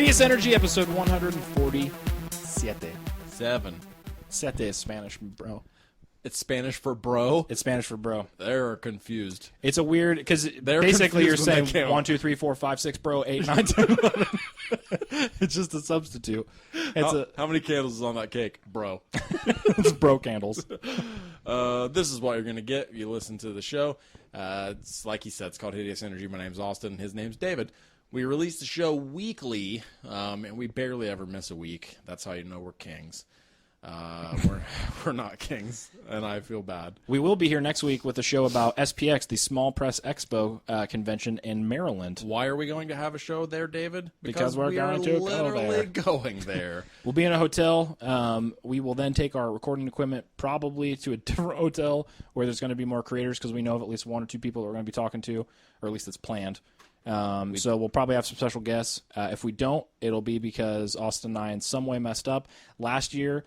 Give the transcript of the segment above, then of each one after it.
Hideous Energy, episode 147. Sete is Spanish, bro. It's Spanish for bro? It's Spanish for bro. They're confused. It's a weird, because basically you're saying 1, 2, 3, 4, 5, 6, bro, 8, 9, 10, 11. It's just a substitute. How many candles is on that cake? Bro. It's bro candles. This is what you're going to get if you listen to the show. It's like he said, it's called Hideous Energy. My name's Austin. His name's David. We release the show weekly, and we barely ever miss a week. That's how you know we're kings. We're not kings, and I feel bad. We will be here next week with a show about SPX, the Small Press Expo convention in Maryland. Why are we going to have a show there, David? Because we're going to literally going there. We'll be in a hotel. We will then take our recording equipment probably to a different hotel where there's going to be more creators because we know of at least 1 or 2 people that we're going to be talking to, or at least it's planned. So we'll probably have some special guests. If we don't, it'll be because Austin and I in some way messed up. Last year,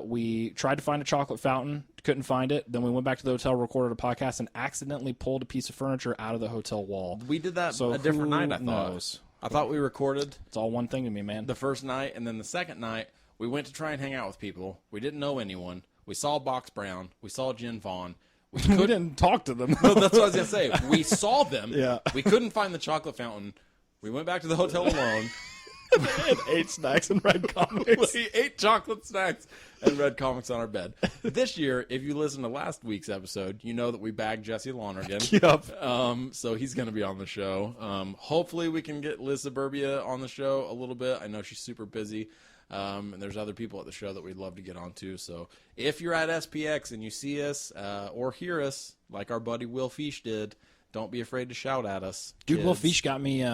we tried to find a chocolate fountain, couldn't find it. Then we went back to the hotel, recorded a podcast, and accidentally pulled a piece of furniture out of the hotel wall. We did that a different night, I thought. I thought we recorded. It's all one thing to me, man. The first night, and then the second night, we went to try and hang out with people. We didn't know anyone. We saw Box Brown. We saw Jen Vaughn. We didn't talk to them. No, that's what I was going to say. We saw them. Yeah. We couldn't find the chocolate fountain. We went back to the hotel alone. And ate snacks and read comics. We ate chocolate snacks and read comics on our bed. This year, if you listen to last week's episode, you know that we bagged Jesse Lonergan. Yep. So he's going to be on the show. Hopefully we can get Liz Suburbia on the show a little bit. I know she's super busy. And there's other people at the show that we'd love to get on too. So if you're at SPX and you see us or hear us, like our buddy Will Fish did, don't be afraid to shout at us. Dude, kids. Will Fish got me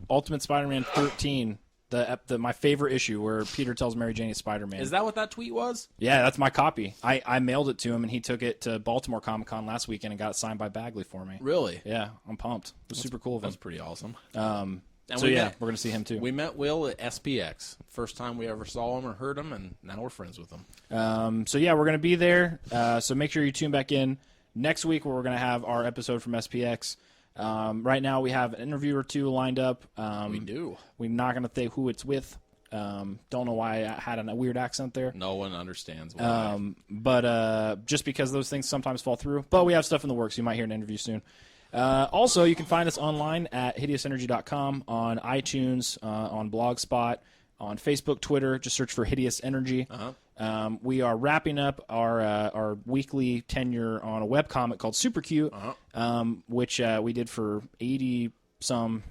Ultimate Spider-Man 13. My favorite issue where Peter tells Mary Jane he's Spider-Man. Is that what that tweet was? Yeah, that's my copy. I mailed it to him, and he took it to Baltimore Comic-Con last weekend and got it signed by Bagley for me. Really? Yeah, I'm pumped. It was super cool of him. That's pretty awesome. And so, we're going to see him, too. We met Will at SPX. First time we ever saw him or heard him, and now we're friends with him. We're going to be there. So make sure you tune back in next week where we're going to have our episode from SPX. Right now we have an interview or 2 lined up. We do. We're not going to say who it's with. Don't know why I had a weird accent there. No one understands why. But just because those things sometimes fall through. But we have stuff in the works. You might hear an interview soon. Also, you can find us online at hideousenergy.com, on iTunes, on Blogspot, on Facebook, Twitter. Just search for Hideous Energy. Uh-huh. We are wrapping up our weekly tenure on a webcomic called Super Cute, which we did for 80-some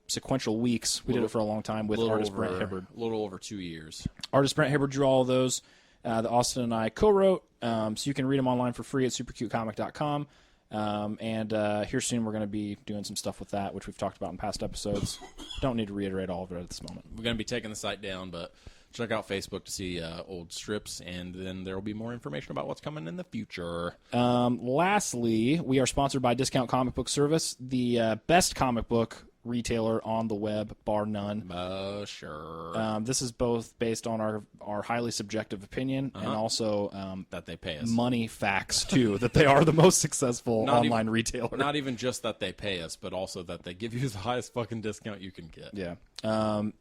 sequential weeks. We did it for a long time with artist Brent Hibbard. A little over 2 years. Artist Brent Hibbard drew all of those that Austin and I co-wrote, so you can read them online for free at supercutecomic.com. And here soon we're going to be doing some stuff with that, which we've talked about in past episodes. Don't need to reiterate all of it at this moment. We're going to be taking the site down, but check out Facebook to see old strips, and then there will be more information about what's coming in the future. Lastly, we are sponsored by Discount Comic Book Service, the best comic book retailer on the web, bar none. Sure. This is both based on our highly subjective opinion and also that they pay us. Money facts, too, that they are the most successful online retailer. Not even just that they pay us, but also that they give you the highest fucking discount you can get. Yeah.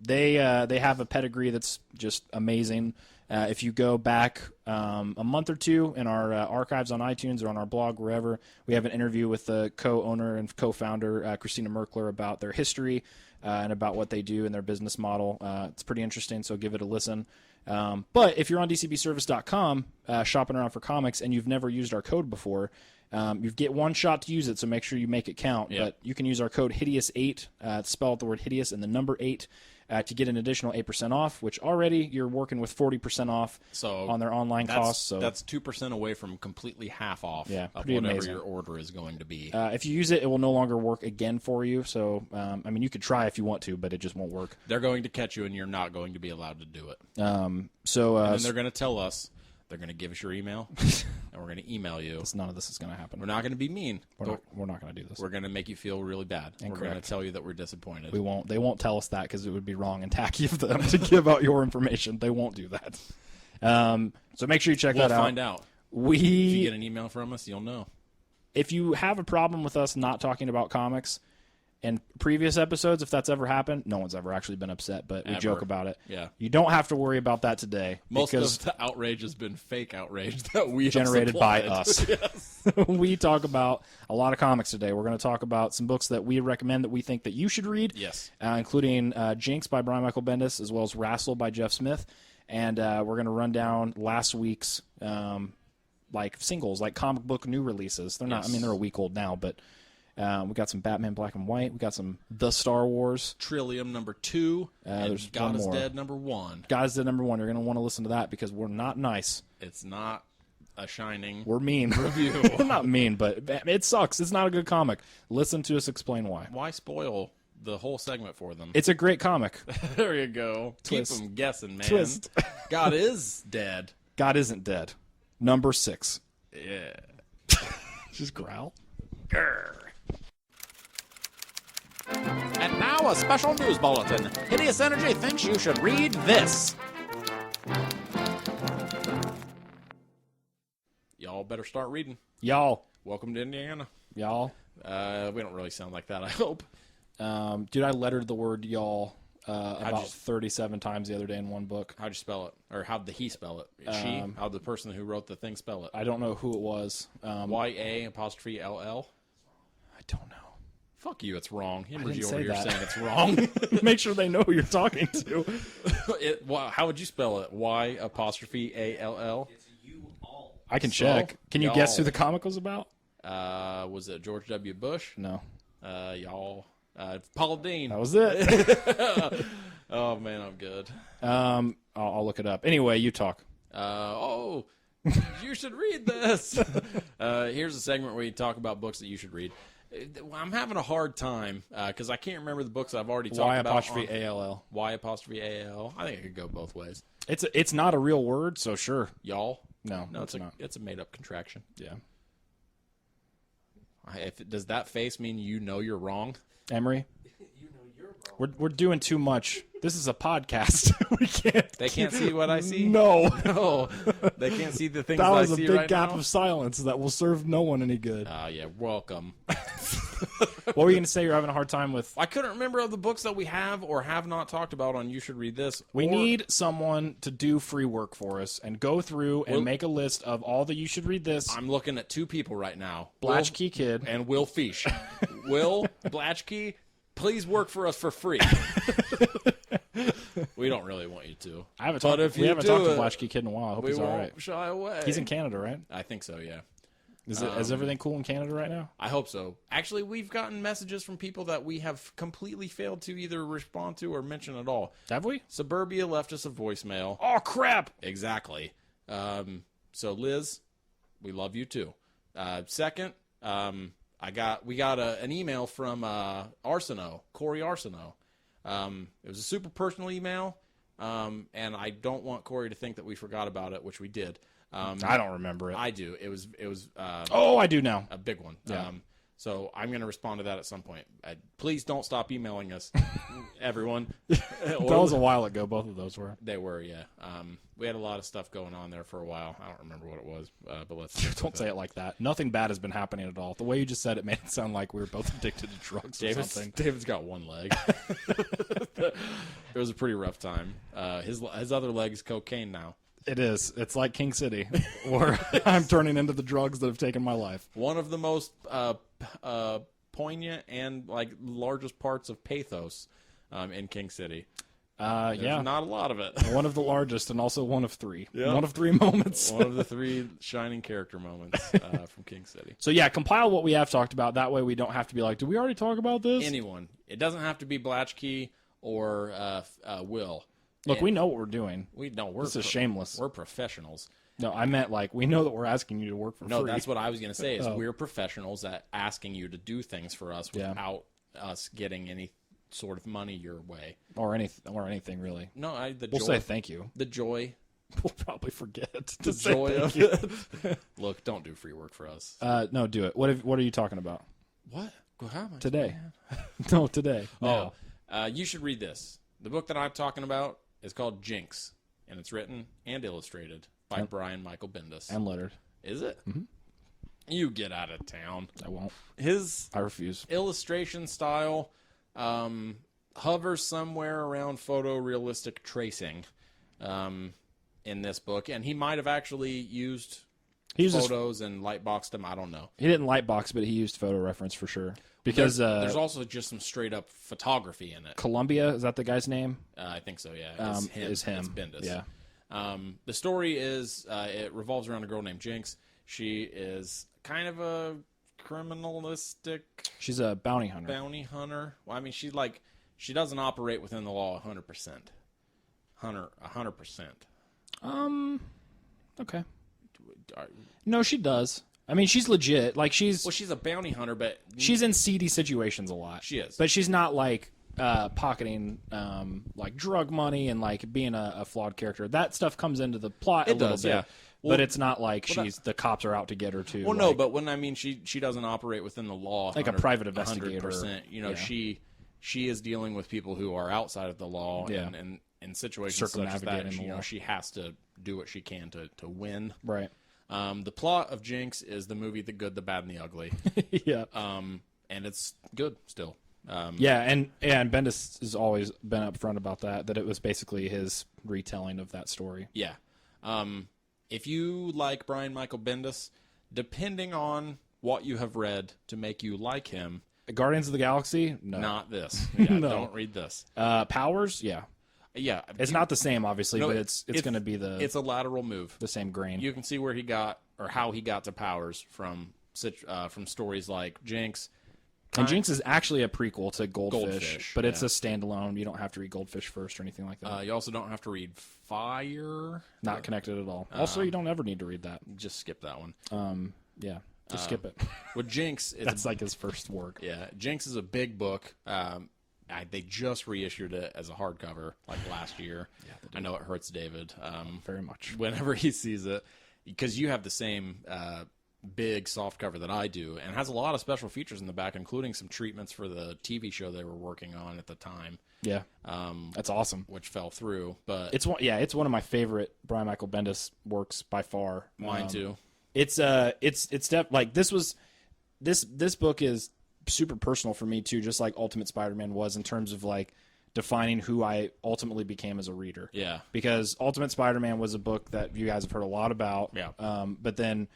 They have a pedigree that's just amazing. If you go back a month or 2 in our archives on iTunes or on our blog, wherever, we have an interview with the co-owner and co-founder, Christina Merkler, about their history and about what they do and their business model. It's pretty interesting, so give it a listen. But if you're on dcbservice.com shopping around for comics and you've never used our code before, you get one shot to use it, so make sure you make it count. Yep. But you can use our code HIDEOUS8, spell out the word hideous and the number 8, to get an additional 8% off, which already you're working with 40% off on their online costs. So that's 2% away from completely half off of pretty whatever amazing. your order is going to be. If you use it, it will no longer work again for you. So, you could try if you want to, but it just won't work. They're going to catch you, and you're not going to be allowed to do it. And then they're going to tell us. They're going to give us your email, and we're going to email you. None of this is going to happen. We're not going to be mean. We're not going to do this. We're going to make you feel really bad. Incorrect. We're going to tell you that we're disappointed. We won't. They won't tell us that because it would be wrong and tacky of them to give out your information. They won't do that. So make sure you check that out. We'll find out. If you get an email from us, you'll know. If you have a problem with us not talking about comics, in previous episodes, if that's ever happened, no one's ever actually been upset, but we joke about it. Yeah. You don't have to worry about that today. Most because of the outrage has been fake outrage that we generated have by supplied. us. Yes. We talk about a lot of comics today. We're going to talk about some books that we recommend that we think that you should read, Yes. Including Jinx by Brian Michael Bendis, as well as RASL by Jeff Smith. And we're going to run down last week's like singles, like comic book new releases. They're not. I mean, they're a week old now, but we got some Batman Black and White. We got some The Star Wars. Trillium #2. And There's God one is more. Dead #1. God is Dead #1. You're going to want to listen to that because we're not nice. It's not a shining We're mean. review. We're not mean, but it sucks. It's not a good comic. Listen to us explain why. Why spoil the whole segment for them? It's a great comic. There you go. Twist. Keep them guessing, man. Twist. God is dead. God isn't dead. #6. Yeah. Just growl. And now a special news bulletin. Hideous Energy thinks you should read this. Y'all better start reading. Y'all. Welcome to Indiana. Y'all. We don't really sound like that, I hope. Dude, I lettered the word y'all about you- 37 times the other day in one book. How'd you spell it? Or how'd he spell it? She? How'd the person who wrote the thing spell it? I don't know who it was. YA_LL? I don't know. Fuck you, it's wrong. Him didn't over say here that. saying it's wrong. Make sure they know who you're talking to. How would you spell it? YALL? I can So, check. Can you guess y'all. who the comic was about? Was it George W. Bush? No. Y'all. Paul Dean. That was it. Oh, man, I'm good. I'll look it up. Anyway, you talk. You should read this. Here's a segment where you talk about books that you should read. I'm having a hard time because I can't remember the books I've already talked about. Y''ALL. Y''ALL. I think it could go both ways. It's not a real word, so sure. Y'all? No, it's not. It's a made-up contraction. Yeah. Does that face mean you know you're wrong? Emery? We're doing too much. This is a podcast. We can't. They can't see what I see? No. No. They can't see the things That I was a see big right gap now? of silence that will serve no one any good. Yeah, welcome. What were you going to say? You're having a hard time with? I couldn't remember of the books that we have or have not talked about on You Should Read This. We need someone to do free work for us and go through and make a list of all that you should read this. I'm looking at two people right now. Blatchkey Kid. And Will Fish. Will Blatchkey, please work for us for free. We don't really want you to. I haven't But talked, if we you haven't do talked to it, Blatchkey Kid in a while. I hope We he's all won't right. shy away. He's in Canada, right? I think so, yeah. Is everything cool in Canada right now? I hope so. Actually, we've gotten messages from people that we have completely failed to either respond to or mention at all. Have we? Suburbia left us a voicemail. Oh, crap. Exactly. So Liz, we love you too. Second, we got an email from Corey Arsenault. It was a super personal email, and I don't want Corey to think that we forgot about it, which we did. I don't remember it. I do. It was I do now. a big one. Yeah. So I'm going to respond to that at some point. Please don't stop emailing us, everyone. That was a while ago. Both of those were. They were, yeah. We had a lot of stuff going on there for a while. I don't remember what it was, but let's Don't say it like that. Nothing bad has been happening at all. The way you just said it made it sound like we were both addicted to drugs or something. David's got one leg. It was a pretty rough time. His other leg is cocaine now. It is. It's like King City, where I'm turning into the drugs that have taken my life. One of the most poignant and largest parts of pathos in King City. Yeah. Not a lot of it. One of the largest and also one of three. Yeah. One of three moments. One of the three shining character moments from King City. So, yeah, compile what we have talked about. That way we don't have to be like, did we already talk about this? Anyone. It doesn't have to be Blatchkey or Will. Look, we know what we're doing. This is shameless. We're professionals. No, I meant we know that we're asking you to work for free. No, that's what I was going to say is we're professionals at asking you to do things for us without us getting any sort of money your way. Or anything, really. No, We'll say thank you. The joy. We'll probably forget to The say joy thank of you. it. Look, don't do free work for us. No, do it. What are you talking about? What? Today. No, today. Now. You should read this. The book that I'm talking about is called Jinx, and it's written and illustrated by Brian Michael Bendis. And lettered. Is it? Mm-hmm. You get out of town. I won't. His I refuse. illustration style hovers somewhere around photorealistic tracing in this book, and he might have actually used photos and lightboxed them. I don't know. He didn't lightbox, but he used photo reference for sure. Because there's also just some straight up photography in it. Columbia, is that the guy's name? I think so. Yeah, Is him. It's Bendis. Yeah. The story is it revolves around a girl named Jinx. She is kind of a criminalistic. She's a bounty hunter. Well, I mean, she doesn't operate within the law 100%. 100%. Okay. No, she does. I mean, she's legit. Like she's a bounty hunter, but she's in seedy situations a lot. She is, but she's not like pocketing like drug money and like being a flawed character. That stuff comes into the plot a little bit. Yeah. Well, but it's not like the cops are out to get her too. Well, no, but when I mean she doesn't operate within the law, like a private investigator. 100%. You know, she is dealing with people who are outside of the law, and in situations such as that, she has to do what she can to win. Right. The plot of Jinx is the movie The Good, the Bad, and the Ugly. Yeah. And it's good still. And Bendis has always been upfront about that it was basically his retelling of that story. Yeah. If you like Brian Michael Bendis, depending on what you have read to make you like him, Guardians of the Galaxy, no, not this. Yeah, no. Don't read this. Powers, yeah. It's not the same, obviously, but it's going to be it's a lateral move. The same grain. You can see where he got or how he got to Powers from stories like Jinx. And Jinx is actually a prequel to Goldfish, but it's a standalone. You don't have to read Goldfish first or anything like that. You also don't have to read Fire. Not connected at all. Also, you don't ever need to read that. Just skip that one. Just skip it. With Jinx, that's like his first work. Yeah, Jinx is a big book. They just reissued it as a hardcover like last year. Yeah, I know it hurts David very much whenever he sees it, because you have the same big soft cover that I do, and it has a lot of special features in the back, including some treatments for the TV show they were working on at the time. Yeah, that's awesome. Which fell through, but it's one of my favorite Brian Michael Bendis works by far. Mine too. It's like this book is super personal for me too, just like Ultimate Spider-Man was in terms of like defining who I ultimately became as a reader. Yeah. Because Ultimate Spider-Man was a book that you guys have heard a lot about. Yeah. But then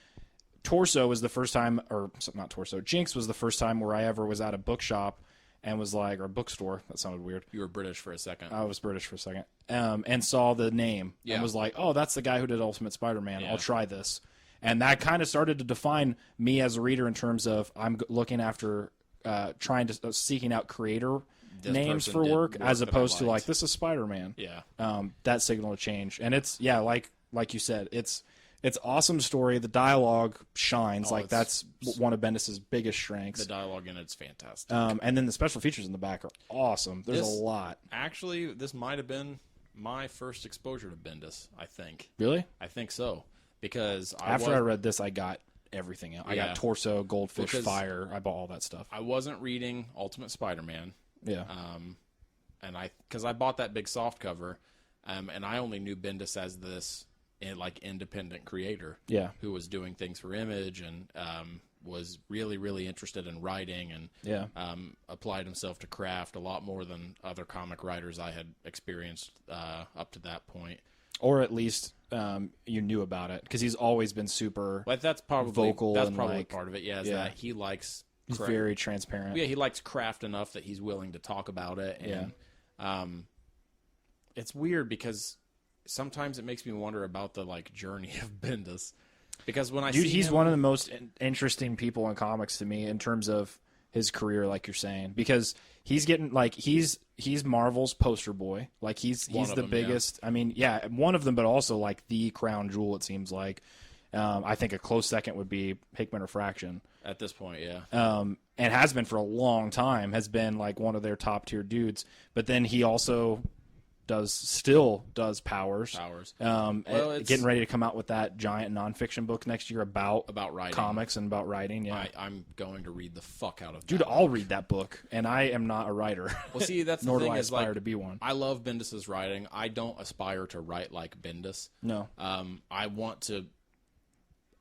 Torso was the first time, or not Torso, Jinx was the first time where I ever was at a bookshop and was like, or a bookstore. That sounded weird. You were British for a second. I was British for a second. And saw the name and was like, oh, that's the guy who did Ultimate Spider-Man. Yeah. I'll try this. And that kind of started to define me as a reader in terms of I'm looking after seeking out creator names for work as opposed to like, this is Spider-Man. Yeah. That signal to change. And it's, like you said, it's awesome story. The dialogue shines. That's one of Bendis' biggest strengths. The dialogue in it's fantastic. And then the special features in the back are awesome. There's a lot. Actually, this might have been my first exposure to Bendis, I think. Really? I think so. Because I read this, I got everything else. I got Torso, Goldfish, Fire. I bought all that stuff. I wasn't reading Ultimate Spider-Man. Yeah. Because I bought that big soft cover, and I only knew Bendis as this independent creator. Yeah. Who was doing things for Image and was really, really interested in writing and applied himself to craft a lot more than other comic writers I had experienced up to that point. Or at least you knew about it, because he's always been super that's probably vocal. That's and probably part of it. Yeah, that he likes. He's very transparent. Yeah, he likes craft enough that he's willing to talk about it. And it's weird because sometimes it makes me wonder about the journey of Bendis, because when he's one of the most interesting people in comics to me in terms of his career, like you're saying, because he's getting he's Marvel's poster boy. He's the biggest. Yeah. I mean, one of them, but also the crown jewel. It seems like. I think a close second would be Hickman or Fraction. At this point, yeah. And has been for a long time. Has been one of their top tier dudes. But then he also still does Powers. Getting ready to come out with that giant nonfiction book next year about writing, comics and about writing. Yeah, I'm going to read the fuck out of that. Dude, I'll read that book, and I am not a writer. Well, see, that's nor the thing do I aspire to be one. I love Bendis's writing. I don't aspire to write like Bendis. No. I want to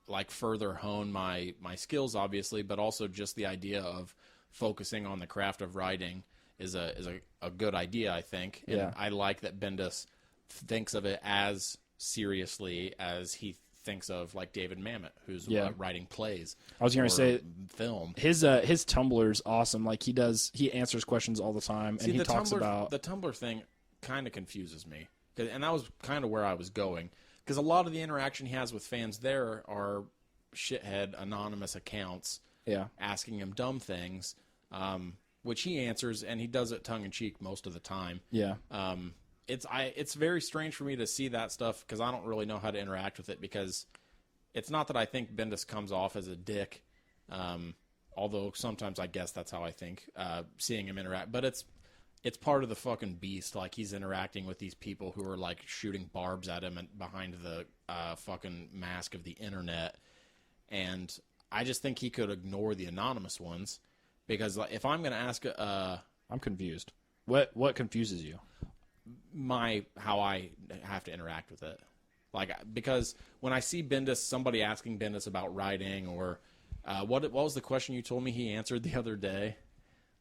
like further hone my skills, obviously, but also just the idea of focusing on the craft of writing is a good idea, I think. And Yeah. I like that Bendis thinks of it as seriously as he thinks of like David Mamet, who's writing plays. I was going to say film. His Tumblr's awesome. Like he answers questions all the time, and he talks about the Tumblr thing. Kind of confuses me, and that was kind of where I was going, because a lot of the interaction he has with fans there are shithead anonymous accounts asking him dumb things, which he answers, and he does it tongue-in-cheek most of the time. It's very strange for me to see that stuff, because I don't really know how to interact with it, because it's not that I think Bendis comes off as a dick, although sometimes I guess that's how I think, seeing him interact, but it's part of the fucking beast. Like, he's interacting with these people who are like shooting barbs at him and behind the fucking mask of the internet, and I just think he could ignore the anonymous ones, because if I'm going to ask, I'm confused. What confuses you? How I have to interact with it, like, because when I see somebody asking Bendis about writing, or what was the question you told me he answered the other day?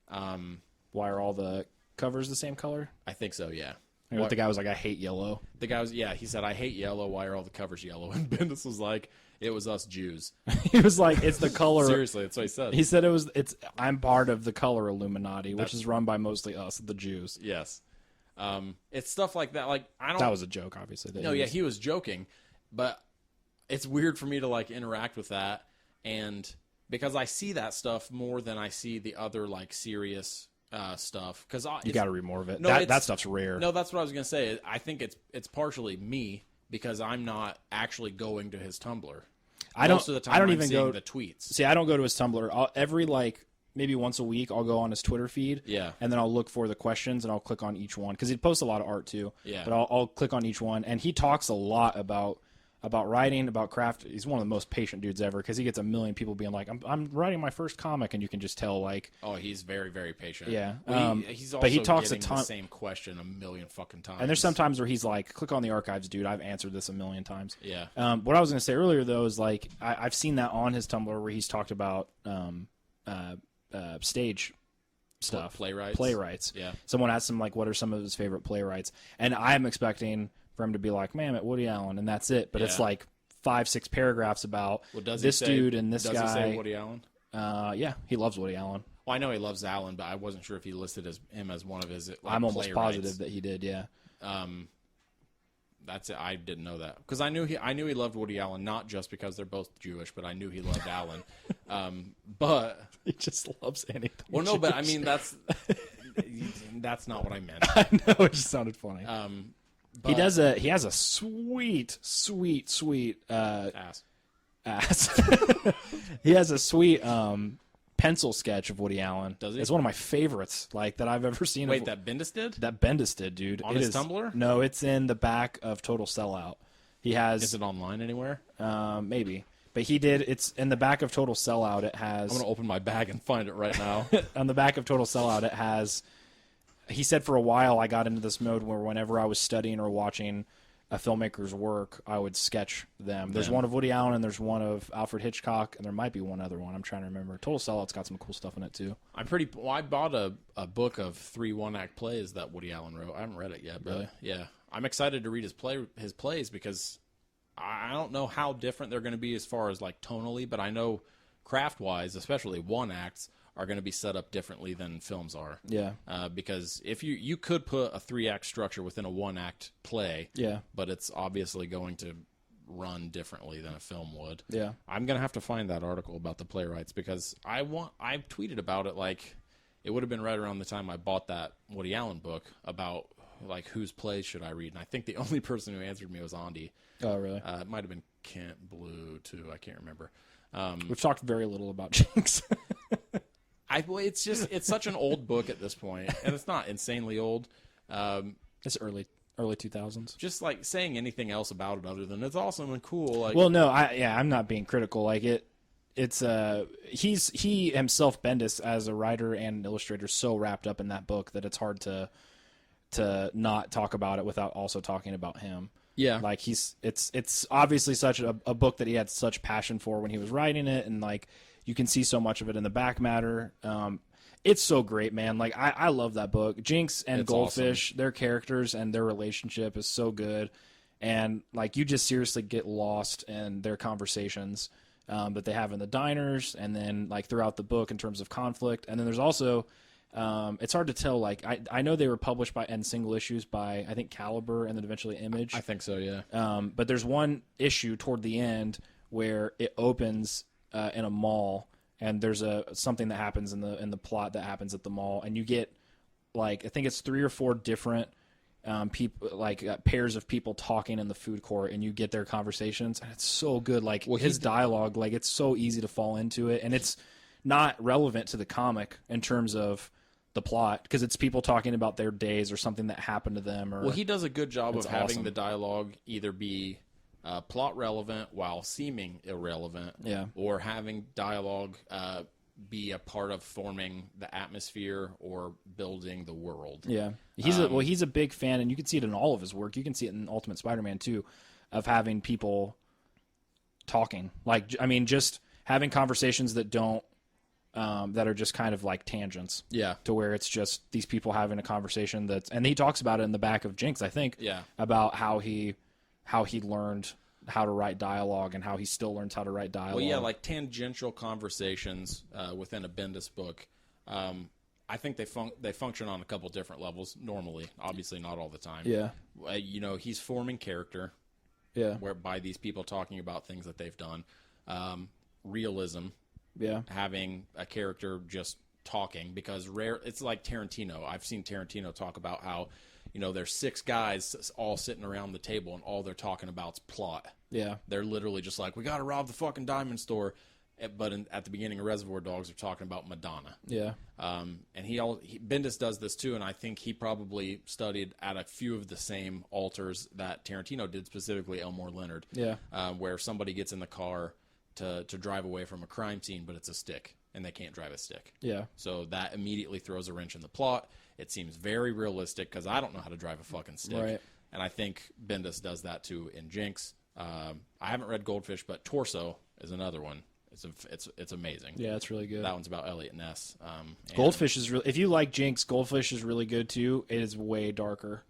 Why are all the covers the same color? I think so, yeah. The guy was like, I hate yellow. The guy was, he said, I hate yellow. Why are all the covers yellow? And Bendis was like, it was us Jews. He was like, it's the color. Seriously, that's what he said. He said I'm part of the color Illuminati, which is run by mostly us, the Jews. Yes. It's stuff like that. Like, that was a joke, obviously. He was joking, but it's weird for me to like interact with that, and because I see that stuff more than I see the other like serious stuff. Because you got to read more of it. No, that stuff's rare. No, that's what I was gonna say. I think it's partially me, because I'm not actually going to his Tumblr. Most of the time, I don't even go the tweets. See, I don't go to his Tumblr. Every maybe once a week, I'll go on his Twitter feed. Yeah. And then I'll look for the questions, and I'll click on each one, because he posts a lot of art too. Yeah. But I'll click on each one, and he talks a lot about writing, about craft. He's one of the most patient dudes ever, because he gets a million people being like, I'm writing my first comic, and you can just tell, like, oh, he's very, very patient. Yeah. He's also but he talks getting a ton. The same question a million fucking times. And there's some times where he's like, click on the archives, dude. I've answered this a million times. Yeah. What I was going to say earlier, though, is like I've seen that on his Tumblr where he's talked about stage stuff. Playwrights. Yeah. Someone asked him, like, what are some of his favorite playwrights? And I'm expecting for him to be like, man, at Woody Allen, and that's it. But it's like 5-6 paragraphs about this dude and this guy. Does he say Woody Allen? Yeah, he loves Woody Allen. Well, I know he loves Allen, but I wasn't sure if he listed him as one of his I'm almost positive that he did, yeah. That's it. I didn't know that, because I knew he loved Woody Allen, not just because they're both Jewish, but I knew he loved Allen. But he just loves anything. Well, no, but I mean that's not what I meant. I know, it just sounded funny. But he has a sweet ass. He has a sweet pencil sketch of Woody Allen. Does he? It's one of my favorites, like, that I've ever seen. Wait, that Bendis did? That Bendis did, dude. On his Tumblr? No, it's in the back of Total Sellout. He has. Is it online anywhere? Maybe. But he did. It's in the back of Total Sellout. It has. I'm gonna open my bag and find it right now. On the back of Total Sellout, it has. He said for a while I got into this mode where whenever I was studying or watching a filmmaker's work, I would sketch them. There's one of Woody Allen, and there's one of Alfred Hitchcock, and there might be one other one. I'm trying to remember. Total Sellout's got some cool stuff in it too. I bought a book of 3 one-act plays that Woody Allen wrote. I haven't read it yet, but really? Yeah, I'm excited to read his plays, because I don't know how different they're going to be as far as like tonally, but I know craft-wise, especially one-acts, are going to be set up differently than films are. Yeah. Because if you could put a 3-act structure within a 1-act play, yeah, but it's obviously going to run differently than a film would. Yeah. I'm going to have to find that article about the playwrights, because I tweeted about it, like, it would have been right around the time I bought that Woody Allen book about, like, whose plays should I read, and I think the only person who answered me was Andy. Oh, really? It might have been Kent Blue, too. I can't remember. We've talked very little about Jinx. It's such an old book at this point, and it's not insanely old. It's early 2000s. Just like saying anything else about it other than it's awesome and cool. Like, well, no, I'm not being critical. Like he himself, Bendis, as a writer and an illustrator, so wrapped up in that book that it's hard to not talk about it without also talking about him. Yeah. Like it's obviously such a book that he had such passion for when he was writing it, and like you can see so much of it in the back matter. It's so great, man. Like I love that book. Jinx and It's Goldfish, their characters and their relationship is so good, and like you just seriously get lost in their conversations that they have in the diners, and then like throughout the book in terms of conflict. And then there's also it's hard to tell. Like I know they were published by and single issues by I think Caliber and then eventually Image. I think so, yeah. But there's one issue toward the end where it opens in a mall, and there's something that happens in the plot that happens at the mall, and you get like I think it's 3 or 4 different people, like pairs of people talking in the food court, and you get their conversations, and it's so good. Like his dialogue, like it's so easy to fall into it, and it's not relevant to the comic in terms of the plot because it's people talking about their days or something that happened to them. Or he does a good job of having awesome. the dialogue either be plot relevant while seeming irrelevant, or having dialogue be a part of forming the atmosphere or building the world. Yeah, he's a big fan, and you can see it in all of his work. You can see it in Ultimate Spider-Man too, of having people talking. Like, I mean, just having conversations that don't. That are just kind of like tangents. Yeah. To where it's just these people having a conversation and he talks about it in the back of Jinx, I think. Yeah. About how he learned how to write dialogue and how he still learns how to write dialogue. Well, yeah, like tangential conversations within a Bendis book. I think they function on a couple different levels normally. Obviously, not all the time. Yeah. He's forming character. Yeah. Whereby these people talking about things that they've done. Realism. Yeah, having a character just talking because it's like Tarantino. I've seen Tarantino talk about how, there's 6 guys all sitting around the table and all they're talking about is plot. Yeah, they're literally just like, we got to rob the fucking diamond store, but at the beginning of Reservoir Dogs, they're talking about Madonna. Yeah, and Bendis does this too, and I think he probably studied at a few of the same altars that Tarantino did, specifically Elmore Leonard. Yeah, where somebody gets in the car to drive away from a crime scene, but it's a stick, and they can't drive a stick. Yeah. So that immediately throws a wrench in the plot. It seems very realistic, because I don't know how to drive a fucking stick. Right. And I think Bendis does that, too, in Jinx. I haven't read Goldfish, but Torso is another one. It's amazing. Yeah, it's really good. That one's about Elliot Ness. Goldfish is really... If you like Jinx, Goldfish is really good, too. It is way darker.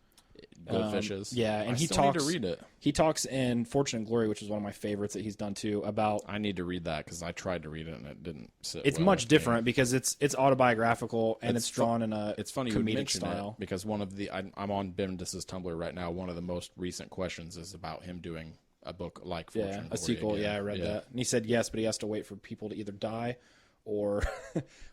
Goldfish is. Yeah, and he talks. Need to read it. He talks in Fortune and Glory, which is one of my favorites that he's done too. About I need to read that because I tried to read it and it didn't sit. It's much different because it's autobiographical and it's drawn in a it's funny comedic you mention style. It because one of the I'm on Bendis's Tumblr right now. One of the most recent questions is about him doing a book like Fortune and Glory a sequel. Again. Yeah, I read that, and he said yes, but he has to wait for people to either die or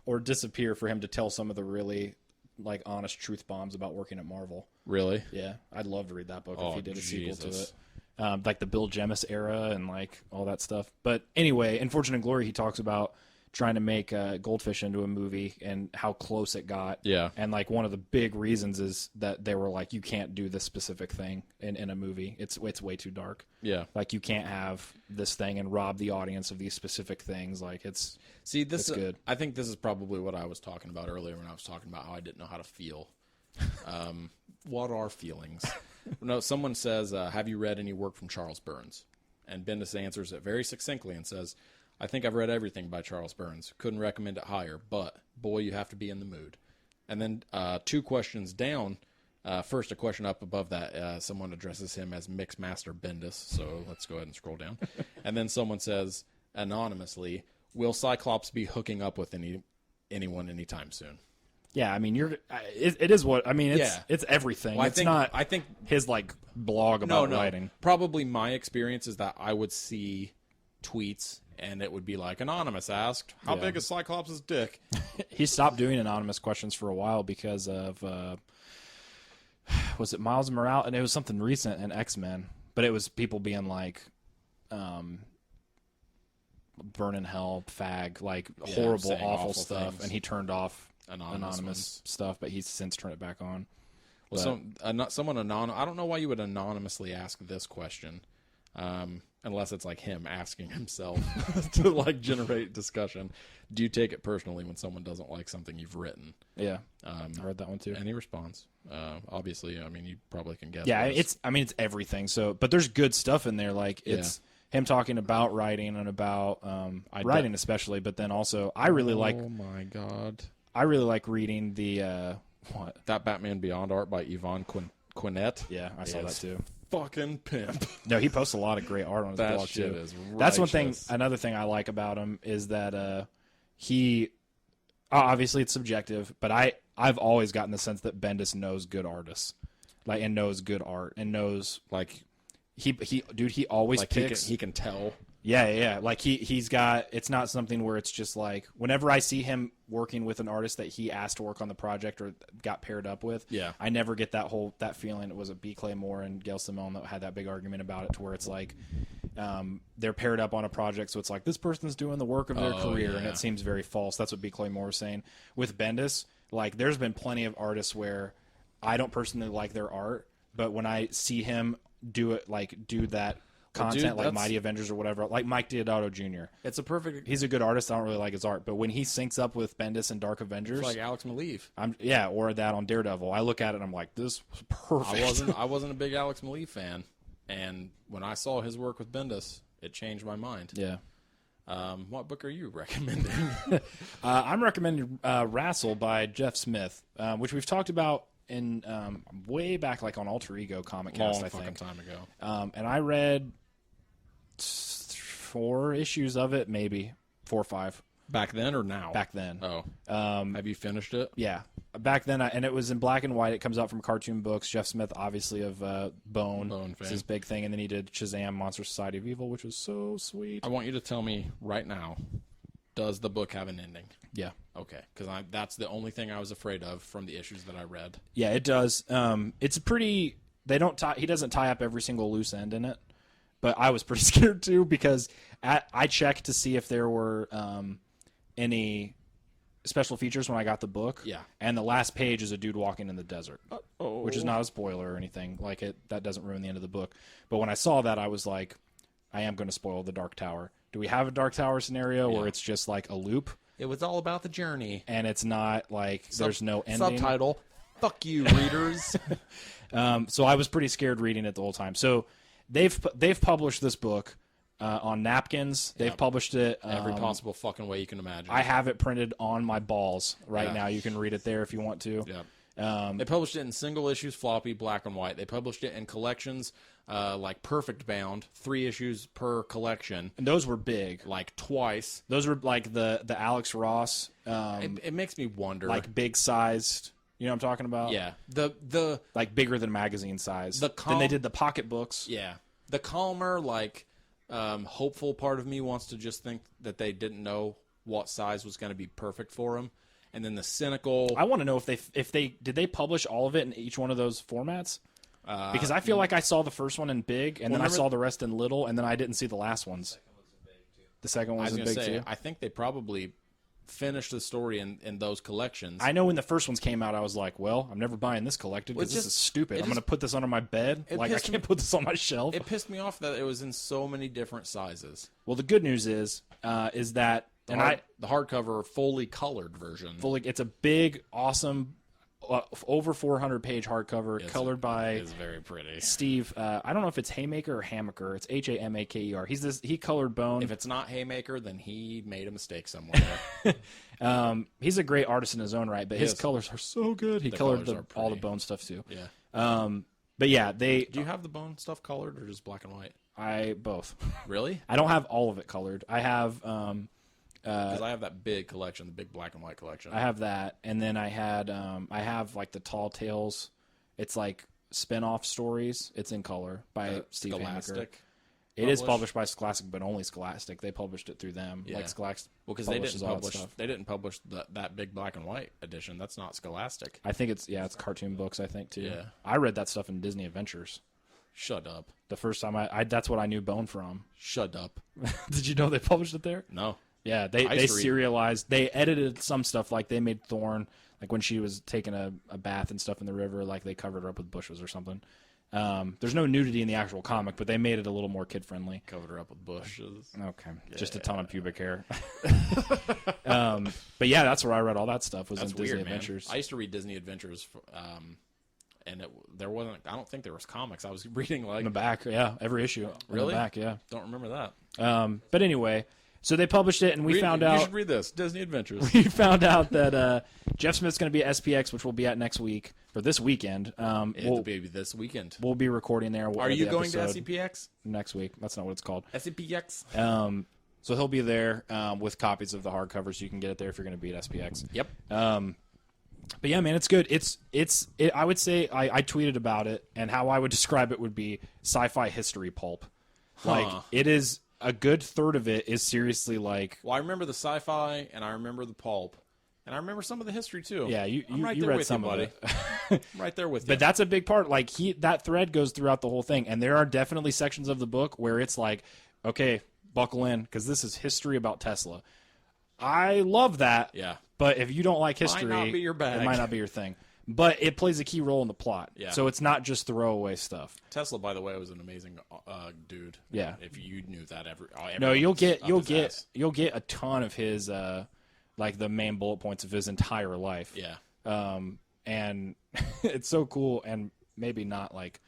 or disappear for him to tell some of the really like honest truth bombs about working at Marvel. Really? Yeah, I'd love to read that book if he did a sequel to it. Like the Bill Jemas era and like all that stuff. But anyway, in Fortune and Glory, he talks about trying to make Goldfish into a movie and how close it got. Yeah. And like one of the big reasons is that they were like, you can't do this specific thing in a movie. It's way too dark. Yeah. Like you can't have this thing and rob the audience of these specific things. Like it's good. I think this is probably what I was talking about earlier when I was talking about how I didn't know how to feel. What are feelings? No, someone says, have you read any work from Charles Burns? And Bendis answers it very succinctly and says, I think I've read everything by Charles Burns. Couldn't recommend it higher, but boy, you have to be in the mood. And then 2 questions down, first a question up above that, someone addresses him as Mixmaster Bendis, so let's go ahead and scroll down. And then someone says, anonymously, will Cyclops be hooking up with anyone anytime soon? Yeah, I mean, it is what I mean. It's everything. Well, I think his like blog about writing. Probably my experience is that I would see tweets and it would be like anonymous asked, "How big is Cyclops' dick?" He stopped doing anonymous questions for a while because of was it Miles Morales? And it was something recent in X-Men, but it was people being like, "Burn in hell, fag," like horrible, awful stuff, things. And he turned off anonymous stuff, but he's since turned it back on. Well, someone I don't know why you would anonymously ask this question. unless it's like him asking himself to like generate discussion, do you take it personally when someone doesn't like something you've written? Yeah, I read that one too. Any response? Obviously, I mean, you probably can guess. Yeah, it's everything. So, but there's good stuff in there. Like it's him talking about writing and about writing especially, but then also I really like. Oh my god! I really like reading the what that Batman Beyond art by Yvonne Quinnette. Yeah, I saw that too. Fucking pimp. No, he posts a lot of great art on his that blog shit too. Is That's one thing. Another thing I like about him is that he obviously it's subjective, but I've always gotten the sense that Bendis knows good artists, like and knows good art and knows like he always like picks. He can tell. Yeah. Like he's got. It's not something where it's just like whenever I see him working with an artist that he asked to work on the project or got paired up with. Yeah. I never get that feeling. It was a B. Claymore and Gail Simone that had that big argument about it, to where it's like they're paired up on a project, so it's like this person's doing the work of their career, and it seems very false. That's what B. Claymore was saying. With Bendis, like there's been plenty of artists where I don't personally like their art, but when I see him do that content like Mighty Avengers or whatever, like Mike Deodato Jr. He's a good artist. I don't really like his art, but when he syncs up with Bendis and Dark Avengers, it's like Alex Maleev. Or that on Daredevil, I look at it and I'm like, this was perfect. I wasn't a big Alex Maleev fan, and when I saw his work with Bendis, it changed my mind. Yeah. What book are you recommending? I'm recommending RASL by Jeff Smith, which we've talked about in way back, like on Alter Ego Comic Cast, I think. Long fucking time ago. And I read 4 issues of it, maybe 4 or 5. Back then or now? Back then. Oh. Have you finished it? Yeah. Back then, and it was in black and white. It comes out from Cartoon Books. Jeff Smith, obviously, of Bone. It's his big thing. And then he did Shazam, Monster Society of Evil, which was so sweet. I want you to tell me right now, does the book have an ending? Yeah. Okay, because that's the only thing I was afraid of from the issues that I read. Yeah, it does. It's pretty. He doesn't tie up every single loose end in it, but I was pretty scared too, because I checked to see if there were any special features when I got the book. Yeah. And the last page is a dude walking in the desert, which is not a spoiler or anything. Like that doesn't ruin the end of the book. But when I saw that, I was like, I am going to spoil the Dark Tower. Do we have a Dark Tower scenario where it's just like a loop? It was all about the journey. And it's not like there's no ending. Subtitle, fuck you, readers. So I was pretty scared reading it the whole time. So they've published this book on napkins. They've published it every possible fucking way you can imagine. I have it printed on my balls right now. You can read it there if you want to. Yeah. They published it in single issues, floppy, black and white. They published it in collections, like Perfect Bound, 3 issues per collection. And those were big. Like twice. Those were like the Alex Ross. It makes me wonder. Like big sized. You know what I'm talking about? Yeah. The like bigger than magazine size. Then they did the pocket books. Yeah. The calmer, like hopeful part of me wants to just think that they didn't know what size was going to be perfect for them. And then the cynical. I want to know if they publish all of it in each one of those formats, because I feel like I saw the first one in big, and then I saw the rest in little, and then I didn't see the last ones. The second one was in big too. I think they probably finished the story in those collections. I know when the first ones came out, I was like, well, I'm never buying this collected because this is stupid. I'm going to put this under my bed. Like I can't put this on my shelf. It pissed me off that it was in so many different sizes. Well, the good news is that. The hardcover fully colored version. It's a big, awesome, over 400-page hardcover, colored by. It's very pretty. Steve. I don't know if it's Hamaker or Hamaker. It's Hamaker. He colored Bone. If it's not Haymaker, then he made a mistake somewhere. He's a great artist in his own right, but his colors are so good. He colored all the Bone stuff too. Yeah. But yeah, Do you have the Bone stuff colored or just black and white? Both. Really? I don't have all of it colored. I have. Because I have that big collection, the big black and white collection. I have that, and then I have like the Tall Tales. It's like spin-off stories. It's in color by Steve Hamaker. It is published by Scholastic, but only Scholastic. They published it through them. Yeah. Like Scholastic. Well, because they didn't publish that big black and white edition. That's not Scholastic. I think it's Cartoon Books. I think too. Yeah. I read that stuff in Disney Adventures. Shut up. The first time that's what I knew Bone from. Shut up. Did you know they published it there? No. Yeah, they serialized. They edited some stuff, like they made Thorn, like when she was taking a bath and stuff in the river, like they covered her up with bushes or something. There's no nudity in the actual comic, but they made it a little more kid-friendly. Covered her up with bushes. Okay, just a ton of pubic hair. But yeah, that's where I read all that stuff. Was That's in Disney weird, man. Adventures. I used to read Disney Adventures, and there wasn't. I don't think there was comics. I was reading like In the back, yeah, every issue. In Really? the back, yeah. Don't remember that. But anyway, so they published it, and we found You out. should read this Disney Adventures. We found out that Jeff Smith's going to be at SPX, which we'll be at next week or this weekend. It'll be this weekend. We'll be recording there. Are you going to SCPX? Next week? That's not what it's called. SCPX. So he'll be there with copies of the hardcover, so you can get it there if you're going to be at SPX. Yep. But yeah, man, it's good. I would say I tweeted about it, and how I would describe it would be sci-fi history pulp. Like it is a good third of it is seriously like. Well, I remember the sci-fi, and I remember the pulp, and I remember some of the history too. Yeah, I'm right you there read with some you, of buddy. it. I'm right there with you. But that's a big part. Like that thread goes throughout the whole thing, and there are definitely sections of the book where it's like, okay, buckle in, because this is history about Tesla. I love that. Yeah. But if you don't like history, Might not be your bag. It might not be your thing. But it plays a key role in the plot. Yeah. So it's not just throwaway stuff. Tesla, by the way, was an amazing dude. Yeah. If you knew that, No, you'll get ass. a ton of his like the main bullet points of his entire life. Yeah. And it's so cool, and maybe not like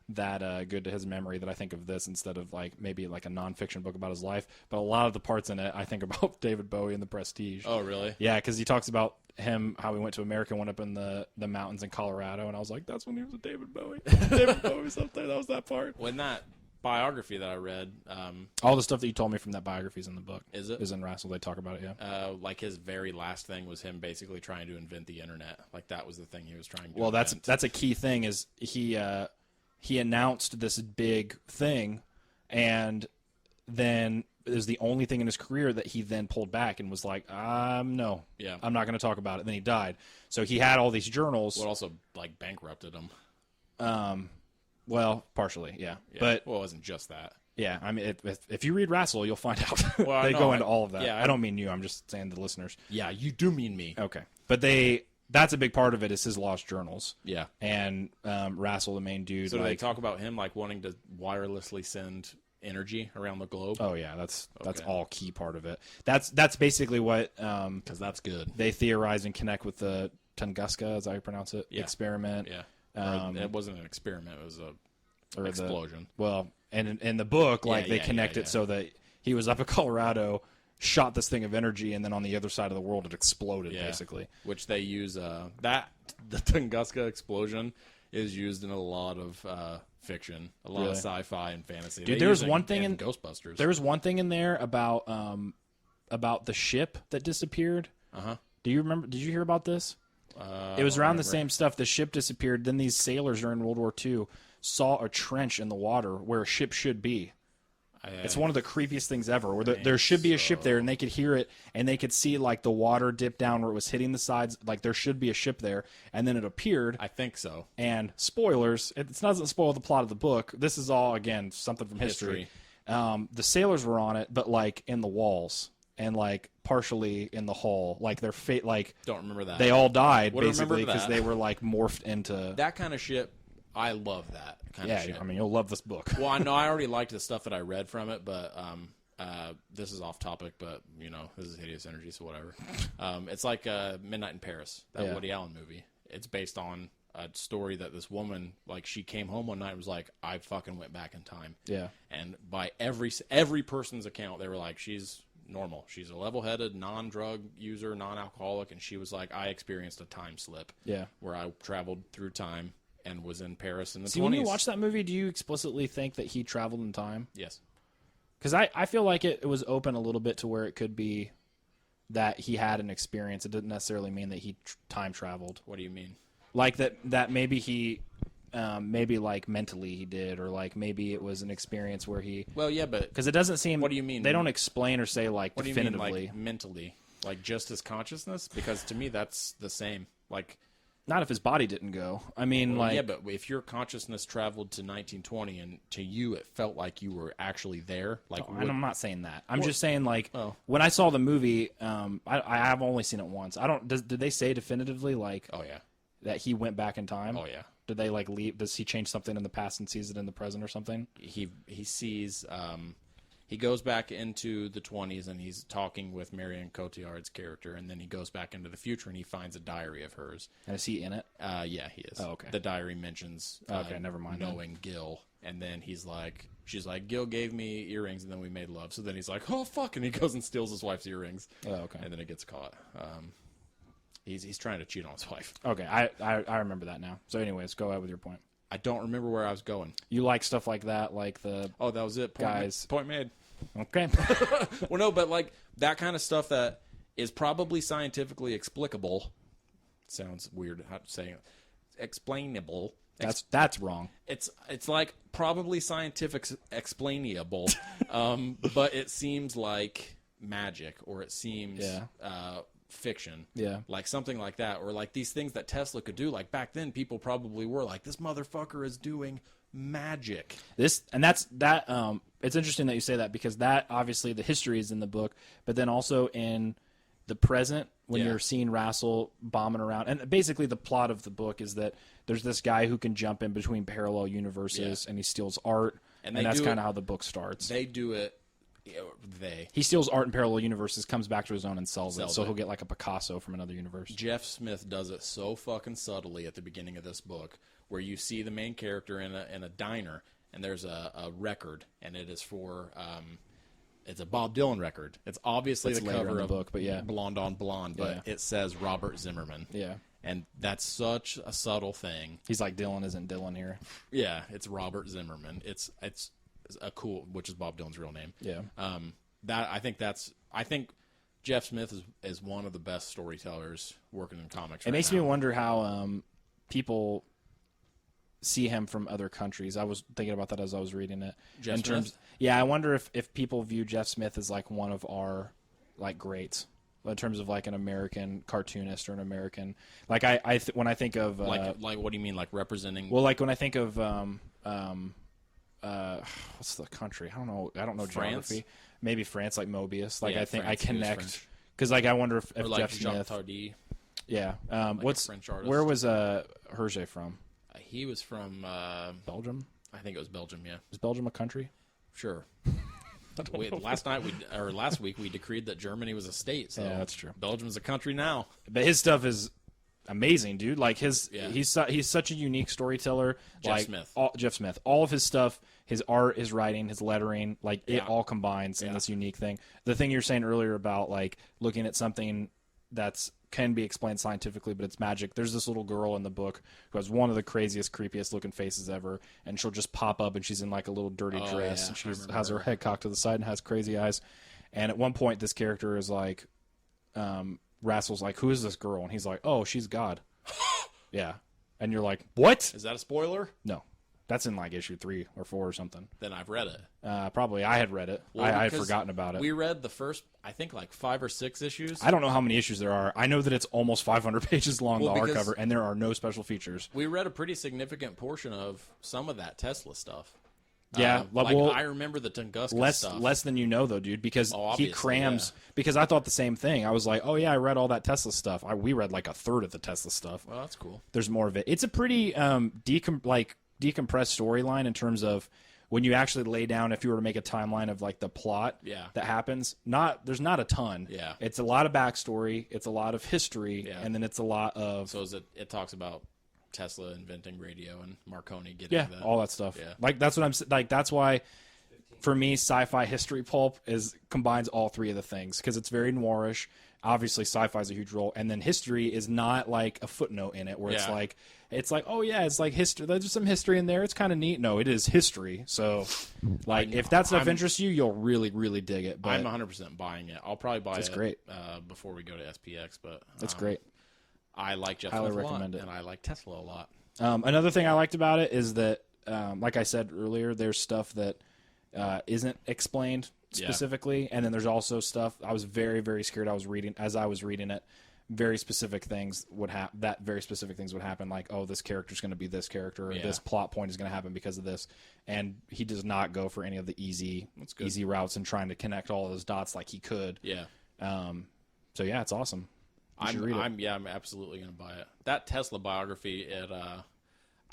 that good to his memory that I think of this instead of like maybe like a nonfiction book about his life. But a lot of the parts in it, I think about David Bowie and the Prestige. Oh, really? Yeah, because he talks about him, how he went to America, went up in the mountains in Colorado, and I was like, that's when he was a David Bowie. David Bowie something. That was that part. When that biography that I read, All the stuff that you told me from that biography is in the book. Is it? Is in RASL. They talk about it, yeah. like his very last thing was him basically trying to invent the internet. Like that was the thing he was trying to Well, invent. that's a key thing is he announced this big thing, and then it was the only thing in his career that he then pulled back and was like, no, Yeah. I'm not going to talk about it. Then he died. So he had all these journals. What also like bankrupted him. Well, partially, yeah. Yeah. But well, it wasn't just that. yeah, I mean, if you read RASL, you'll find out. Well, I they know, go into all of that. yeah, I don't mean you. I'm just saying the listeners. Yeah, you do mean me. Okay. But that's a big part of it is his lost journals. Yeah. And RASL, the main dude. So do they like, talk about him like wanting to wirelessly send energy around the globe? oh yeah, that's Okay. all key part of it. That's basically what Because that's good. they theorize and connect with the Tunguska, as I pronounce it, Yeah. experiment. Yeah. Or it wasn't an experiment. It was a Or explosion. Well, and in the book, like they yeah, connect yeah. it so that he was up in Colorado, shot this thing of energy, and then on the other side of the world, it exploded, Yeah. basically. Which they use the Tunguska explosion is used in a lot of fiction, a lot of Really? sci-fi and fantasy. Dude, They there's use it one thing in Ghostbusters. There was one thing in there about the ship that disappeared. Do you remember? Did you hear about this? It was around the same stuff. The ship disappeared. Then these sailors during World War II saw a trench in the water where a ship should be. It's one of the creepiest things ever. Where there should be a ship there, and they could hear it, and they could see like the water dip down where it was hitting the sides. Like there should be a ship there, and then it appeared. I think so. And spoilers, it doesn't spoil the plot of the book. This is all again something from history. The sailors were on it, but like in the walls and like partially in the hull. Like their fate, like Don't remember that. they all died Would've basically remembered because that. they were like morphed into. that kind of shit. I love that kind of Yeah, shit. I mean you'll love this book. Well, I know I already liked the stuff that I read from it, but this is off topic. But you know, this is Hideous Energy, so whatever. It's like Midnight in Paris, that Yeah. Woody Allen movie. It's based on a story that this woman, like, she came home one night and was like, I fucking went back in time. Yeah. And by every person's account, they were like, she's normal. She's a level-headed, non-drug user, non-alcoholic, and she was like, I experienced a time slip. Yeah. Where I traveled through time and was in Paris in the 20s. See, when you watch that movie, do you explicitly think that he traveled in time? Yes. Because I feel like it was open a little bit to where it could be that he had an experience. It didn't necessarily mean that he time traveled. What do you mean? Like that maybe he, maybe like mentally he did, or like maybe it was an experience where he. Well, yeah, but Because it doesn't seem. What do you mean? They don't explain or say like what do you definitively. mean, like, mentally? Like, just his consciousness? Because to me, that's the same. Like, Not if his body didn't go. I mean, like. yeah, but if your consciousness traveled to 1920 and to you it felt like you were actually there, like, And I'm not saying that. I'm just saying, like, Oh. when I saw the movie, I have only seen it once. I don't. Did they say definitively, like, oh yeah, that he went back in time? Oh yeah. Did they like leave? Does he change something in the past and sees it in the present or something? He sees. He goes back into the 20s and he's talking with Marion Cotillard's character, and then he goes back into the future and he finds a diary of hers. And is he in it? Yeah, he is. Oh, okay. The diary mentions okay, never mind. Knowing Gil, and then she's like, Gil gave me earrings and then we made love. So then he's like, oh fuck, and he goes and steals his wife's earrings. Oh, okay. And then it gets caught. He's trying to cheat on his wife. Okay, I remember that now. So anyways, go ahead with your point. I don't remember where I was going. You like stuff like that, like the Oh, that was it. Point made. Okay. Well, no, but like that kind of stuff that is probably scientifically explicable. Sounds weird how to say it. Explainable. That's wrong. It's like probably scientific explainable, but it seems like magic, or it seems fiction. Yeah. Like something like that, or like these things that Tesla could do. Like back then, people probably were like, this motherfucker is doing magic. It's interesting that you say that, because that obviously the history is in the book, but then also in the present when you're seeing RASL bombing around, and basically the plot of the book is that there's this guy who can jump in between parallel universes and he steals art, and that's kind of how the book starts. They do it. He steals art in parallel universes, comes back to his own and sells it. So he'll get like a Picasso from another universe. Jeff Smith does it so fucking subtly at the beginning of this book, where you see the main character in a diner, and there's a record, and it is for it's a Bob Dylan record. It's obviously the cover of book, but Blonde on Blonde, but it says Robert Zimmerman. Yeah. And that's such a subtle thing. He's like, Dylan isn't Dylan here. Yeah, it's Robert Zimmerman. It's a cool, which is Bob Dylan's real name. Yeah. I think Jeff Smith is one of the best storytellers working in comics. It makes me wonder how people see him from other countries. I was thinking about that as I was reading it. Jeff Smith? Yeah, I wonder if people view Jeff Smith as like one of our like greats in terms of like an American cartoonist or an American, like when I think of like what do you mean, like representing? Well, like when I think of what's the country? I don't know France? geography. Maybe France, like Mobius. Like I think France, I connect because like I wonder if or like Jeff Jacques Smith. Tardy. Yeah. Like a French artist. Where was Hergé from? He was from Belgium. I think it was Belgium. Yeah. Is Belgium a country? Sure. Last week we decreed that Germany was a state. So yeah, that's true. Belgium's a country now. But his stuff is amazing, dude. Like he's such a unique storyteller. Jeff Smith. Jeff Smith. All of his stuff, his art, his writing, his lettering, like it all combines in this unique thing. The thing you're saying earlier about like looking at something that's can be explained scientifically, but it's magic. There's this little girl in the book who has one of the craziest, creepiest looking faces ever, and she'll just pop up and she's in like a little dirty dress, and she has her head cocked to the side and has crazy eyes. And at one point, this character is like, RASL's like, who is this girl? And he's like, oh, she's God. Yeah. And you're like, what? Is that a spoiler? No. That's in like issue 3 or 4 or something. Then I've read it. Probably. I had read it. Well, I had forgotten about it. We read the first, I think, like 5 or 6 issues. I don't know how many issues there are. I know that it's almost 500 pages long, the hardcover, and there are no special features. We read a pretty significant portion of some of that Tesla stuff. Yeah. I remember the Tunguska stuff. Less than you know, though, dude, because he crams. Yeah. Because I thought the same thing. I was like, oh, yeah, I read all that Tesla stuff. We read like a third of the Tesla stuff. Well, that's cool. There's more of it. It's a pretty decompressed storyline in terms of when you actually lay down, if you were to make a timeline of like the plot that happens, there's not a ton. Yeah. It's a lot of backstory, it's a lot of history, and then it's a lot of... So it talks about Tesla inventing radio and Marconi getting that. all that stuff. Yeah. Like that's what I'm like. That's why for me, sci-fi history pulp combines all three of the things because it's very noirish. Obviously, sci-fi is a huge role, and then history is not like a footnote in it where it's like, oh yeah, it's like history. There's some history in there. It's kind of neat. No, it is history. So, like, if that stuff interests you, you'll really, really dig it. But I'm 100% buying it. I'll probably buy it. It's great. Before we go to SPX, but it's great. I like Jeff Highly Smith recommend a it. lot, and I like Tesla a lot. Another thing I liked about it is that, like I said earlier, there's stuff that isn't explained specifically, and then there's also stuff I was very, very scared. I was reading it. Very specific things would happen. That very specific things would happen. Like, oh, this character's going to be this character, or this plot point is going to happen because of this. And he does not go for any of the easy routes and trying to connect all of those dots like he could. Yeah. So yeah, it's awesome. should read it. I'm absolutely going to buy it. That Tesla biography,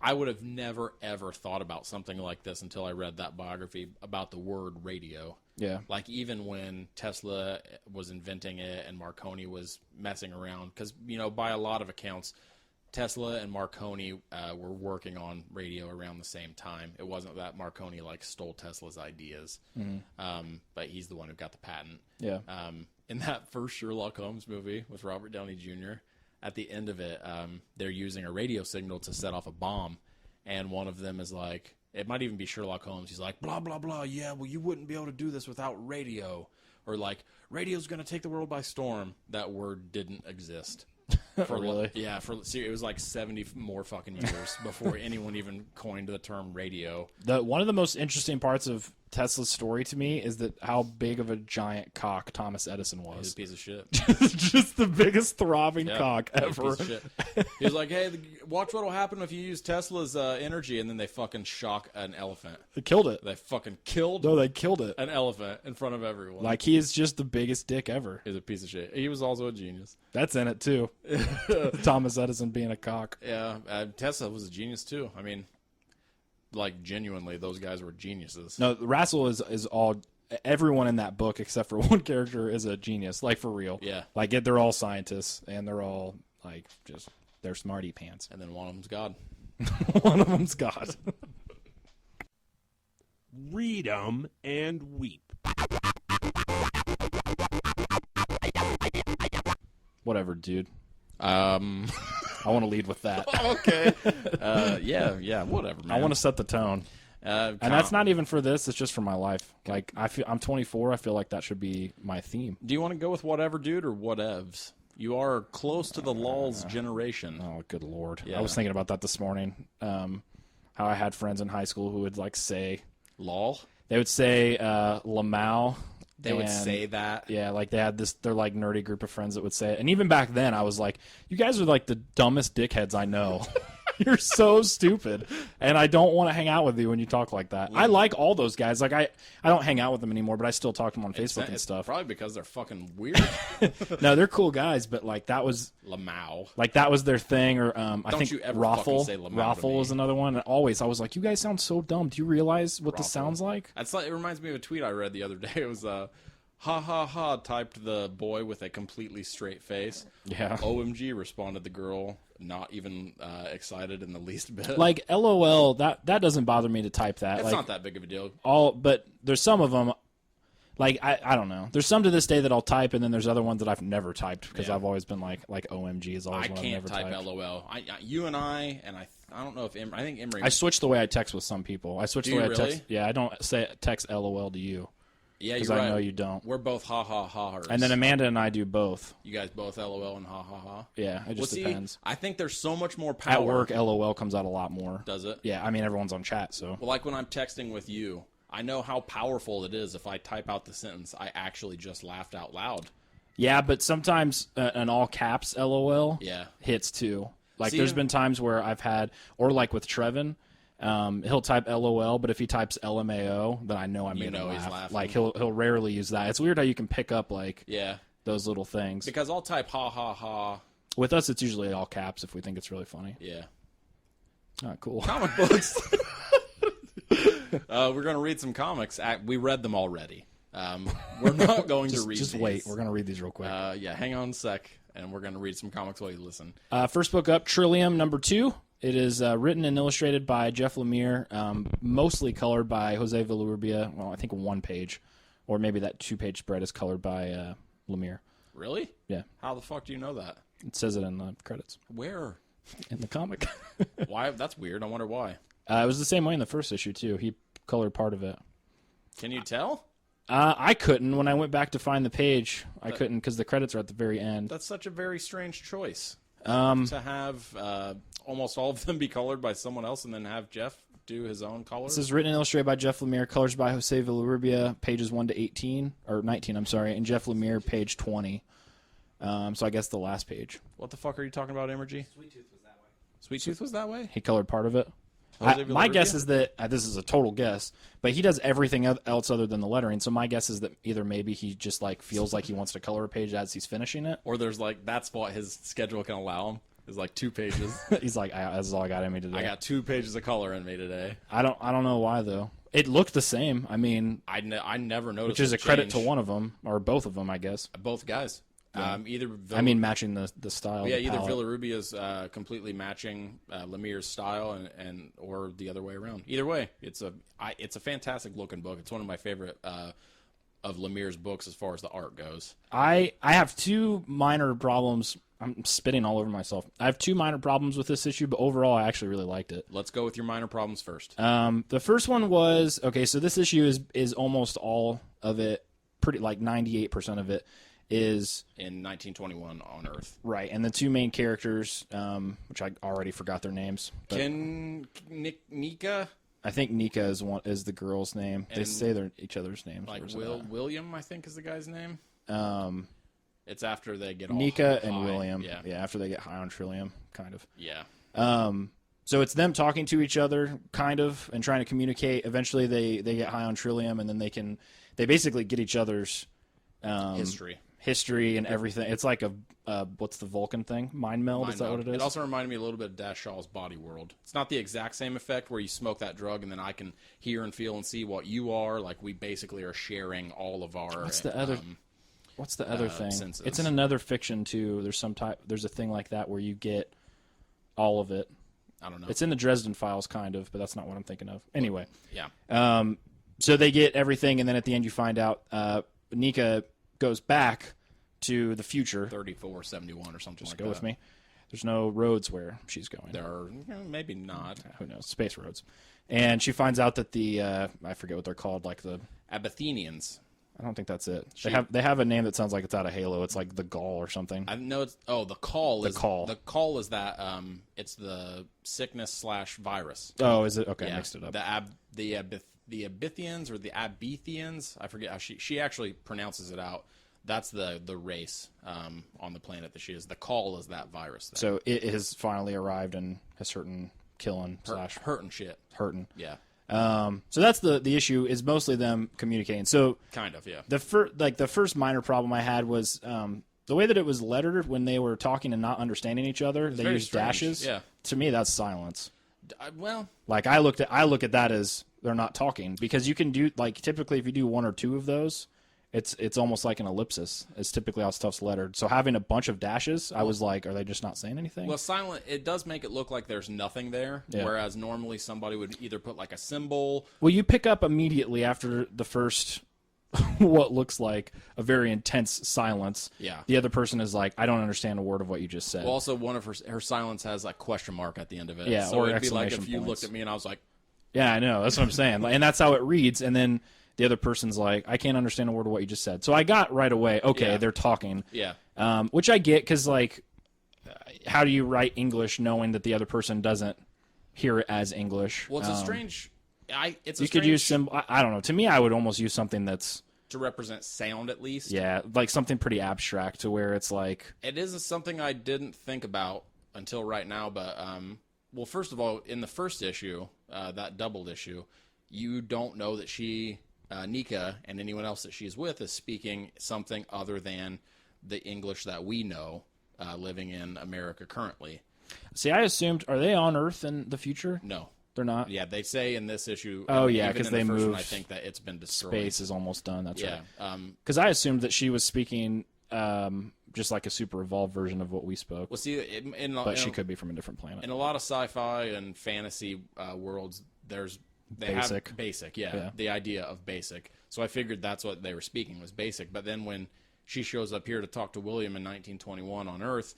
I would have never, ever thought about something like this until I read that biography about the word radio. Yeah. Like, even when Tesla was inventing it and Marconi was messing around, because, by a lot of accounts, Tesla and Marconi were working on radio around the same time. It wasn't that Marconi, stole Tesla's ideas, but he's the one who got the patent. Yeah. In that first Sherlock Holmes movie with Robert Downey Jr., at the end of it, they're using a radio signal to set off a bomb, and one of them is like, it might even be Sherlock Holmes. He's like, blah, blah, blah, yeah, well, you wouldn't be able to do this without radio. Or radio's going to take the world by storm. That word didn't exist. Really? Yeah, it was 70 more fucking years before anyone even coined the term radio. One of the most interesting parts of Tesla's story to me is that how big of a giant cock Thomas Edison was. He's a piece of shit. Just the biggest throbbing cock ever. Piece of shit. He was like, hey, watch what'll happen if you use Tesla's energy, and then they fucking shock an elephant. They killed it. They fucking killed they killed it. an elephant in front of everyone. He is just the biggest dick ever. He's a piece of shit. He was also a genius. That's in it, too. Thomas Edison being a cock. Yeah, Tesla was a genius, too. I mean, genuinely, those guys were geniuses. No, RASL is all... Everyone in that book, except for one character, is a genius. For real. Yeah. They're all scientists, and they're all, they're smarty pants. And then one of them's God. One of them's God. Read 'em and weep. Whatever, dude. I I want to lead with that. Okay. Yeah, whatever, man. I want to set the tone. And that's not even for this. It's just for my life. I'm 24. I feel like that should be my theme. Do you want to go with whatever, dude, or whatevs? You are close to the LOLs generation. Oh, good Lord. Yeah. I was thinking about that this morning. How I had friends in high school who would say... LOL? They would say Lamau. They would say that? Yeah, they had this... They're nerdy group of friends that would say it. And even back then, I was like, you guys are the dumbest dickheads I know. You're so stupid, and I don't want to hang out with you when you talk like that. I like all those guys. I don't hang out with them anymore, but I still talk to them on Facebook and stuff. Probably because they're fucking weird. No, they're cool guys, but that was Lamau. That was their thing. Or I think you ever Raffle. fucking say Lamau to Raffle me. was another one. And always, I was like, you guys sound so dumb. Do you realize what this sounds like? It reminds me of a tweet I read the other day. It was ha ha ha, typed the boy with a completely straight face. Yeah. OMG, responded the girl, not even excited in the least bit. LOL, that doesn't bother me to type that. It's not that big of a deal. But there's some of them, I don't know. There's some to this day that I'll type, and then there's other ones that I've never typed because I've always been like OMG is always I one I've can't never type typed. LOL. You and I don't know if I think Emery. I switched the way I text with some people. I switched Do the way you I text. really? Yeah, I don't text LOL to you. Yeah, because you're right. I know you don't. We're both ha ha ha. And then Amanda and I do both. You guys both LOL and ha ha ha. Yeah, it just depends. I think there's so much more power. At work, LOL comes out a lot more. Does it? Yeah, I mean everyone's on chat, so. Well, when I'm texting with you, I know how powerful it is if I type out the sentence I actually just laughed out loud. Yeah, but sometimes an all caps LOL hits too. There's been times where I've had, or with Trevin. He'll type LOL, but if he types LMAO, then I know I made him laugh. He's laughing. He'll rarely use that. It's weird how you can pick up those little things. Because I'll type ha ha ha. With us, it's usually all caps if we think it's really funny. Yeah. Oh, cool. Comic books. We're going to read some comics. We read them already. We're not going to read Just these. wait. We're going to read these real quick. Hang on a sec, and we're going to read some comics while you listen. First book up, Trillium, number 2. It is written and illustrated by Jeff Lemire, mostly colored by José Villarubia. Well, I think one page, or maybe that 2-page spread is colored by Lemire. Really? Yeah. How the fuck do you know that? It says it in the credits. Where? In the comic. Why? That's weird. I wonder why. It was the same way in the first issue, too. He colored part of it. Can you tell? I couldn't. When I went back to find the page, I couldn't because the credits are at the very end. That's such a very strange choice. To have almost all of them be colored by someone else and then have Jeff do his own colors. This is written and illustrated by Jeff Lemire, colors by José Villarubia, pages 1 to 18, or 19, I'm sorry, and Jeff Lemire, page 20. So I guess the last page. What the fuck are you talking about, Emergy? Sweet Tooth was that way. Sweet Tooth was that way? He colored part of it. My guess is that this is a total guess, but he does everything else other than the lettering. So my guess is that either maybe he just like feels like he wants to color a page as he's finishing it, or there's like that's what his schedule can allow him. Is like 2 pages. He's like, that's all I got in me today. I got 2 pages of color in me today. I don't know why though. It looked the same. I mean, I never noticed. Which is a credit to one of them or both of them, I guess. Both guys. Yeah. Either matching the style. Yeah, the either palette. Villarubia's completely matching Lemire's style, and or the other way around. Either way, it's a fantastic looking book. It's one of my favorite of Lemire's books as far as the art goes. I have 2 minor problems. I'm spitting all over myself. I have 2 minor problems with this issue, but overall, I actually really liked it. Let's go with your minor problems first. The first one was okay. So this issue is almost all of it, pretty like 98% of it is in 1921 on Earth, right. And the 2 main characters, which I already forgot their names. Nika. I think Nika is the girl's name. They say they're each other's names. Like William, I think is the guy's name. It's after they get Nika all and high. William. Yeah, after they get high on Trillium, kind of. Yeah. So it's them talking to each other, kind of, and trying to communicate. Eventually, they get high on Trillium, and then they basically get each other's history and everything. It's like what's the Vulcan thing? Mind meld? Is that what it is? It also reminded me a little bit of Dash Shaw's Body World. It's not the exact same effect where you smoke that drug and then I can hear and feel and see what you are. Like we basically are sharing all of our. What's the other thing? Senses. It's in another fiction too. There's a thing like that where you get all of it. I don't know. It's in the Dresden Files, kind of, but that's not what I'm thinking of. Anyway. Yeah. So they get everything, and then at the end you find out Nika goes back to the future. 3471 or something Just like go that. with me. There's no roads where she's going. There are, maybe not. Who knows? Space roads. And she finds out that the I forget what they're called, like the Abathenians. I don't think that's it. They have a name that sounds like it's out of Halo. It's like the Gaul or something. I know it's the call is the call is that it's the sickness / virus. Oh, is it? Okay, Yeah. I mixed it up. The Abithians or the Abethians, I forget how she actually pronounces it out. That's the race on the planet that she is. The call is that virus thing. So it has finally arrived and has hurting hurting shit. Hurting. Yeah. So that's the issue is mostly them communicating. So kind of, yeah. The first minor problem I had was the way that it was lettered when they were talking and not understanding each other. They used dashes. Yeah. To me, that's silence. Well, like I look at that as they're not talking because you can do like typically if you do 1 or 2 of those, it's almost like an ellipsis. It's typically how stuff's lettered. So having a bunch of dashes, I was like, are they just not saying anything? Well, silent. It does make it look like there's nothing there, whereas normally somebody would either put like a symbol. Well, you pick up immediately after the first what looks like a very intense silence. Yeah. The other person is like, I don't understand a word of what you just said. Well, also one of her silence has a question mark at the end of it. Yeah, so or it'd be like exclamation if you points. looked at me and I was like, yeah, I know. That's what I'm saying. And that's how it reads. And then the other person's like, I can't understand a word of what you just said. So I got right away, okay, they're talking. Yeah. Which I get because, like, how do you write English knowing that the other person doesn't hear it as English? Well, it's a strange. Could use symbol. I don't know. To me, I would almost use something that's to represent sound at least. Yeah, like something pretty abstract to where it's like it is something I didn't think about until right now. But well, first of all, in the first issue, that doubled issue, you don't know that she, Nika, and anyone else that she's with is speaking something other than the English that we know, living in America currently. See, I assumed, are they on Earth in the future? No. They're not? Yeah, they say in this issue. Oh, yeah, because they moved. I think that it's been destroyed. Space is almost done. That's right. Yeah. Because I assumed that she was speaking just like a super evolved version of what we spoke. Well, see, but she could be from a different planet. In a lot of sci-fi and fantasy worlds, they basic. have basic, yeah, the idea of basic. So I figured that's what they were speaking was basic. But then when she shows up here to talk to William in 1921 on Earth,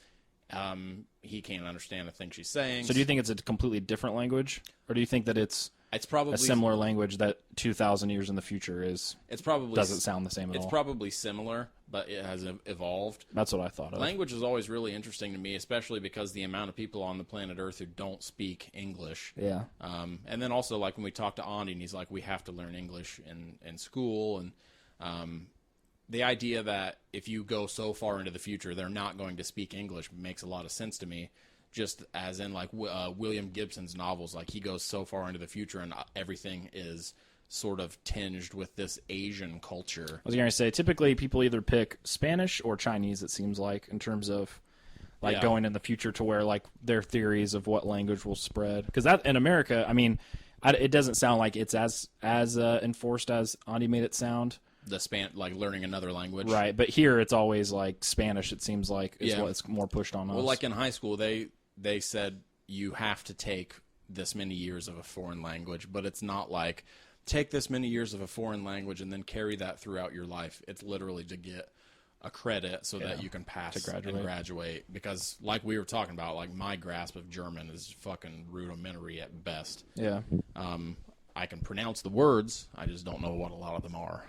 he can't understand a thing she's saying. So do you think it's a completely different language, or do you think that it's probably a similar language that 2,000 years in the future is? It's probably doesn't sound the same at all. It's probably similar, but it has evolved. That's what I thought of. Language is always really interesting to me, especially because the amount of people on the planet Earth who don't speak English. Yeah. And then also, like when we talk to Andy, and he's like, "We have to learn English in school," and the idea that if you go so far into the future, they're not going to speak English makes a lot of sense to me. just as in like William Gibson's novels. Like he goes so far into the future, and everything is sort of tinged with this Asian culture. I was going to say, typically people either pick Spanish or Chinese, it seems like, in terms of like going in the future to where like their theories of what language will spread. Because that in America, I mean, it doesn't sound like it's as enforced as Andy made it sound. Like learning another language. Right, but here it's always like Spanish, it seems like, is what's more pushed on us. Well, like in high school, they said you have to take this many years of a foreign language, but it's not like take this many years of a foreign language and then carry that throughout your life. It's literally to get a credit so that you can pass and graduate. Because like we were talking about, like my grasp of German is fucking rudimentary at best. Yeah. I can pronounce the words, I just don't know what a lot of them are.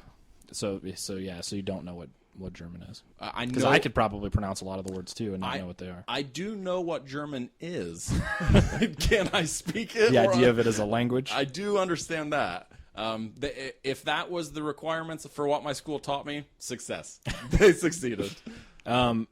So you don't know what German is. I know, because I could probably pronounce a lot of the words too and not know what they are. I do know what German is. Can I speak it? The idea of it as a language? I do understand that. If that was the requirements for what my school taught me, success. They succeeded. So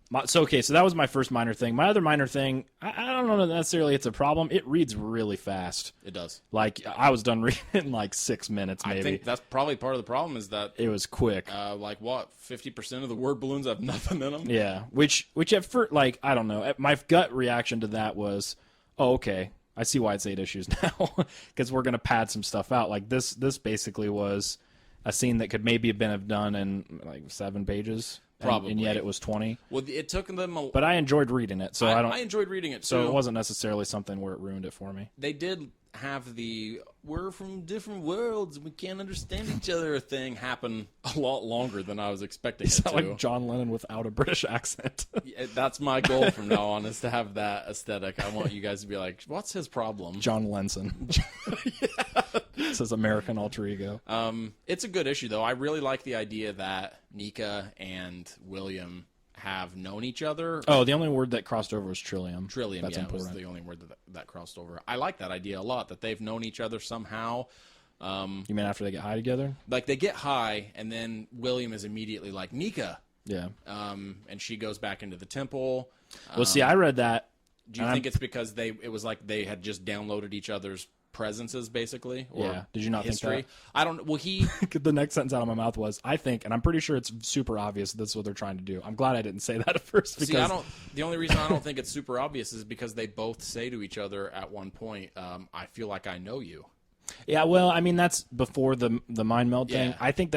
that was my first minor thing. My other minor thing, I don't know necessarily it's a problem. It reads really fast. It does. Like, I was done reading in like 6 minutes, maybe. I think that's probably part of the problem is that it was quick. 50% of the word balloons have nothing in them? Yeah, which at first, like, I don't know. My gut reaction to that was, oh, okay, I see why it's 8 issues now, because we're going to pad some stuff out. Like, this basically was a scene that could maybe have done in, like, 7 pages. Probably. And yet it was 20. Well, it took them but I enjoyed reading it, so I enjoyed reading it, too. So it wasn't necessarily something where it ruined it for me. They did have the we're from different worlds, we can't understand each other thing happen a lot longer than I was expecting it to. Like John Lennon without a British accent. Yeah, that's my goal from now on, is to have that aesthetic. I want you guys to be like, what's his problem? John Lenson. It's his American alter ego. It's a good issue, though. I really like the idea that Nika and William have known each other. Oh, the only word that crossed over was Trillium. Trillium, That's important. was the only word that crossed over. I like that idea a lot, that they've known each other somehow. You mean after they get high together? Like, they get high, and then William is immediately like, Nika. Yeah. And she goes back into the temple. Well, see, I read that. Do you think it's because it was like they had just downloaded each other's presences, basically? Or yeah. Did you not history? think that? I don't. Well, the next sentence out of my mouth was, I think, and I'm pretty sure it's super obvious that's what they're trying to do. I'm glad I didn't say that at first. Because... See, the only reason I don't think it's super obvious is because they both say to each other at one point, I feel like I know you. Yeah, well, I mean, that's before the mind meld thing. Yeah. I think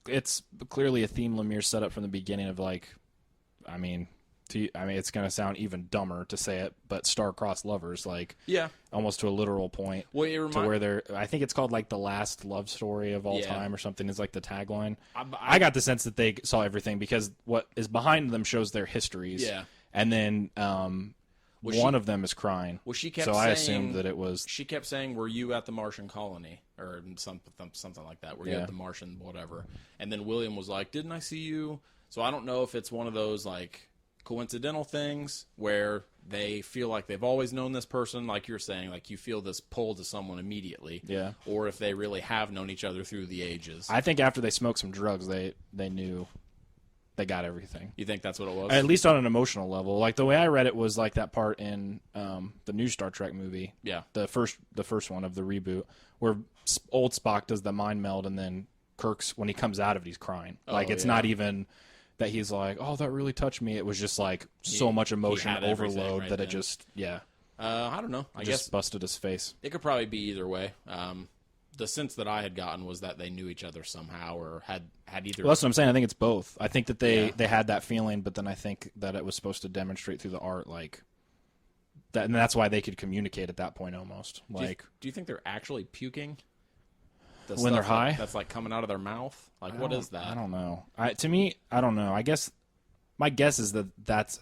it's clearly a theme Lemire set up from the beginning of, like, it's going to sound even dumber to say it, but star-crossed lovers, like, yeah, almost to a literal point. Well, to where they're, I think it's called like the last love story of all time or something is like the tagline. I got the sense that they saw everything because what is behind them shows their histories. Yeah, and then one of them is crying. Well, she kept. So saying, I assumed that it was. She kept saying, "Were you at the Martian colony?" or something like that. Were you at the Martian whatever? And then William was like, "Didn't I see you?" So I don't know if it's one of those like coincidental things where they feel like they've always known this person, like you're saying, like you feel this pull to someone immediately, or if they really have known each other through the ages. I think after they smoked some drugs, they knew they got everything. You think that's what it was? At least on an emotional level. Like the way I read it was like that part in the new Star Trek movie, the first one of the reboot, where old Spock does the mind meld, and then Kirk's, when he comes out of it, he's crying. Like it's not even that he's like, oh, that really touched me. It was just like so much emotion overload that it just, I don't know. I guess busted his face. It could probably be either way. The sense that I had gotten was that they knew each other somehow, or had either. Well, that's what I'm saying. I think it's both. I think that they had that feeling, but then I think that it was supposed to demonstrate through the art, like that, and that's why they could communicate at that point almost. Like, do you think they're actually puking? When they're high? That's like coming out of their mouth? Like, what is that? I don't know. To me, I don't know. I guess my guess is that that's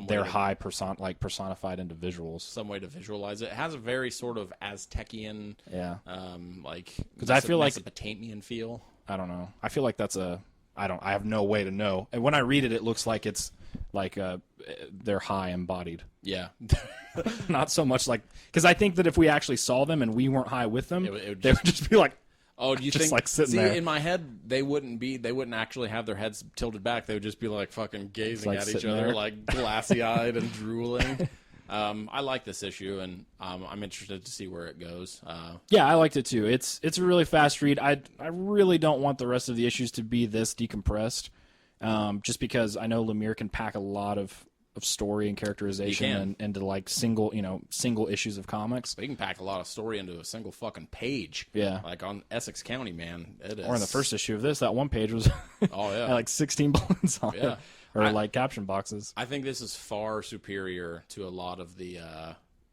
they're high personified individuals. Some way to visualize it. It has a very sort of Aztecian, because I feel like Mesopotamian feel. I don't know. I feel like that's I have no way to know. And when I read it, it looks like it's like they're high embodied. Yeah. Not so much like, because I think that if we actually saw them and we weren't high with them, they would just be like, Oh, do you Just think? like sitting see, there. in my head, they wouldn't actually have their heads tilted back. They would just be like fucking gazing like at each sitting other, there. like glassy-eyed and drooling. I like this issue, and I'm interested to see where it goes. Yeah, I liked it too. It's a really fast read. I really don't want the rest of the issues to be this decompressed, just because I know Lemire can pack a lot of story and characterization into like single issues of comics. They can pack a lot of story into a single fucking page. Yeah. Like on Essex County, man. It is. Or in the first issue of this, that one page was Oh yeah. had like 16 bullets on Yeah. it, or like caption boxes. I think this is far superior to a lot of the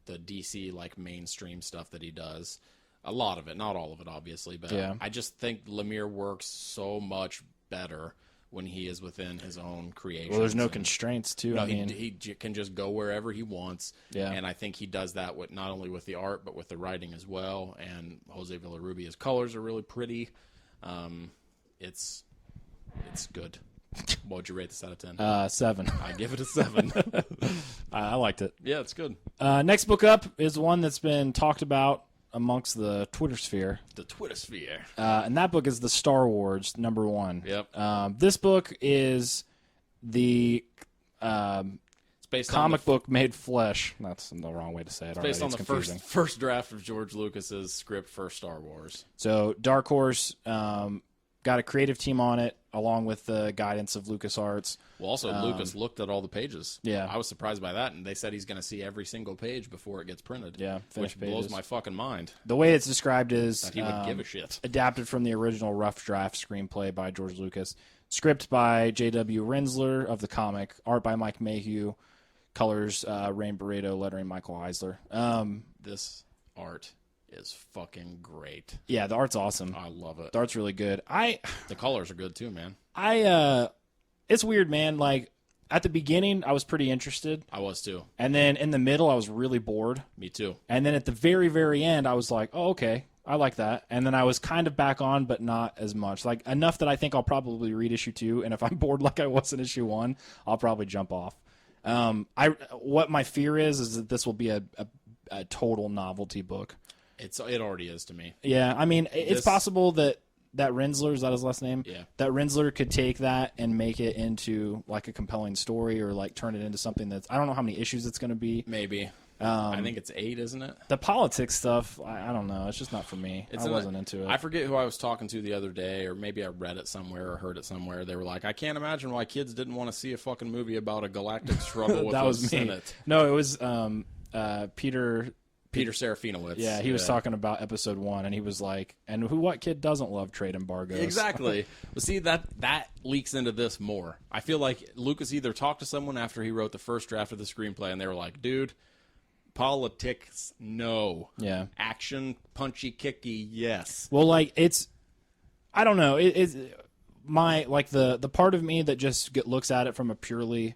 DC like mainstream stuff that he does. A lot of it, not all of it, obviously, but Yeah. I just think Lemire works so much better when he is within his own creation. Well, there's no constraints too. No, I mean, he can just go wherever he wants. Yeah. And I think he does that with not only with the art but with the writing as well. And José Villarubia's colors are really pretty. It's good. What would you rate this out of 10? 7. I give it a 7. I liked it. Yeah, it's good. Next book up is one that's been talked about amongst the Twitter sphere. The Twitter sphere. And that book is the Star Wars #1. Yep. This book is the It's based comic on book made flesh. That's the wrong way to say it. based already. on the It's confusing. first draft of George Lucas's script for Star Wars. So Dark Horse got a creative team on it, along with the guidance of LucasArts. Well, also Lucas looked at all the pages. Yeah. I was surprised by that, and they said he's going to see every single page before it gets printed. Yeah, which finished blows pages. my fucking mind The way it's described is that he would give a shit. adapted from the original rough draft screenplay by George Lucas, script by J.W. Rinzler of the comic, art by Mike Mayhew, colors Rain Barreto, lettering Michael Eisler. This art is fucking great. Yeah, the art's awesome. I love it. The art's really good. The colors are good too, man. It's weird, man. Like at the beginning, I was pretty interested, I was too. and then in the middle, I was really bored, Me too. and then at the very, very end, I was like, "Oh, okay, I like that." And then I was kind of back on, but not as much. Like enough that I think I'll probably read issue 2, and if I'm bored like I was in issue 1, I'll probably jump off. What my fear is that this will be a total novelty book. It already is to me. Yeah, I mean, it's This- possible that Rinzler, is that his last name? Yeah. That Rinzler could take that and make it into like a compelling story, or like turn it into something that's, I don't know how many issues it's going to be. Maybe. I think it's 8, isn't it? The politics stuff, I don't know. It's just not for me. I wasn't into it. I forget who I was talking to the other day, or maybe I read it somewhere or heard it somewhere. They were like, I can't imagine why kids didn't want to see a fucking movie about a galactic struggle with that the was me. Senate. No, it was Peter. Peter Serafinowicz. Yeah, he was talking about episode 1, and he was like, "And what kid doesn't love trade embargoes?" Exactly. But see, that leaks into this more. I feel like Lucas either talked to someone after he wrote the first draft of the screenplay, and they were like, dude, politics, no. Yeah. Action, punchy, kicky, yes. Well, like I don't know. It's my like the part of me that just looks at it from a purely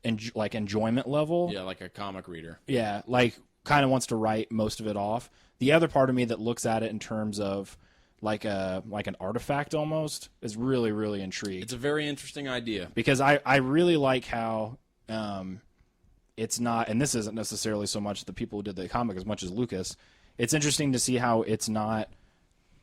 enjoyment level. Yeah, like a comic reader. Yeah, like kind of wants to write most of it off. The other part of me that looks at it in terms of like an artifact almost is really, really intrigued. It's a very interesting idea. Because I really like how it's not, and this isn't necessarily so much the people who did the comic as much as Lucas. It's interesting to see how it's not.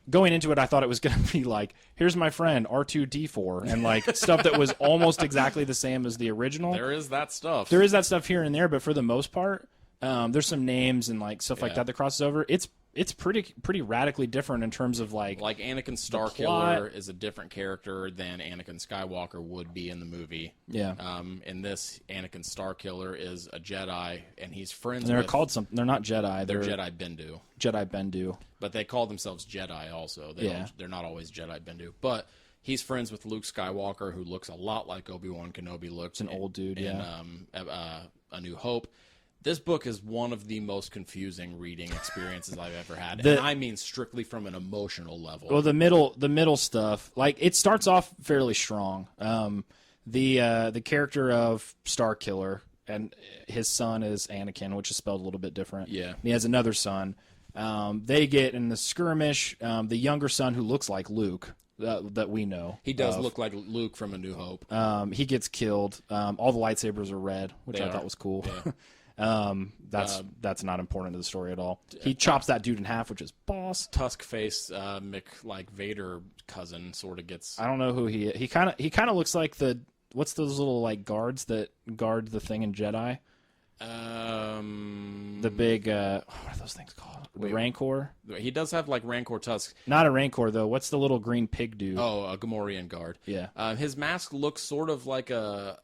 Going into it, I thought it was going to be like, here's my friend, R2-D4, and like stuff that was almost exactly the same as the original. There is that stuff. There is that stuff here and there, but for the most part, there's some names and like stuff like Yeah. that crosses over. It's pretty radically different in terms of like Anakin Starkiller is a different character than Anakin Skywalker would be in the movie. Yeah. In this, Anakin Starkiller is a Jedi, and he's friends And they're with... called something. They're not Jedi. They're Jedi Bendu. Jedi Bendu. But they call themselves Jedi also. They're not always Jedi Bendu. But he's friends with Luke Skywalker, who looks a lot like Obi-Wan Kenobi looks. An old dude, in, A New Hope. This book is one of the most confusing reading experiences I've ever had. And I mean strictly from an emotional level. Well, the middle stuff, like it starts off fairly strong. The character of Starkiller and his son is Anakin, which is spelled a little bit different. Yeah. And he has another son. They get in the skirmish. The younger son, who looks like Luke, that we know. He does look like Luke from A New Hope. He gets killed. All the lightsabers are red, which They I are. thought was cool. That's not important to the story at all. He chops that dude in half, which is boss. Tusk face like Vader cousin sort of gets. I don't know who he is. He kind of looks like what's those little like guards that guard the thing in Jedi? The big what are those things called? Wait. Rancor. He does have like Rancor tusks. Not a Rancor though. What's the little green pig dude? Oh, a Gamorrean guard. Yeah. His mask looks sort of like a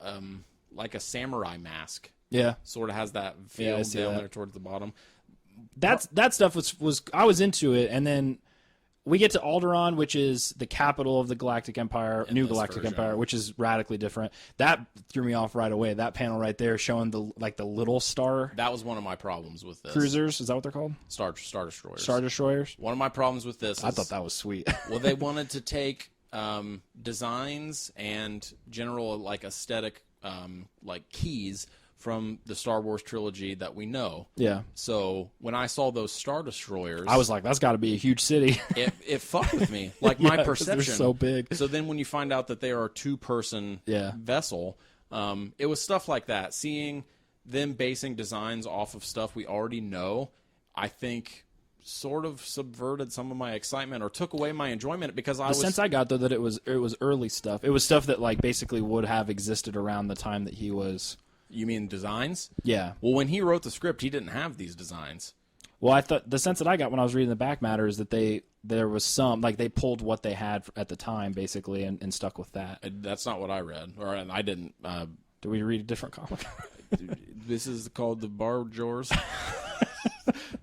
samurai mask. Yeah. Sort of has that feel I see down that. there towards the bottom. That stuff was I was into it, and then we get to Alderaan, which is the capital of the Galactic Empire, New Galactic Empire, which is radically different. That threw me off right away. That panel right there showing the little star That was one of my problems with this. cruisers. Is that what they're called? Star Destroyers. Star destroyers. One of my problems with this is, I thought that was sweet. well, they wanted to take designs and general like aesthetic like keys from the Star Wars trilogy that we know. Yeah. So when I saw those Star Destroyers, I was like, that's got to be a huge city. it fucked with me. Like Yeah, my 'cause perception. they're so big. So then when you find out that they are a two-person Yeah. vessel, it was stuff like that. Seeing them basing designs off of stuff we already know, I think sort of subverted some of my excitement or took away my enjoyment because The sense I got though that it was early stuff. It was stuff that like basically would have existed around the time that he was. You mean designs? Yeah. Well, when he wrote the script, he didn't have these designs. Well, I thought the sense that I got when I was reading the back matter is that there was some like they pulled what they had at the time basically and stuck with that. That's not what I read, or I didn't. Did we read a different comic? This is called the Bar Jors.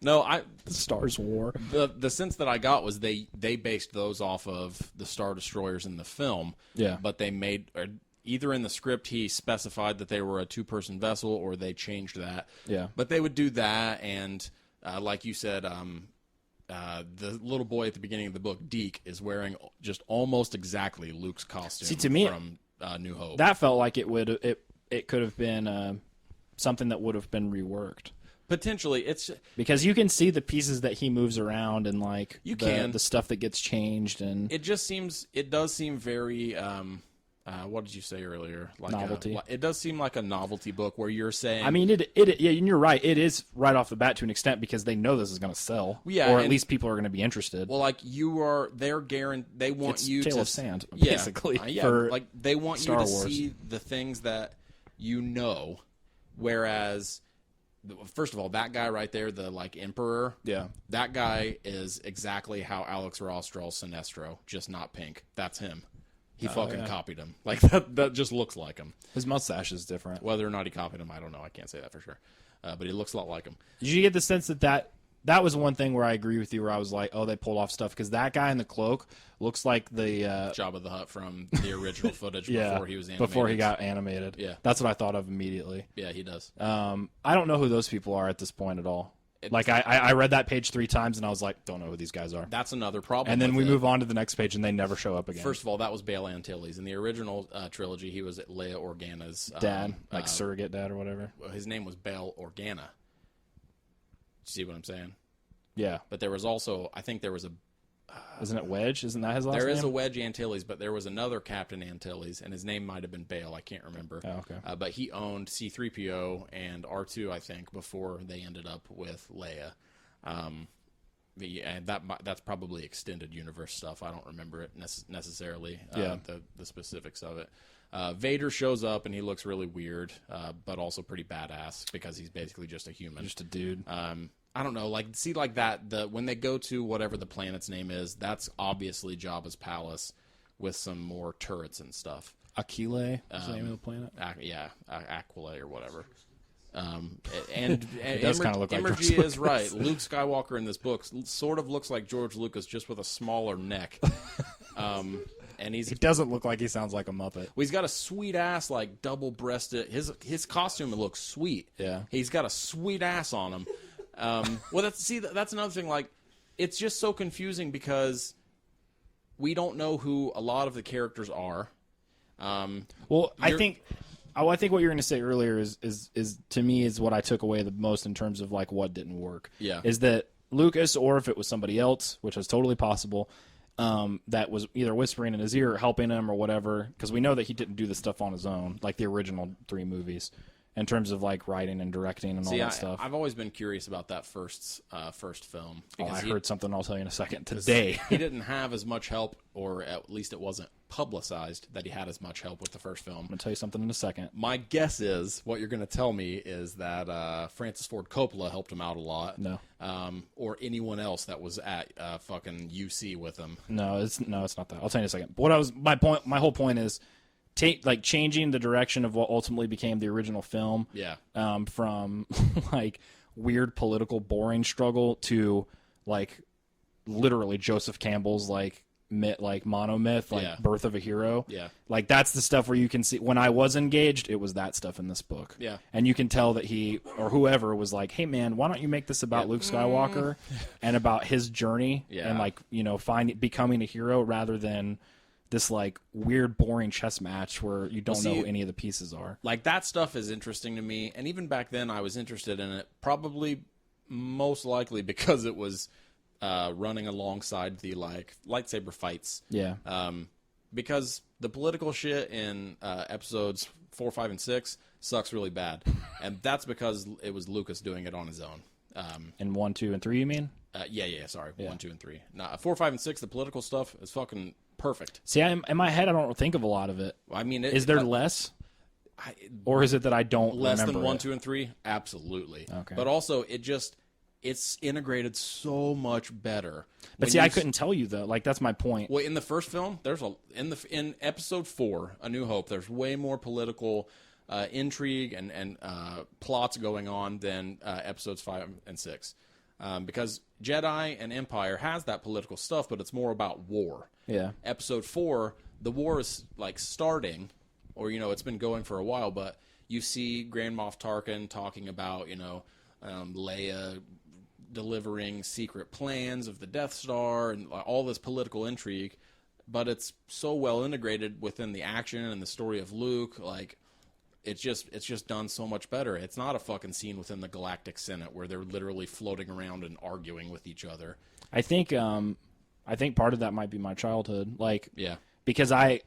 No, Stars War. the sense that I got was they based those off of the Star Destroyers in the film. Yeah. But they made either in the script he specified that they were a two-person vessel, or they changed that. Yeah. But they would do that, and like you said, the little boy at the beginning of the book, Deke, is wearing just almost exactly Luke's costume. See, to me, from New Hope. That felt like it could have been something that would have been reworked. Potentially, it's Because you can see the pieces that he moves around and like can. the stuff that gets changed and it does seem very what did you say earlier? Like novelty. It does seem like a novelty book where you're saying. I mean, yeah, and you're right. It is right off the bat to an extent because they know this is going to sell, Yeah, or at and- least people are going to be interested. well, like they're guaranteed. They want It's you Tale to of Sand, yeah, basically, yeah. for Like they want Star you to Wars. see the things that you know, whereas. First of all, that guy right there, the like emperor, Yeah. that guy is exactly how Alex Ross draws Sinestro, just not pink. That's him. He fucking copied him. Like that just looks like him. His mustache is different. Whether or not he copied him, I don't know. I can't say that for sure. But he looks a lot like him. Did you get the sense that was one thing where I agree with you, where I was like, oh, they pulled off stuff because that guy in the cloak looks like the Jabba the Hutt from the original footage yeah, before he was animated. before he got animated. Yeah. That's what I thought of immediately. Yeah, he does. I don't know who those people are at this point at all. Like I read that page 3 times and I was like, don't know who these guys are. That's another problem. And then with we it. move on to the next page and they never show up again. First of all, that was Bail Antilles. In the original trilogy, he was Leia Organa's dad, like surrogate dad or whatever. His name was Bail Organa. See what I'm saying? Yeah. But there was also, I think there was a Isn't it Wedge? Isn't that his last name? There is a Wedge Antilles, but there was another Captain Antilles, and his name might have been Bale. I can't remember. Oh, okay. But he owned C-3PO and R2, I think, before they ended up with Leia. And that's probably extended universe stuff. I don't remember it necessarily, the specifics of it. Vader shows up, and he looks really weird, but also pretty badass because he's basically just a human. Just a dude. I don't know, like that. When they go to whatever the planet's name is, that's obviously Jabba's palace with some more turrets and stuff. Aquile is the name of the planet. Aquile or whatever. And It does kinda look like George Emergy is Lucas. right. Luke Skywalker in this book sort of looks like George Lucas, just with a smaller neck. And He doesn't look like he sounds like a Muppet. well, he's got a sweet ass, like double-breasted. His costume looks sweet. Yeah. He's got a sweet ass on him. Well, that's another thing. Like, it's just so confusing because we don't know who a lot of the characters are. Well, I think what you're going to say earlier is to me is what I took away the most in terms of like what didn't work. Yeah. Is that Lucas, or if it was somebody else, which is totally possible, that was either whispering in his ear or helping him or whatever, because we know that he didn't do this stuff on his own, like the original 3 movies. in terms of like writing and directing and all that stuff. I've always been curious about that first film. I heard something I'll tell you in a second. Today. He didn't have as much help, or at least it wasn't publicized that he had as much help with the first film. I'm going to tell you something in a second. My guess is, what you're going to tell me is that Francis Ford Coppola helped him out a lot. No. Or anyone else that was at fucking UC with him. No, it's not that. I'll tell you in a second. But my whole point is changing the direction of what ultimately became the original film. Yeah. From like weird political boring struggle to like literally Joseph Campbell's like monomyth, like Birth of a Hero. Yeah. Like that's the stuff where you can see when I was engaged, it was that stuff in this book. Yeah. And you can tell that he or whoever was like, hey man, why don't you make this about Luke Skywalker and about his journey and like, you know, becoming a hero rather than this like weird boring chess match where you don't know who any of the pieces are. Like that stuff is interesting to me, and even back then I was interested in it, probably most likely because it was running alongside the like lightsaber fights. Yeah. Because the political shit in episodes 4, 5, and 6 sucks really bad, and that's because it was Lucas doing it on his own. In 1, 2, and 3, you mean? Sorry, 1, 2, and 3. Now 4, 5, and 6, the political stuff is fucking perfect. See, in my head, I don't think of a lot of it. I mean, is there less? Or is it that I don't less remember than 1, it? 2, and 3? Absolutely. Okay. But also, it's integrated so much better. But see, I couldn't tell you though. Like that's my point. Well, in the first film, in episode 4, A New Hope, there's way more political intrigue and plots going on than episodes 5 and 6. Because Jedi and Empire has that political stuff, but it's more about war. Yeah. Episode 4, the war is like starting, or you know, it's been going for a while, but you see Grand Moff Tarkin talking about, you know, Leia delivering secret plans of the Death Star and all this political intrigue, but it's so well integrated within the action and the story of Luke. Like it's just done so much better. It's not a fucking scene within the Galactic Senate where they're literally floating around and arguing with each other. I think part of that might be my childhood. Like, yeah, because I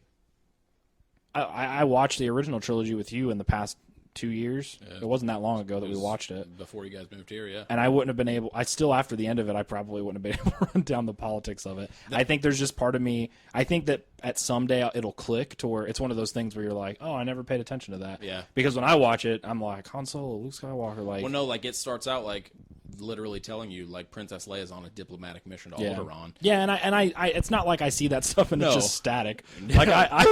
watched the original trilogy with you in the past 2 years. Yeah. It wasn't that long ago that we watched it. Before you guys moved here, yeah. And I wouldn't have been able... after the end of it, I probably wouldn't have been able to run down the politics of it. I think there's just part of me... I think that at someday it'll click to where it's one of those things where you're like, oh, I never paid attention to that. Yeah. Because when I watch it, I'm like, Han Solo, Luke Skywalker, like... Well, no, like, it starts out, like, literally telling you, like, Princess Leia's on a diplomatic mission to Alderaan. Yeah, and I it's not like I see that stuff and it's just static. Like, I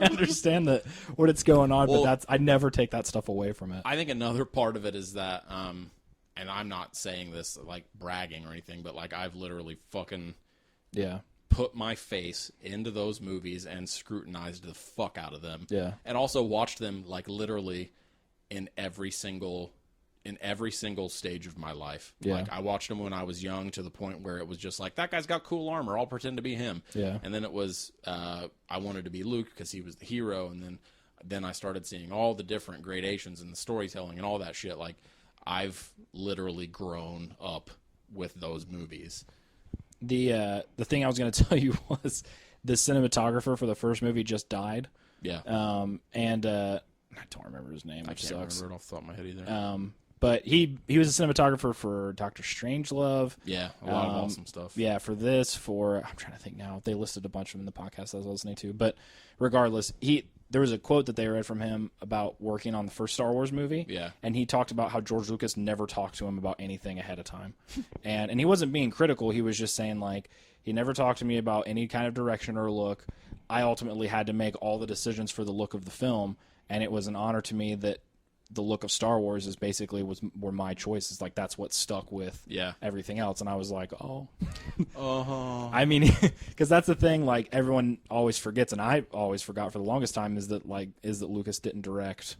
understand that what it's going on, but I never take that stuff away from it. I think another part of it is that, and I'm not saying this, like, bragging or anything, but, like, I've literally fucking put my face into those movies and scrutinized the fuck out of them. Yeah. And also watched them, like, literally in every single stage of my life. Yeah. Like, I watched them when I was young to the point where it was just like, that guy's got cool armor, I'll pretend to be him. Yeah. And then it was, I wanted to be Luke because he was the hero, and then I started seeing all the different gradations and the storytelling and all that shit. Like, I've literally grown up with those movies. The thing I was going to tell you was the cinematographer for the first movie just died. Yeah. And I don't remember his name. I can't remember it off the top of my head either. But he was a cinematographer for Doctor Strangelove. Yeah, a lot of awesome stuff. Yeah, for this, I'm trying to think now. They listed a bunch of them in the podcast I was listening to. But regardless, there was a quote that they read from him about working on the first Star Wars movie. Yeah. And he talked about how George Lucas never talked to him about anything ahead of time. and he wasn't being critical. He was just saying, like, he never talked to me about any kind of direction or look. I ultimately had to make all the decisions for the look of the film. And it was an honor to me that the look of Star Wars were my choices. Like, that's what stuck with everything else. And I was like, oh. I mean, because that's the thing, like, everyone always forgets, and I always forgot for the longest time, is that Lucas didn't direct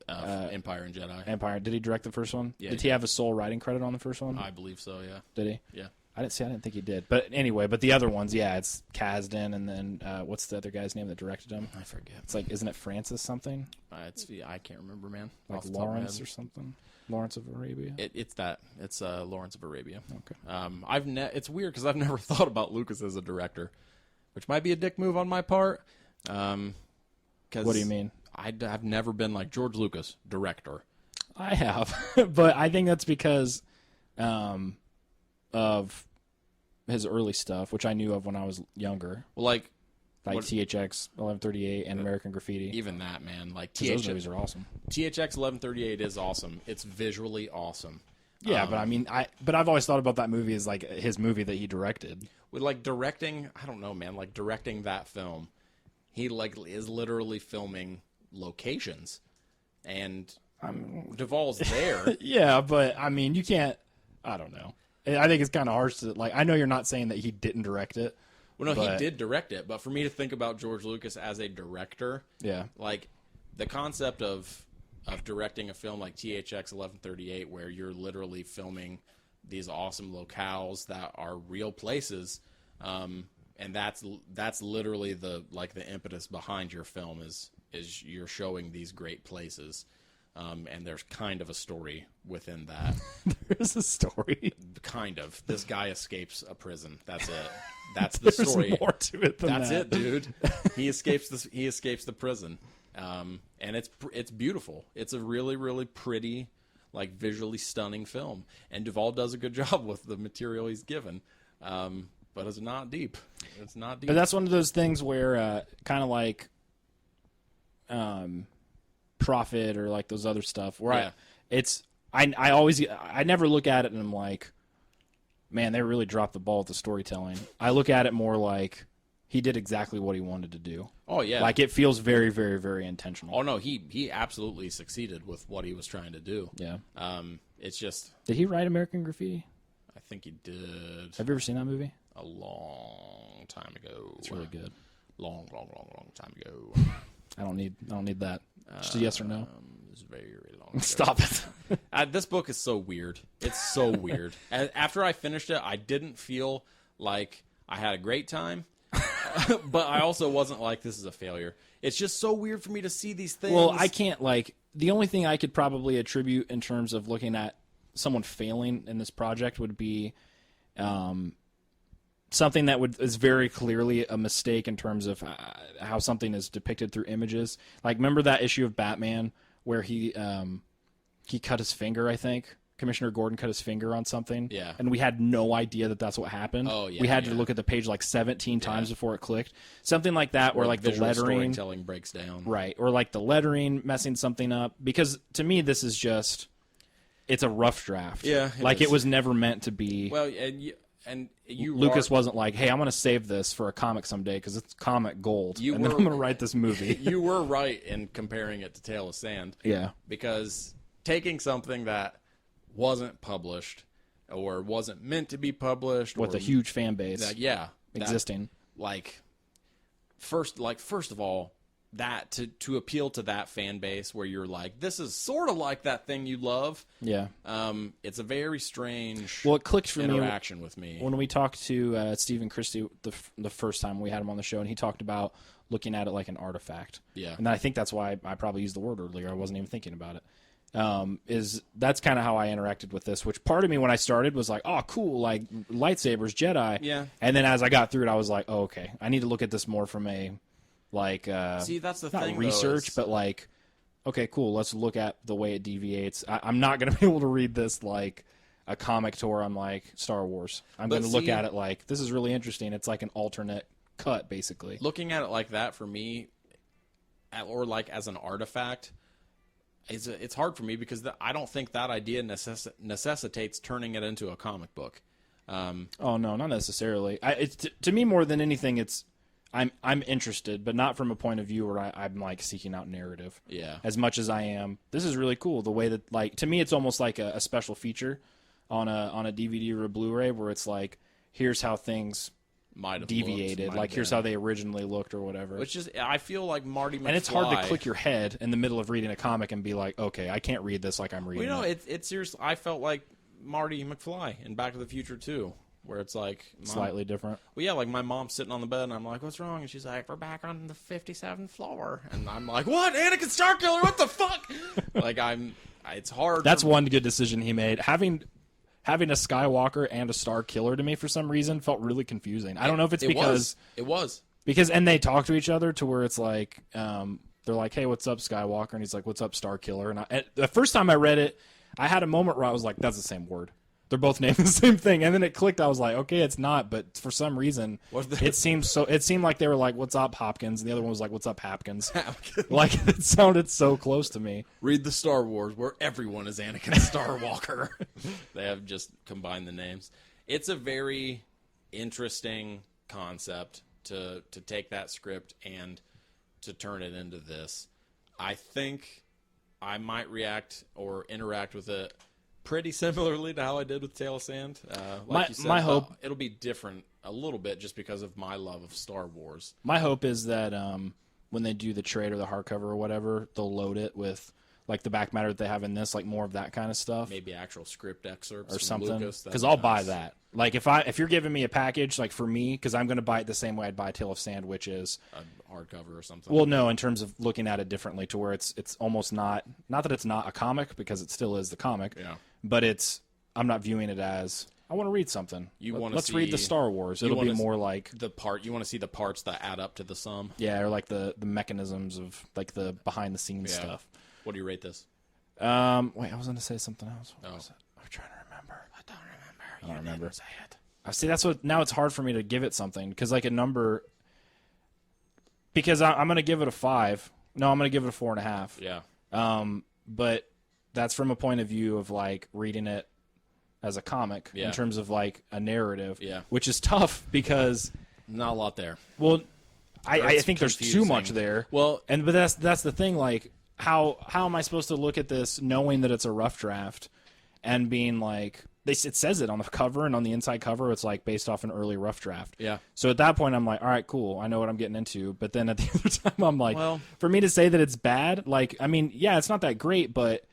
Empire and Jedi. Empire. Did he direct the first one? Yeah, did he have a sole writing credit on the first one? I believe so, yeah. Did he? Yeah. I didn't think he did. But anyway, the other ones, it's Kasdan, and then what's the other guy's name that directed him? I forget. It's like, isn't it Francis something? I can't remember, man. Like Lawrence or something? Lawrence of Arabia? It's that. It's Lawrence of Arabia. Okay. It's weird because I've never thought about Lucas as a director, which might be a dick move on my part. What do you mean? I've never been like George Lucas, director. I have, but I think that's because of his early stuff, which I knew of when I was younger. Well, like THX 1138 and American Graffiti. Even that, man. Like those movies are awesome. THX 1138 is awesome. It's visually awesome. Yeah, but I mean, I've always thought about that movie as like his movie that he directed. With like directing, I don't know, man. Like directing that film, he like is literally filming locations, and Duvall's there. Yeah, but I mean, you can't. I don't know. I think it's kind of harsh to like. I know you're not saying that he didn't direct it. Well, no, he did direct it, but for me to think about George Lucas as a director, yeah, like the concept of directing a film like THX 1138, where you're literally filming these awesome locales that are real places, and that's literally the impetus behind your film is you're showing these great places, and there's kind of a story within that. There's a story. Kind of. This guy escapes a prison. That's it. That's the story. There's more to it than That's that. it, dude. He escapes the prison. And it's beautiful. It's a really, really pretty, like visually stunning film. And Duvall does a good job with the material he's given. But it's not deep. It's not deep. But that's one of those things where kind of like Prophet or like those other stuff where I never look at it and I'm like, man, they really dropped the ball with the storytelling. I look at it more like he did exactly what he wanted to do. Oh, yeah. Like it feels very, very, very intentional. Oh, no, he absolutely succeeded with what he was trying to do. Yeah. It's just... Did he write American Graffiti? I think he did. Have you ever seen that movie? A long time ago. It's really good. Long time ago. I don't need that. Just a yes or no. It's very long ago. Stop it. This book is so weird. It's so weird. After I finished it, I didn't feel like I had a great time, but I also wasn't like, this is a failure. It's just so weird for me to see these things. Well, I can't, like, the only thing I could probably attribute in terms of looking at someone failing in this project would be something that is very clearly a mistake in terms of how something is depicted through images. Like, remember that issue of Batman where he cut his finger, I think? Commissioner Gordon cut his finger on something. Yeah. And we had no idea that that's what happened. Oh, yeah. We had to look at the page like 17 times before it clicked. Something like that where like the lettering... storytelling breaks down. Right. Or like the lettering messing something up. Because to me, this is just... It's a rough draft. Yeah. It was never meant to be... Well, and Lucas wasn't like, hey, I'm going to save this for a comic someday because it's comic gold. Then I'm going to write this movie. You were right in comparing it to Tale of Sand. Yeah. Because taking something that wasn't published or wasn't meant to be published with a huge fan base existing, first of all, that to appeal to that fan base where you're like, this is sort of like that thing you love. Yeah. It's a very strange it clicked for interaction with me. When we talked to Stephen Christie the first time we had him on the show, and he talked about looking at it like an artifact. Yeah. And I think that's why I probably used the word earlier. I wasn't even thinking about it. That's kind of how I interacted with this, which part of me when I started was like, oh, cool, like lightsabers, Jedi. Yeah. And then as I got through it, I was like, oh, okay, I need to look at this more from a, like, see, that's the not thing, research, but like, okay, cool, let's look at the way it deviates. I'm not going to be able to read this like a comic tour on like Star Wars. I'm going to look at it like, this is really interesting. It's like an alternate cut, basically. Looking at it like that for me, or like as an artifact, it's hard for me because I don't think that idea necessitates turning it into a comic book. Oh no, not necessarily. To me more than anything, it's I'm interested, but not from a point of view where I'm like seeking out narrative. Yeah. As much as I am, this is really cool. The way that, like, to me, it's almost like a special feature on a DVD or a Blu-ray where it's like, here's how things might have deviated. looked, like, here's how they originally looked or whatever. Which is, I feel like Marty McFly. And it's hard to click your head in the middle of reading a comic and be like, okay, I can't read this like I'm reading. Well, it's seriously. I felt like Marty McFly in Back to the Future 2. Where it's like... Slightly different. Well, yeah, like my mom's sitting on the bed, and I'm like, what's wrong? And she's like, we're back on the 57th floor. And I'm like, what? Anakin Starkiller? What the fuck? Like, it's hard. That's one good decision he made. Having a Skywalker and a Star Killer to me, for some reason, felt really confusing. I don't know if it's because... It was. Because, and they talk to each other to where it's like... they're like, hey, what's up, Skywalker? And he's like, what's up, Starkiller? And the first time I read it, I had a moment where I was like, that's the same word. They're both named the same thing. And then it clicked. I was like, okay, it's not. But for some reason, it seemed like they were like, what's up, Hopkins? And the other one was like, what's up, Hapkins? Like, it sounded so close to me. Read the Star Wars where everyone is Anakin Starwalker. They have just combined the names. It's a very interesting concept to take that script and to turn it into this. I think I might react or interact with it pretty similarly to how I did with Tale of Sand. Like you said, my hope it'll be different a little bit just because of my love of Star Wars. My hope is that when they do the trade or the hardcover or whatever, they'll load it with like the back matter that they have in this, like more of that kind of stuff, maybe actual script excerpts or from something. Lucas. Because I'll buy that. Like if you're giving me a package, like for me, because I'm going to buy it the same way I'd buy Tale of Sand, which is a hardcover or something. Well, no, in terms of looking at it differently, to where it's almost not that it's not a comic, because it still is the comic. Yeah. But I'm not viewing it as I want to read something. Let's read the Star Wars. It'll be more like you want to see the parts that add up to the sum. Yeah, or like the mechanisms of like the behind the scenes stuff. What do you rate this? Wait, I was going to say something else. What was it? I'm trying to remember. I don't remember. Say it. I see. That's what. Now it's hard for me to give it something because like a number. Because I'm going to give it a 5. No, I'm going to give it a 4.5. Yeah. But that's from a point of view of like reading it as a comic in terms of like a narrative. Yeah. Which is tough because not a lot there. Well, I think there's too much there. Well, but that's the thing. Like, how am I supposed to look at this knowing that it's a rough draft and being like, it says it on the cover and on the inside cover, it's like based off an early rough draft. Yeah. So at that point, I'm like, all right, cool. I know what I'm getting into. But then at the other time, I'm like, well, for me to say that it's bad, like, I mean, yeah, it's not that great, but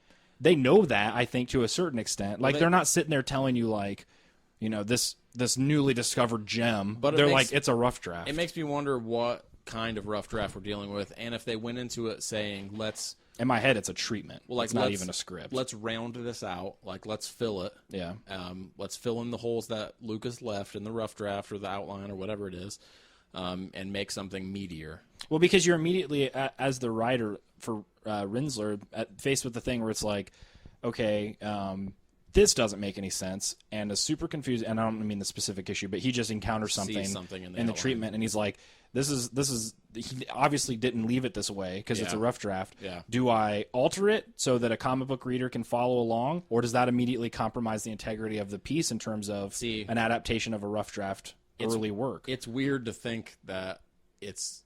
they know that, I think, to a certain extent. Like, they're not sitting there telling you, like, you know, this newly discovered gem. But they're like, it's a rough draft. It makes me wonder what kind of rough draft we're dealing with, and if they went into it saying, let's... In my head, it's a treatment. Well, like, it's not even a script. Let's round this out. Like, let's fill it. Yeah. Let's fill in the holes that Lucas left in the rough draft or the outline or whatever it is, and make something meatier. Well, because you're immediately, as the writer for Rinzler, faced with the thing where it's like, okay, this doesn't make any sense, and is super confused. And I don't mean the specific issue, but he just encounters something in the treatment, and he's like, this is he obviously didn't leave it this way because it's a rough draft. Yeah. Do I alter it so that a comic book reader can follow along, or does that immediately compromise the integrity of the piece in terms of an adaptation of a rough draft early work? It's weird to think that it's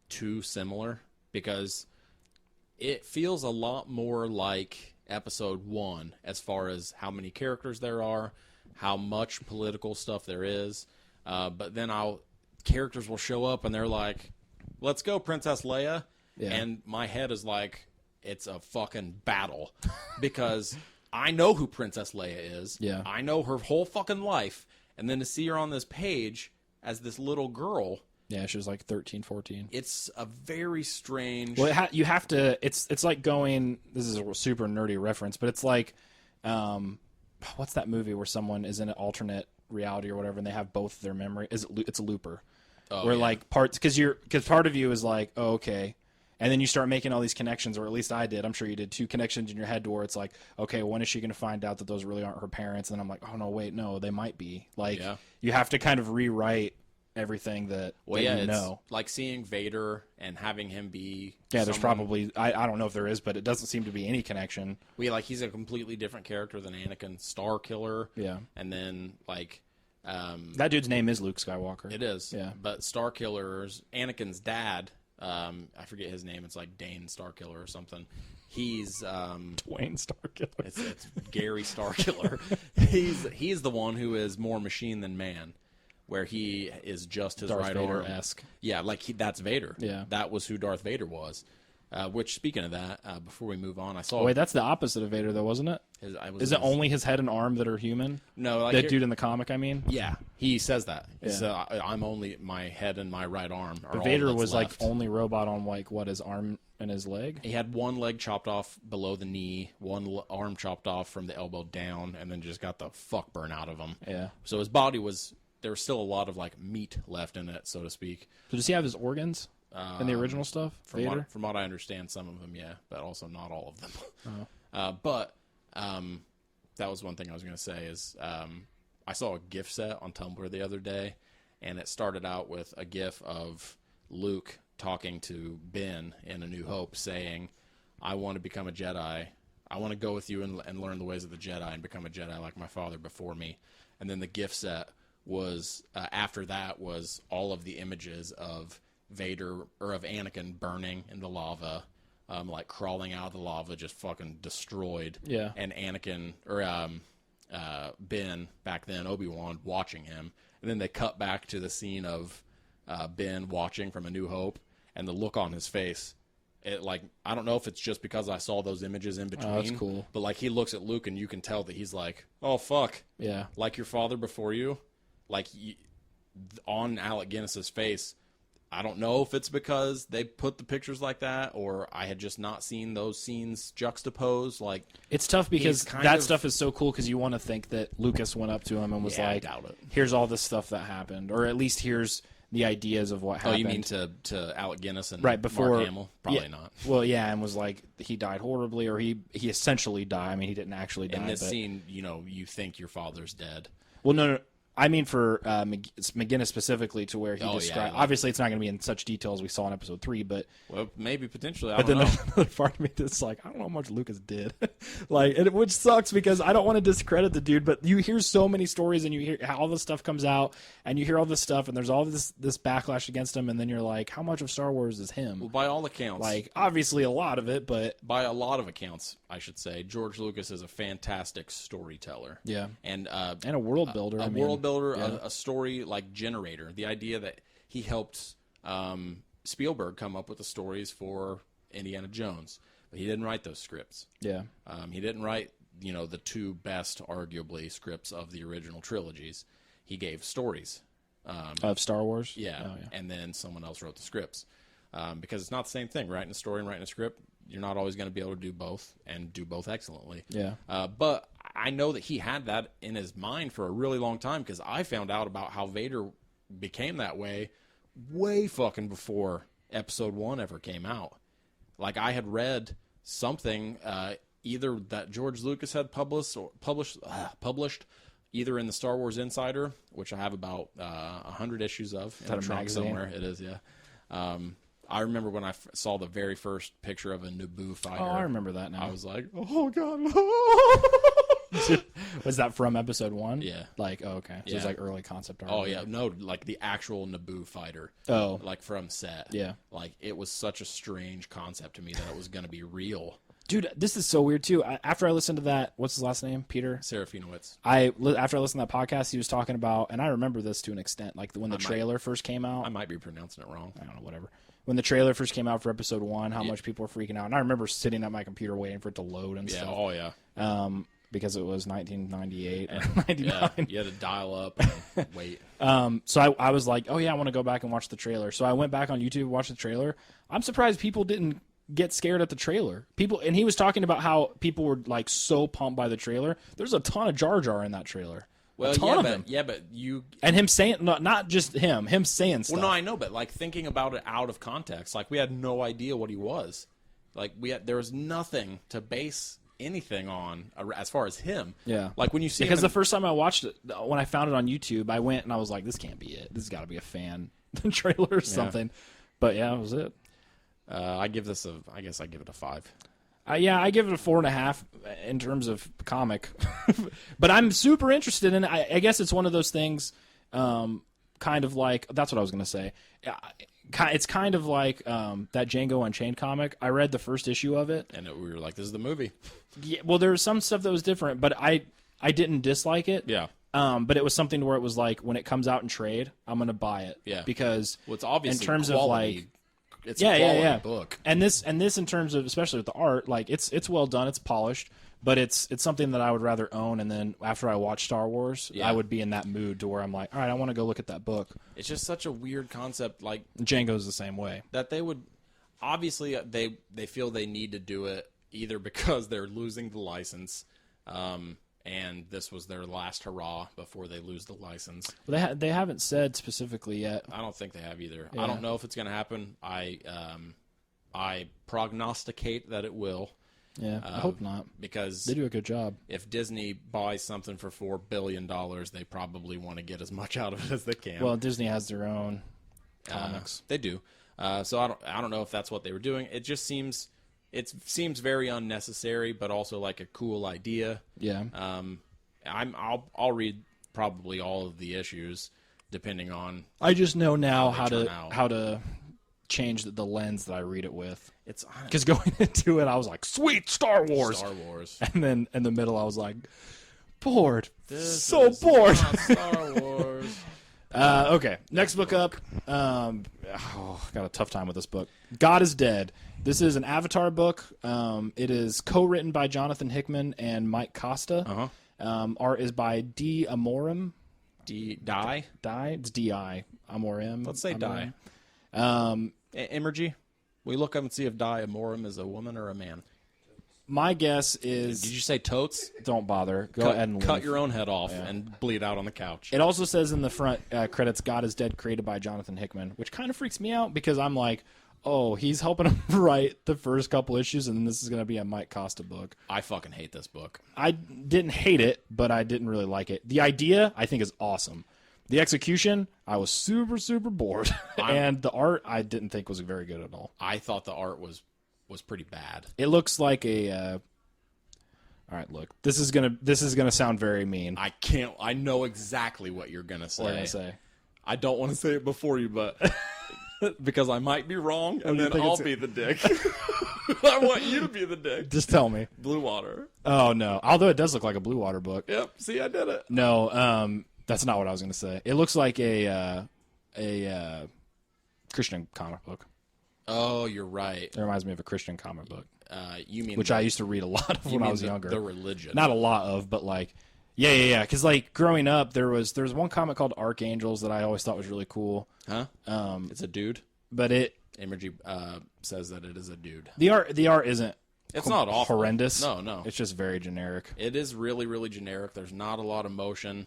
too similar because it feels a lot more like episode 1 as far as how many characters there are, how much political stuff there is, but then characters will show up and they're like, let's go, Princess Leia. Yeah. And my head is like, it's a fucking battle because I know who Princess Leia is. Yeah. I know her whole fucking life. And then to see her on this page as this little girl. Yeah, she was like 13, 14. It's a very strange... Well, you have to... It's like going... This is a super nerdy reference, but it's like... what's that movie where someone is in an alternate reality or whatever and they have both their memory? It's a Looper. Oh, where yeah. like parts... Because part of you is like, oh, okay. And then you start making all these connections, or at least I did. I'm sure you did, 2 connections in your head to where it's like, okay, when is she going to find out that those really aren't her parents? And then I'm like, oh, no, wait, no, they might be. Like, you have to kind of rewrite everything that you know. It's like seeing Vader and having him be there's probably I don't know if there is, but it doesn't seem to be any connection. He's a completely different character than Anakin Starkiller. Yeah. And then like that dude's name is Luke Skywalker. It is. Yeah. But Starkiller's Anakin's dad, I forget his name, it's like Dane Starkiller or something. He's Dwayne Starkiller. It's Gary Starkiller. he's the one who is more machine than man. Where he is just his Darth right Vader-esque. arm. Yeah, like that's Vader. Yeah. That was who Darth Vader was. Which, speaking of that, before we move on, I saw... Wait, that's the opposite of Vader, though, wasn't it? Is it only his head and arm that are human? No. Like that dude in the comic, I mean? Yeah, he says that. Yeah. So I'm only... My head and my right arm are but all Vader that's was left. like only robot on like, what, his arm and his leg? He had one leg chopped off below the knee, one arm chopped off from the elbow down, and then just got the fuck burn out of him. Yeah. So his body was... There was still a lot of like meat left in it, so to speak. So does he have his organs? in the original stuff? From what I understand, some of them, yeah, but also not all of them. But that was one thing I was going to say is I saw a GIF set on Tumblr the other day, and it started out with a GIF of Luke talking to Ben in A New Hope saying, I want to become a Jedi. I want to go with you and learn the ways of the Jedi and become a Jedi like my father before me. And then the GIF set was, after that, was all of the images of Vader, or of Anakin burning in the lava, like crawling out of the lava, just fucking destroyed. Yeah. And Anakin, or Ben, back then, Obi-Wan, watching him. And then they cut back to the scene of Ben watching from A New Hope, and the look on his face. It, like, I don't know if it's just because I saw those images in between. Oh, that's cool. But, like, he looks at Luke, and you can tell that he's like, oh, fuck. Yeah. Like your father before you. Like, on Alec Guinness's face, I don't know if it's because they put the pictures like that, or I had just not seen those scenes juxtaposed. Like, it's tough because that stuff is so cool because you want to think that Lucas went up to him and was like, I doubt it. here's all this stuff that happened, or at least here's the ideas of what happened. Oh, you mean to Alec Guinness and right before Mark Hamill? Probably yeah, not. Well, yeah, and was like, he died horribly, or he essentially died. I mean, he didn't actually die. In this but, scene, you think your father's dead. well, no. I mean for McGinnis specifically, to where he described. Yeah. Obviously, it's not going to be in such detail as we saw in episode 3, but Well, maybe potentially. I but don't then know. another part of me that's like, I don't know how much Lucas did, which sucks because I don't want to discredit the dude, but you hear so many stories and you hear how all this stuff comes out and you hear all this stuff and there's all this backlash against him, and then you're like, how much of Star Wars is him? Well, by all accounts, Like, obviously a lot of it, but by a lot of accounts, I should say, George Lucas is a fantastic storyteller. yeah, And a world builder. a I mean, world builder, yeah. a story like generator. The idea that he helped Spielberg come up with the stories for Indiana Jones, but he didn't write those scripts. Yeah, He didn't write, the two best, arguably, scripts of the original trilogies. He gave stories. of Star Wars. Yeah, Oh, yeah. and then someone else wrote the scripts. Because it's not the same thing. Writing a story and writing a script, you're not always going to be able to do both and do both excellently. Yeah. But I know that he had that in his mind for a really long time, because I found out about how Vader became that way fucking before Episode 1 ever came out. Like, I had read something, either that George Lucas had published, either in the Star Wars Insider, which I have about 100 issues of in that a a trunk magazine? somewhere. It is, yeah. I remember when I saw the very first picture of a Naboo fighter. Oh, I remember that now. I was like, oh, God. Was that from Episode 1? Yeah. Like, oh, okay. So it was Yeah. like early concept art. Oh, yeah. No, like the actual Naboo fighter. Oh. Like from set. Yeah. Like, it was such a strange concept to me that it was going to be real. Dude, this is so weird, too. After I listened to that, what's his last name? Peter? Serafinowicz. After I listened to that podcast, he was talking about, and I remember this to an extent, like when the trailer first came out. I might be pronouncing it wrong. I don't know, whatever. When the trailer first came out for Episode 1, how much people were freaking out. And I remember sitting at my computer waiting for it to load and Yeah. stuff. Oh, yeah. Because it was 1998 or Yeah. 99. You had to dial up and wait. So I was like, oh, yeah, I want to go back and watch the trailer. So I went back on YouTube and watched the trailer. I'm surprised people didn't get scared at the trailer. And he was talking about how people were like so pumped by the trailer. There's a ton of Jar Jar in that trailer. Well, a ton of him. but you... And him saying, not just him saying stuff. Well, no, I know, but like thinking about it out of context, like we had no idea what he was. Like there was nothing to base anything on as far as him. Yeah. Like when you see because him the first time I watched it, when I found it on YouTube, I went and I was like, this can't be it. This has got to be a fan trailer or something. But yeah, that was it. I give it a 5. I give it a 4.5 in terms of comic, but I'm super interested in it. I guess it's one of those things, kind of like, that's what I was going to say. It's kind of like that Django Unchained comic. I read the first issue of it. And we were like, this is the movie. Yeah, well, there was some stuff that was different, but I didn't dislike it. Yeah. But it was something where it was like, when it comes out in trade, I'm going to buy it. Yeah. Because Well, it's obviously in terms quality. of like, It's a quality book. And this in terms of, especially with the art, like it's well done, it's polished, but it's something that I would rather own. And then after I watch Star Wars, I would be in that mood to where I'm like, all right, I want to go look at that book. It's just such a weird concept, like Django's the same way. that they would obviously they feel they need to do it either because they're losing the license, and and this was their last hurrah before they lose the license. Well, they haven't said specifically yet. I don't think they have either. Yeah. I don't know if it's going to happen. I prognosticate that it will. Yeah, I hope not. Because They do a good job. if Disney buys something for $4 billion, they probably want to get as much out of it as they can. Well, Disney has their own comics. They do. So I don't know if that's what they were doing. It just seems very unnecessary, but also like a cool idea. Yeah. I'll read probably all of the issues, depending on. I just know now how they turn out. how to change the lens that I read it with. It's Because going into it, I was like, "Sweet Star Wars," Star Wars. and then in the middle, I was like, "Bored, This so is bored." not Star Wars. Okay, next book up. I got a tough time with this book. God is Dead. This is an Avatar book. It is co-written by Jonathan Hickman and Mike Costa. Art is by D. Amorim. Die? It's D.I. Amorim. Let's say Amorim. Die. Emergy? We look up and see if Die Amorim is a woman or a man. My guess is... Did you say totes? Don't bother. Go ahead and cut leave. your own head off and bleed out on the couch. It also says in the front credits, God is Dead, created by Jonathan Hickman, which kind of freaks me out because I'm like, oh, he's helping him write the first couple issues, and then this is going to be a Mike Costa book. I fucking hate this book. I didn't hate it, but I didn't really like it. The idea, I think, is awesome. The execution, I was super, super bored. And the art, I didn't think was very good at all. I thought the art was pretty bad. It looks like a... all right, look. This is gonna sound very mean. I know exactly what you're gonna say. What am I say? I don't want to say it before you, but because I might be wrong, and do you then think I'll it's- be the dick. I want you to be the dick. Just tell me. Blue Water. Oh, no. Although it does look like a Blue Water book. Yep. See, I did it. No, that's not what I was going to say. It looks like a Christian comic book. Oh, you're right. It reminds me of a Christian comic book, You mean which I used to read a lot of when I was younger. The religion. Not a lot of, but like, yeah. Because like growing up, there was one comic called Archangels that I always thought was really cool. Huh? It's a dude. But Emergy says that it is a dude. the art isn't. It's not awful. Horrendous. No. It's just very generic. It is really, really generic. There's not a lot of motion.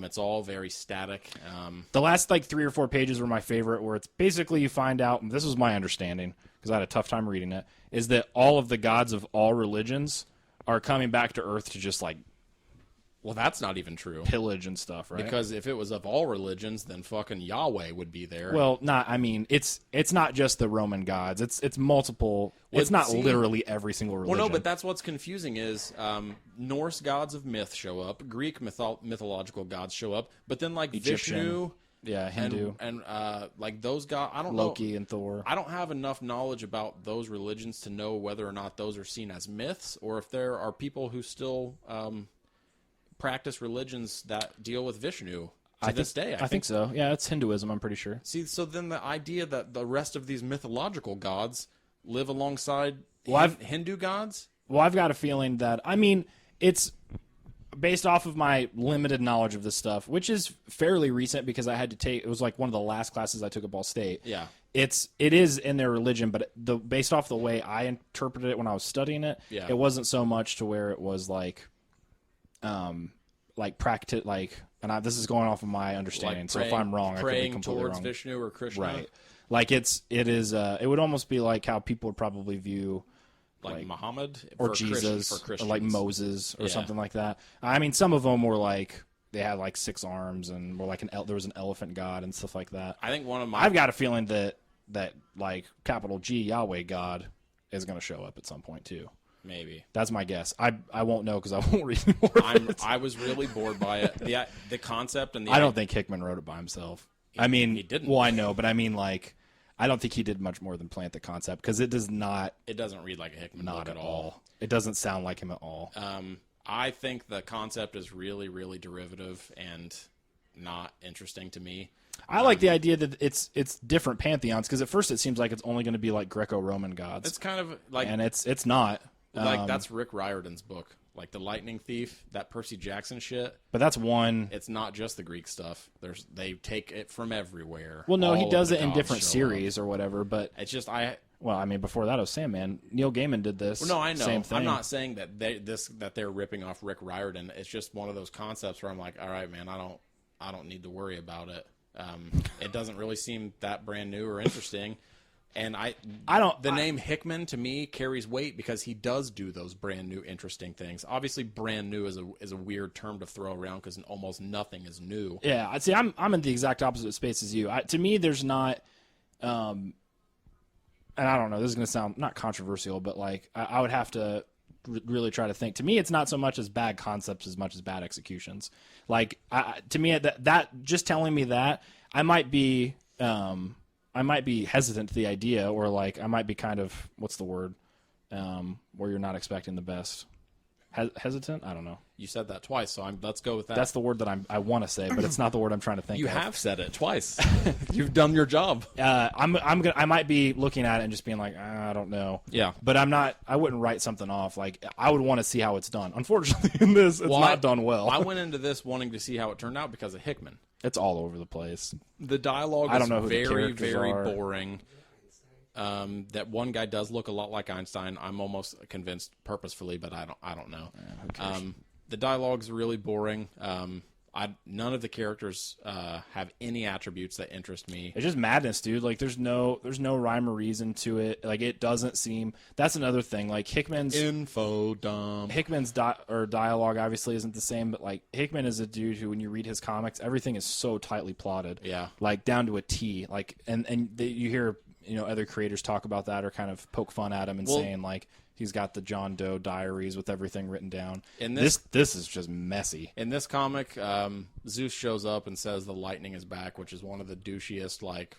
It's all very static. The last like 3 or 4 pages were my favorite, where it's basically you find out, and this was my understanding because I had a tough time reading it, is that all of the gods of all religions are coming back to Earth to just like Well, that's not even true. pillage and stuff, right? Because if it was of all religions, then fucking Yahweh would be there. Well, I mean, it's not just the Roman gods. It's multiple. Well, it's not see- literally every single religion. Well, no, but that's what's confusing is Norse gods of myth show up, Greek mythological gods show up, but then like Egyptian, Vishnu, yeah, Hindu, and like those gods, I don't Loki know. and Thor. I don't have enough knowledge about those religions to know whether or not those are seen as myths or if there are people who still practice religions that deal with Vishnu to this day. I think so. Yeah, it's Hinduism, I'm pretty sure. See, so then the idea that the rest of these mythological gods live alongside Hindu gods? Well, I've got a feeling that, I mean, it's based off of my limited knowledge of this stuff, which is fairly recent because I had to take, it was like one of the last classes I took at Ball State. Yeah. It is in their religion, but based off the way I interpreted it when I was studying it, Yeah. it wasn't so much to where it was like practice, like, and this is going off of my understanding. Like so if I'm wrong, I could be praying completely towards wrong. Vishnu or Krishna. Right. Like it would almost be like how people would probably view Like Muhammad or for Jesus for or Christians. like Moses or Yeah. something like that. I mean, some of them were like they had like 6 arms and were like there was an elephant god and stuff like that. I think one of my I've got a feeling that like capital G Yahweh God is going to show up at some point too. maybe. That's my guess. I won't know because I won't read any more of it. I was really bored by it. The concept and the I don't think Hickman wrote it by himself. I mean, he didn't. Well, I know, but I mean, like, I don't think he did much more than plant the concept because it does not, it doesn't read like a Hickman not book at all. It doesn't sound like him at all. I think the concept is really, really derivative and not interesting to me. I like the idea that it's different pantheons because at first it seems like it's only going to be like Greco-Roman gods, It's kind of like and it's not. that's Rick Riordan's book, like the Lightning Thief, that Percy Jackson shit. But that's one. It's not just the Greek stuff. They take it from everywhere. Well, no, he All does of it the in gods different show up. series or whatever. But It's just I Well, I mean, before that, it was Sandman. Neil Gaiman did this. Well, no, I know. Same thing. I'm not saying that they're ripping off Rick Riordan. It's just one of those concepts where I'm like, all right, man, I don't need to worry about it. It doesn't really seem that brand new or interesting. And I don't. The name Hickman to me carries weight because he does do those brand new, interesting things. Obviously, brand new is a weird term to throw around because almost nothing is new. Yeah, I'd say I'm in the exact opposite space as you. To me, there's not. And I don't know. This is going to sound not controversial, but like I would have to really try to think. To me, it's not so much as bad concepts as much as bad executions. Like to me, that just telling me that I might be hesitant to the idea, or like I might be kind of what's the word, where you're not expecting the best. Hesitant? I don't know. You said that twice, so let's go with that. That's the word that I want to say, but it's not the word I'm trying to think of. You have said it twice. You've done your job. I might be looking at it and just being like, I don't know. Yeah. But I'm not. I wouldn't write something off. Like I would want to see how it's done. Unfortunately, in this, it's not done well. I went into this wanting to see how it turned out because of Hickman. It's all over the place. The dialogue I don't know is who the very, characters very are. boring. That one guy does look a lot like Einstein. I'm almost convinced purposefully, but I don't know. Who cares? The dialogue's really boring. None of the characters have any attributes that interest me. It's just madness, dude. Like there's no rhyme or reason to it. Like it doesn't seem. That's another thing. Like Hickman's Info dump. Hickman's dialogue obviously isn't the same, but like Hickman is a dude who, when you read his comics, everything is so tightly plotted. Yeah. Like down to a T. Like you hear other creators talk about that or kind of poke fun at him and saying like he's got the John Doe diaries with everything written down. And this is just messy. In this comic, Zeus shows up and says the lightning is back, which is one of the douchiest, like,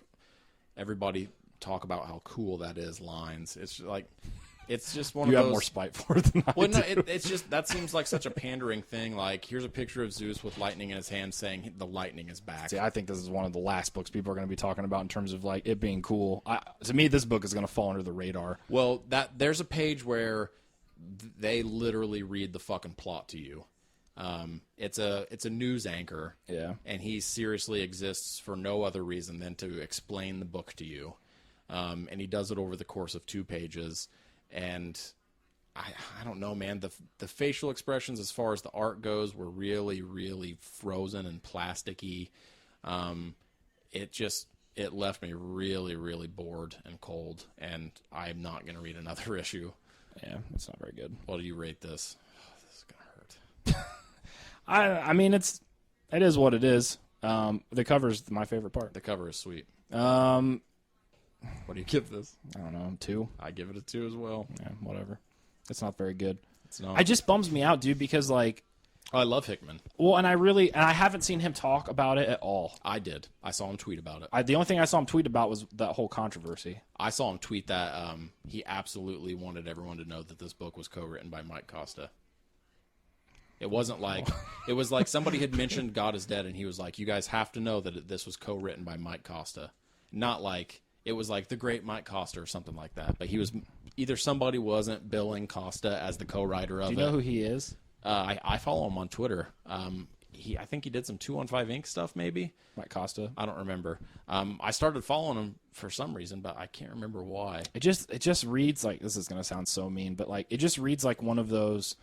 everybody talk about how cool that is lines. It's like, it's just one of those. You have more spite for it than I Well, no, do. it's just, that seems like such a pandering thing. Like, here's a picture of Zeus with lightning in his hand saying the lightning is back. See, I think this is one of the last books people are going to be talking about in terms of like it being cool. To me, this book is going to fall under the radar. Well, there's a page where they literally read the fucking plot to you. It's a news anchor. Yeah. And he seriously exists for no other reason than to explain the book to you. And he does it over the course of 2 pages. And I don't know, man. The facial expressions as far as the art goes were really, really frozen and plasticky. It left me really, really bored and cold. And I'm not going to read another issue. Yeah, it's not very good. What do you rate this? Oh, this is going to hurt. I mean, it is what it is. The cover's my favorite part. The cover is sweet. What do you give this? I don't know, 2. I give it a 2 as well. Yeah, whatever. It's not very good. It's not. It just bums me out, dude, because like. Oh, I love Hickman. Well, and I haven't seen him talk about it at all. I did. I saw him tweet about it. The only thing I saw him tweet about was that whole controversy. I saw him tweet that he absolutely wanted everyone to know that this book was co-written by Mike Costa. It wasn't like it was like somebody had mentioned God is Dead, and he was like, "You guys have to know that this was co-written by Mike Costa." Not like it was like the great Mike Costa or something like that. But he was either somebody wasn't billing Costa as the co-writer of it. Do you know who he is? I follow him on Twitter. I think he did some 215 Inc. stuff, maybe. Mike Costa. I don't remember. I started following him for some reason, but I can't remember why. It just reads like, this is gonna sound so mean, but like it just reads like one of those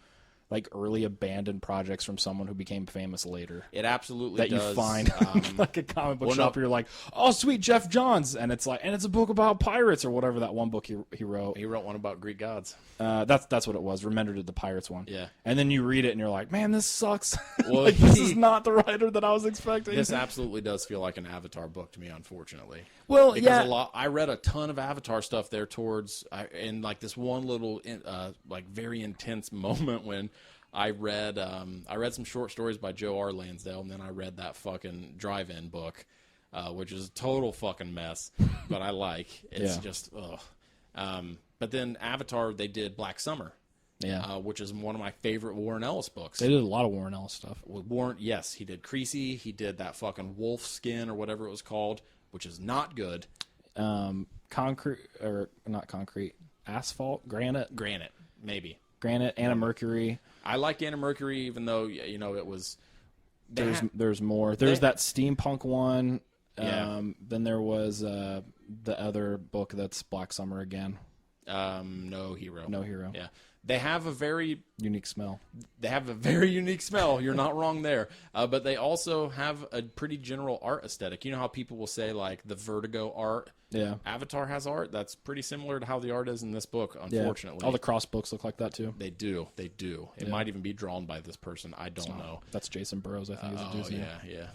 like early abandoned projects from someone who became famous later. It absolutely that does. You find like a comic book shop. Where you're like, oh sweet, Jeff Johns, and it's a book about pirates or whatever that one book he wrote. He wrote one about Greek gods. That's what it was. Remender did the pirates one. Yeah. And then you read it and you're like, man, this sucks. Well, like, this is not the writer that I was expecting. This absolutely does feel like an Avatar book to me, unfortunately. Well, because I read a ton of Avatar stuff there in like this one little like very intense moment when I read some short stories by Joe R. Lansdale, and then I read that fucking drive-in book, which is a total fucking mess, but I like. It's just ugh. But then Avatar, they did Black Summer, which is one of my favorite Warren Ellis books. They did a lot of Warren Ellis stuff. Yes, he did Creasy. He did that fucking wolf skin or whatever it was called, which is not good. Concrete, or not concrete, asphalt, granite, maybe. Granite, Anna Mercury. I liked Anna Mercury, even though it was. There's more. There's that steampunk one. Yeah. Then there was the other book that's Black Summer again. No Hero. No Hero. Yeah. They have a very Unique smell. unique smell. You're not wrong there. But they also have a pretty general art aesthetic. You know how people will say, like, the Vertigo art? Yeah. Avatar has art that's pretty similar to how the art is in this book, Yeah. unfortunately. All the cross books look like that too. They do. It might even be drawn by this person. I don't know. That's Jason Burrows, I think, is the Oh, dude's name. yeah.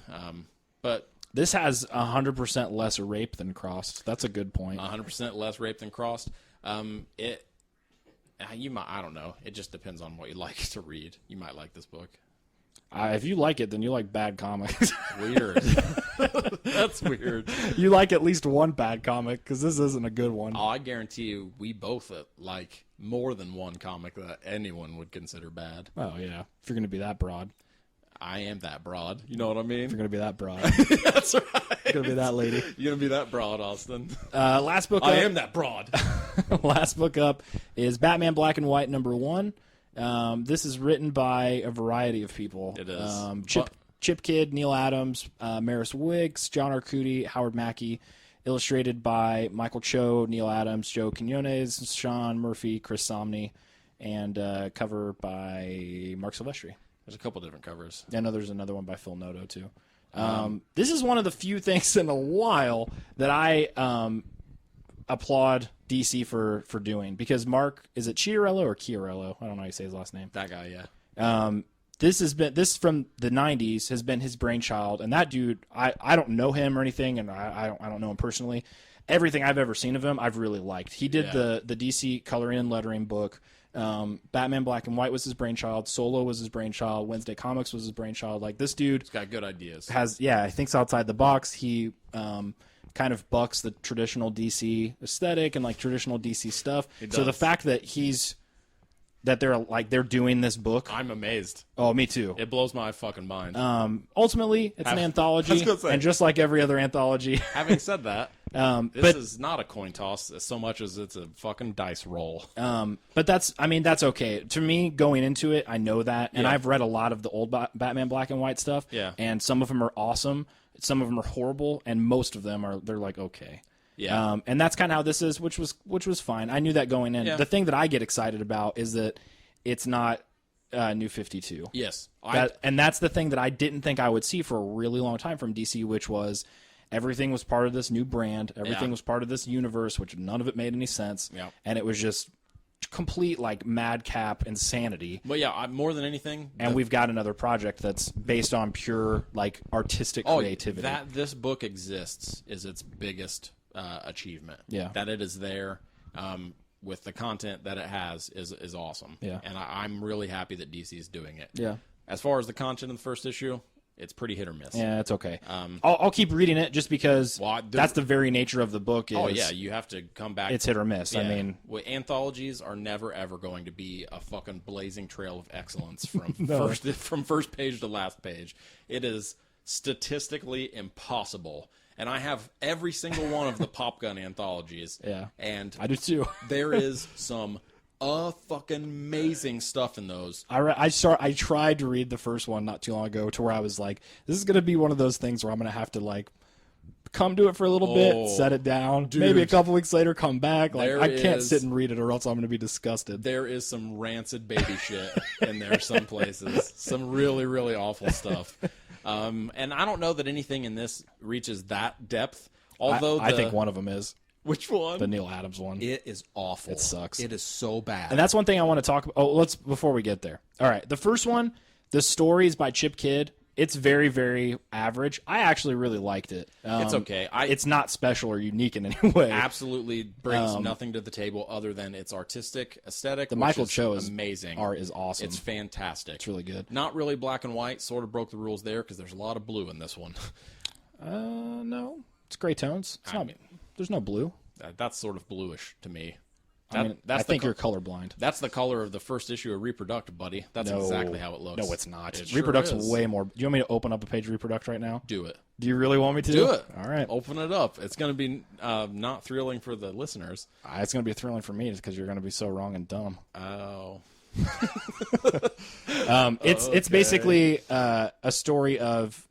But This has 100% less rape than Crossed. That's a good point. 100% less rape than crossed. I don't know. It just depends on what you like to read. You might like this book. If you like it, then you like bad comics. Weird. That's weird. You like at least one bad comic, because this isn't a good one. Oh, I guarantee you, we both like more than one comic that anyone would consider bad. Oh, yeah. If you're going to be that broad. I am that broad. You know what I mean? If you're going to be that broad. That's right. You're going to be that lady. You're gonna be that broad, Austin. Last book I up, am that broad. last book up is Batman Black and White #1. This is written by a variety of people. It is. Chip Kidd, Neil Adams, Maris Wicks, John Arcudi, Howard Mackey. Illustrated by Michael Cho, Neil Adams, Joe Quinones, Sean Murphy, Chris Somney, and cover by Mark Silvestri. There's a couple different covers. I know there's another one by Phil Noto, too. This is one of the few things in a while that I applaud DC for doing, because Mark, is it Chiarello or Chiarello? I don't know how you say his last name. That guy, yeah. This from the 90s has been his brainchild, and that dude, I don't know him or anything, and I don't know him personally. Everything I've ever seen of him, I've really liked. He did the DC coloring and lettering book. Batman Black and White was his brainchild. Solo was his brainchild. Wednesday Comics was his brainchild. Like, this dude He's got good ideas. he thinks outside the box. He kind of bucks the traditional DC aesthetic and like traditional DC stuff. So the fact that they're doing this book, I'm amazed. oh, me too. It blows my fucking mind. Ultimately, it's an I anthology, was gonna say. and just like every other anthology, Having said that, but this is not a coin toss so much as it's a fucking dice roll. but that's okay. To me, going into it, I know that, and Yeah. I've read a lot of the old Batman Black and White stuff, Yeah. and some of them are awesome, some of them are horrible, and most of them they're like okay. Yeah. And that's kind of how this is, which was fine. I knew that going in. Yeah. The thing that I get excited about is that it's not New 52. Yes. And that's the thing that I didn't think I would see for a really long time from DC, which was everything was part of this new brand. Everything Yeah. was part of this universe, which none of it made any sense. Yeah. And it was just complete like madcap insanity. But yeah, more than anything, And we've got another project that's based on pure like artistic creativity. That this book exists is its biggest achievement. Yeah. That it is there with the content that it has is awesome. Yeah. And I'm really happy that DC is doing it. Yeah. As far as the content of the first issue, it's pretty hit or miss. Yeah, it's okay. I'll keep reading it just because that's the very nature of the book. Oh yeah, you have to come back. It's hit or miss. Yeah. I mean, anthologies are never ever going to be a fucking blazing trail of excellence from from first page to last page. It is statistically impossible. And I have every single one of the Pop Gun anthologies. Yeah. And I do too. there is some fucking amazing stuff in those. I tried to read the first one not too long ago to where I was like, this is going to be one of those things where I'm going to have to like come to it for a little bit, set it down, dude. maybe a couple weeks later come back. Like There I can't is- sit and read it or else I'm going to be disgusted. There is some rancid baby shit in there some places. Some really, really awful stuff. And I don't know that anything in this reaches that depth. Although I think one of them is Which one? the Neil Adams one. It is awful. It sucks. It is so bad. And that's one thing I want to talk about. Oh, let's before we get there. All right, the first one, the story is by Chip Kidd. It's very, very average. I actually really liked it. It's okay. It's not special or unique in any way. absolutely brings nothing to the table other than its artistic aesthetic. The which Michael is Cho is amazing. Art is awesome. It's fantastic. It's really good. Not really black and white. Sort of broke the rules there because there's a lot of blue in this one. No, it's gray tones. It's not. There's no blue. That's sort of bluish to me. I think you're colorblind. That's the color of the first issue of Reproduct, buddy. That's No. exactly how it looks. No, it's not. It sure Reproduct's is. way more. Do you want me to open up a page of Reproduct right now? Do it. Do you really want me to? Do it. All right. Open it up. It's going to be not thrilling for the listeners. It's going to be thrilling for me because you're going to be so wrong and dumb. Oh. It's basically a story of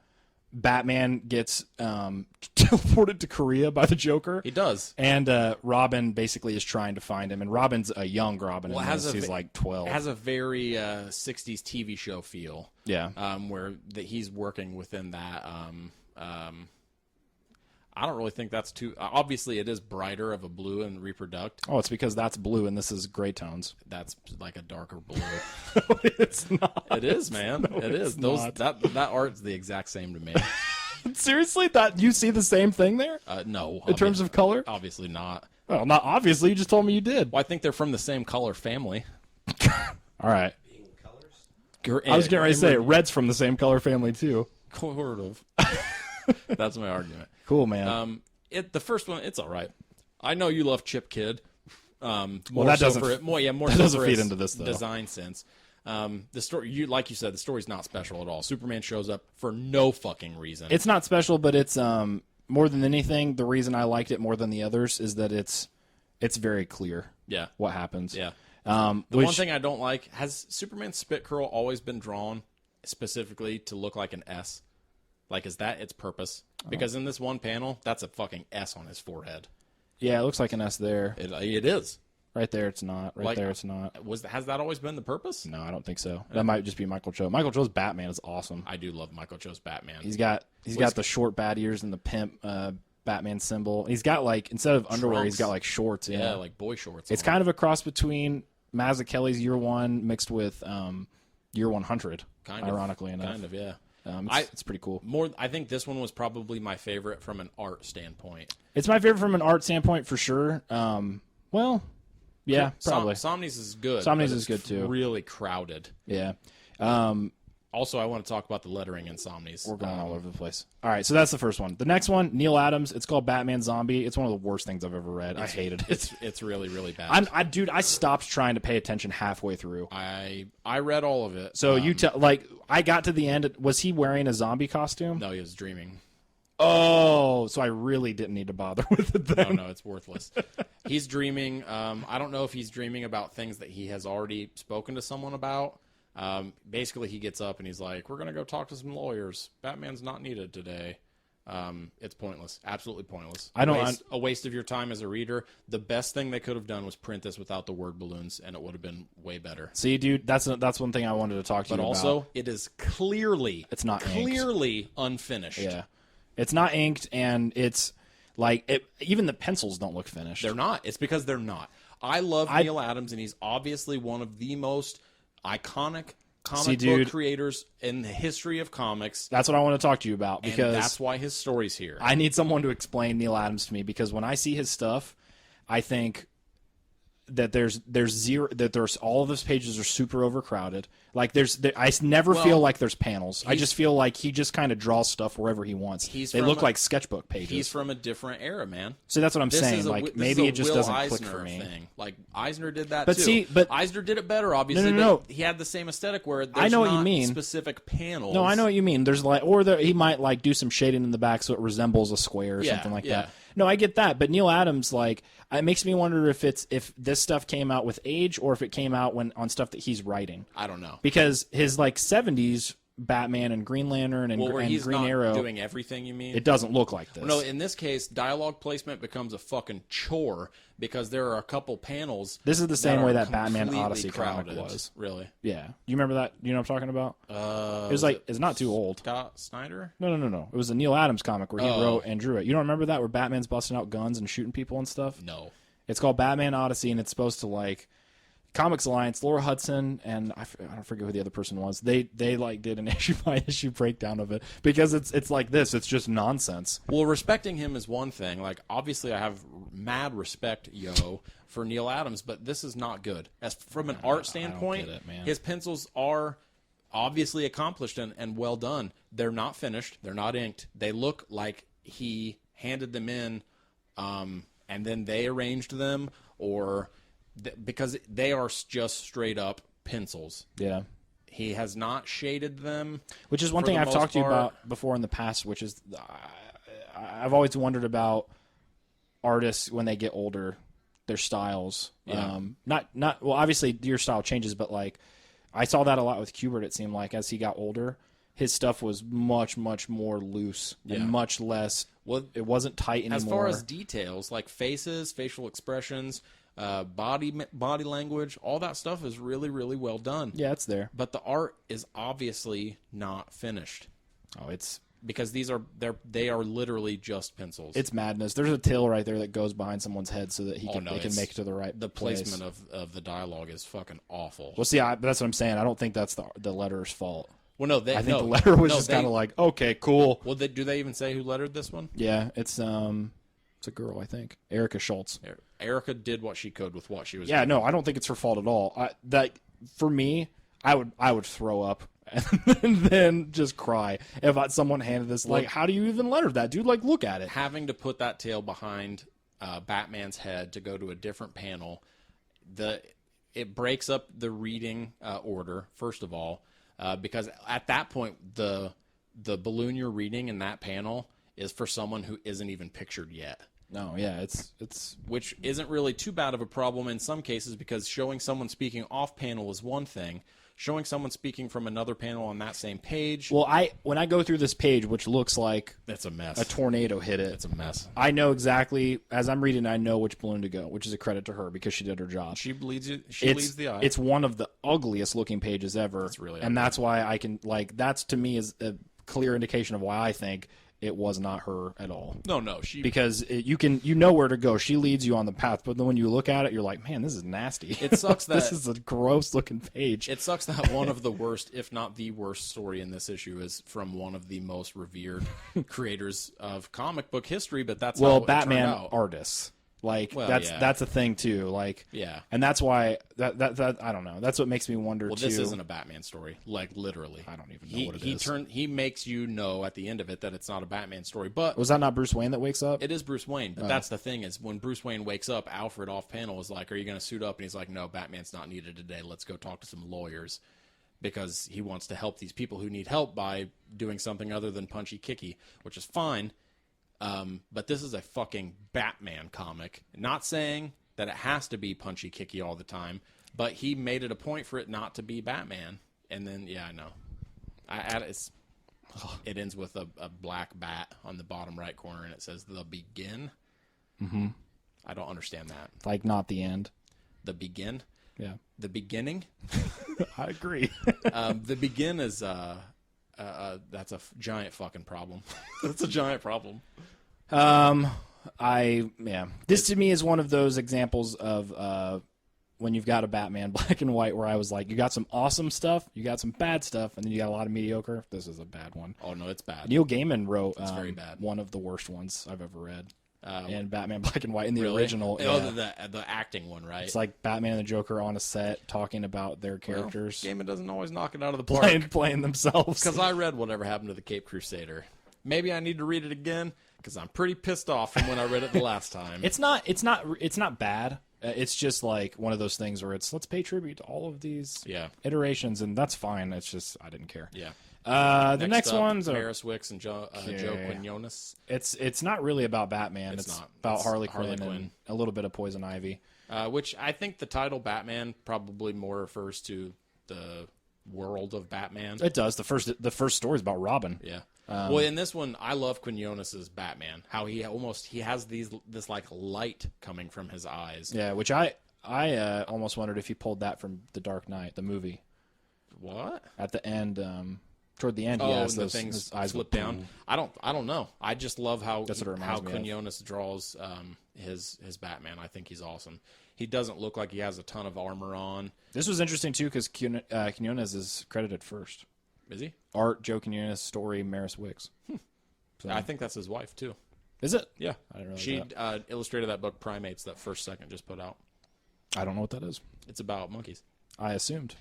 Batman gets teleported to Korea by the Joker. He does. And Robin basically is trying to find him. And Robin's a young Robin. Well, he's like 12. It has a very 60s TV show feel. Yeah. Where he's working within that. I don't really think that's too... Obviously, it is brighter of a blue in Reproduct. Oh, it's because that's blue and this is gray tones. That's like a darker blue. It's not. It is, man. No, it is. not. That art's the exact same to me. Seriously? That you see the same thing there? No. In terms of color? Obviously not. Well, not obviously. You just told me you did. Well, I think they're from the same color family. All right. I was getting ready to say, red's from the same color family, too. Sort of. That's my argument. Cool, man. The first one, it's all right. I know you love Chip Kid. That doesn't feed into this, though. Design sense. The story, like you said, the story's not special at all. Superman shows up for no fucking reason. It's not special, but it's more than anything. The reason I liked it more than the others is that it's very clear. Yeah. What happens? Yeah. The one thing I don't like, has Superman's spit curl always been drawn specifically to look like an S? Like, is that its purpose? Because in this one panel, that's a fucking S on his forehead. Yeah, it looks like an S there. It is. Right there, it's not. There, it's not. Has that always been the purpose? No, I don't think so. That might just be Michael Cho. Michael Cho's Batman is awesome. I do love Michael Cho's Batman. He's got the short bad ears and the pimp Batman symbol. He's got, like, instead of underwear, he's got, like, shorts. Yeah, like boy shorts. It's kind of a cross between Mazzucchelli's Year One mixed with Year 100, ironically enough. Kind of, yeah. It's pretty cool. I think this one was probably my favorite from an art standpoint. It's my favorite from an art standpoint for sure. Well, yeah, probably. Somni's is good. Somni's is good too. Really crowded. Yeah. Also, I want to talk about the lettering in Somni's. We're going all over the place. All right, so that's the first one. The next one, Neil Adams. It's called Batman Zombie. It's one of the worst things I've ever read. I hated it. It's really, really bad. I stopped trying to pay attention halfway through. I read all of it. So I got to the end. Was he wearing a zombie costume? No, he was dreaming. Oh, so I really didn't need to bother with it then. No, it's worthless. He's dreaming. I don't know if he's dreaming about things that he has already spoken to someone about. Basically, he gets up and he's like, we're going to go talk to some lawyers. Batman's not needed today. It's pointless. Absolutely pointless. A waste of your time as a reader. The best thing they could have done was print this without the word balloons, and it would have been way better. See, dude, that's one thing I wanted to talk to you about. But also, it is it's not clearly inked. Unfinished. Yeah. It's not inked, and it's like even the pencils don't look finished. They're not. It's because they're not. I love Neil Adams, and he's obviously one of the most iconic comic book creators in the history of comics. That's what I want to talk to you about, because that's why his story's here. I need someone to explain Neil Adams to me, because when I see his stuff, I think that there's all of his pages are super overcrowded. Like I never feel like there's panels. I just feel like he just kind of draws stuff wherever he wants. They look like sketchbook pages. He's from a different era, man. So that's what I'm saying. Like maybe it just doesn't click for me. Thing. Like Eisner did that too. But Eisner did it better, obviously. No. But he had the same aesthetic where there's I know not what you mean. Specific panels. No, I know what you mean. There's he might like do some shading in the back so it resembles a square or something like that. No, I get that, but Neil Adams, like, it makes me wonder if this stuff came out with age or if it came out on stuff that he's writing. I don't know, because his like 70s Batman and Green Lantern and Green Arrow doing everything. You mean it doesn't look like this? No, in this case, dialogue placement becomes a fucking chore because there are a couple panels. This is the same way that Batman Odyssey comic was. Really? Yeah. You remember that? You know what I'm talking about? It was like it's not too old. Scott Snyder? No. It was a Neil Adams comic where he wrote and drew it. You don't remember that, where Batman's busting out guns and shooting people and stuff? No. It's called Batman Odyssey, and it's supposed to like Comics Alliance, Laura Hudson, and I don't forget who the other person was. They like did an issue by issue breakdown of it, because it's like this. It's just nonsense. Well, respecting him is one thing. Like, obviously, I have mad respect, for Neil Adams, but this is not good. As from an art standpoint, his pencils are obviously accomplished and well done. They're not finished. They're not inked. They look like he handed them in, and then they arranged them, or because they are just straight up pencils. Yeah. He has not shaded them. Which is one thing I've talked to you about before in the past, which is I've always wondered about artists when they get older, their styles. Yeah. Well, obviously your style changes, but like I saw that a lot with Kubert, it seemed like, as he got older. his stuff was much, much more loose and much less. Well, it wasn't tight anymore. As far as details, like faces, facial expressions, body language, all that stuff is really, really well done. Yeah, it's there. But the art is obviously not finished. Oh, it's because they are literally just pencils. It's madness. There's a tail right there that goes behind someone's head so that they can make it to the right. The place. placement of the dialogue is fucking awful. Well, see, that's what I'm saying. I don't think that's the letter's fault. Well, no, I think the letter was just kind of like, okay, cool. Well, do they even say who lettered this one? Yeah, it's a girl, I think, Erica Schultz. Erica did what she could with what she was. Yeah, no, I don't think it's her fault at all. For me, I would throw up and then just cry if someone handed this. Like, how do you even letter that, dude? Like, look at it. Having to put that tail behind Batman's head to go to a different panel, it breaks up the reading order. First of all. Because at that point, the balloon you're reading in that panel is for someone who isn't even pictured yet. No, yeah, it's which isn't really too bad of a problem in some cases because showing someone speaking off panel is one thing. Showing someone speaking from another panel on that same page. Well, when I go through this page, which looks like it's a mess, a tornado hit it. It's a mess. I know exactly as I'm reading. I know which balloon to go, which is a credit to her because she did her job. She bleeds it. She leads the eye. It's one of the ugliest looking pages ever. It's really and that's why I can that's to me is a clear indication of why I think it was not her at all. No, because you know where to go. She leads you on the path, but then when you look at it, you're like, man, this is nasty. It sucks that this is a gross looking page. It sucks that one of the worst, if not the worst, story in this issue is from one of the most revered creators of comic book history. But that's how Batman it turned out. Artists. Like that's a thing too. Like and that's why that I don't know. That's what makes me wonder. Well, this isn't a Batman story. Like literally, I don't even know what it is. He makes you know at the end of it that it's not a Batman story. But was that not Bruce Wayne that wakes up? It is Bruce Wayne. But that's the thing is when Bruce Wayne wakes up, Alfred off panel is like, "Are you going to suit up?" And he's like, "No, Batman's not needed today. Let's go talk to some lawyers." Because he wants to help these people who need help by doing something other than punchy kicky, which is fine. But this is a fucking Batman comic. Not saying that it has to be punchy kicky all the time, but he made it a point for it not to be Batman. And then, I know. It ends with a black bat on the bottom right corner, and it says "The Begin." Mm-hmm. I don't understand that. Like not the end. The Begin? Yeah. The beginning? I agree. The Begin is... that's a giant fucking problem. That's a giant problem. This to me is one of those examples of when you've got a Batman black and white where I was like, you got some awesome stuff, you got some bad stuff, and then you got a lot of mediocre. This is a bad one. Oh no, it's bad. Neil Gaiman wrote very bad. One of the worst ones I've ever read. And Batman black and white in the really? original. Oh, the acting one, right? It's like Batman and the Joker on a set talking about their characters. Gaiman doesn't always knock it out of the park. Playing themselves. Because I read Whatever Happened to the Cape Crusader. Maybe I need to read it again because I'm pretty pissed off from when I read it the last time. It's not bad. It's just like one of those things where let's pay tribute to all of these iterations, and that's fine. It's just I didn't care. Yeah. The next one's Paris Wicks and Joe Quinones. It's not really about Batman. It's not. It's about Harley Quinn and a little bit of Poison Ivy. Which I think the title Batman probably more refers to the world of Batman. It does. The first story is about Robin. Yeah. Well, in this one, I love Quinones' Batman. How he has this like light coming from his eyes. Yeah, which I almost wondered if he pulled that from The Dark Knight, the movie. What? At the end, toward the end, he has those things his eyes flip down. I don't know. I just love how me Quinones draws his Batman. I think he's awesome. He doesn't look like he has a ton of armor on. This was interesting too because Quinones is credited first. Is he? Art, Joe Quinones, story, Maris Wicks. So, I think that's his wife too. Is it? Yeah, I didn't realize she that. Illustrated that book Primates that first second just put out. I don't know what that is. It's about monkeys. I assumed.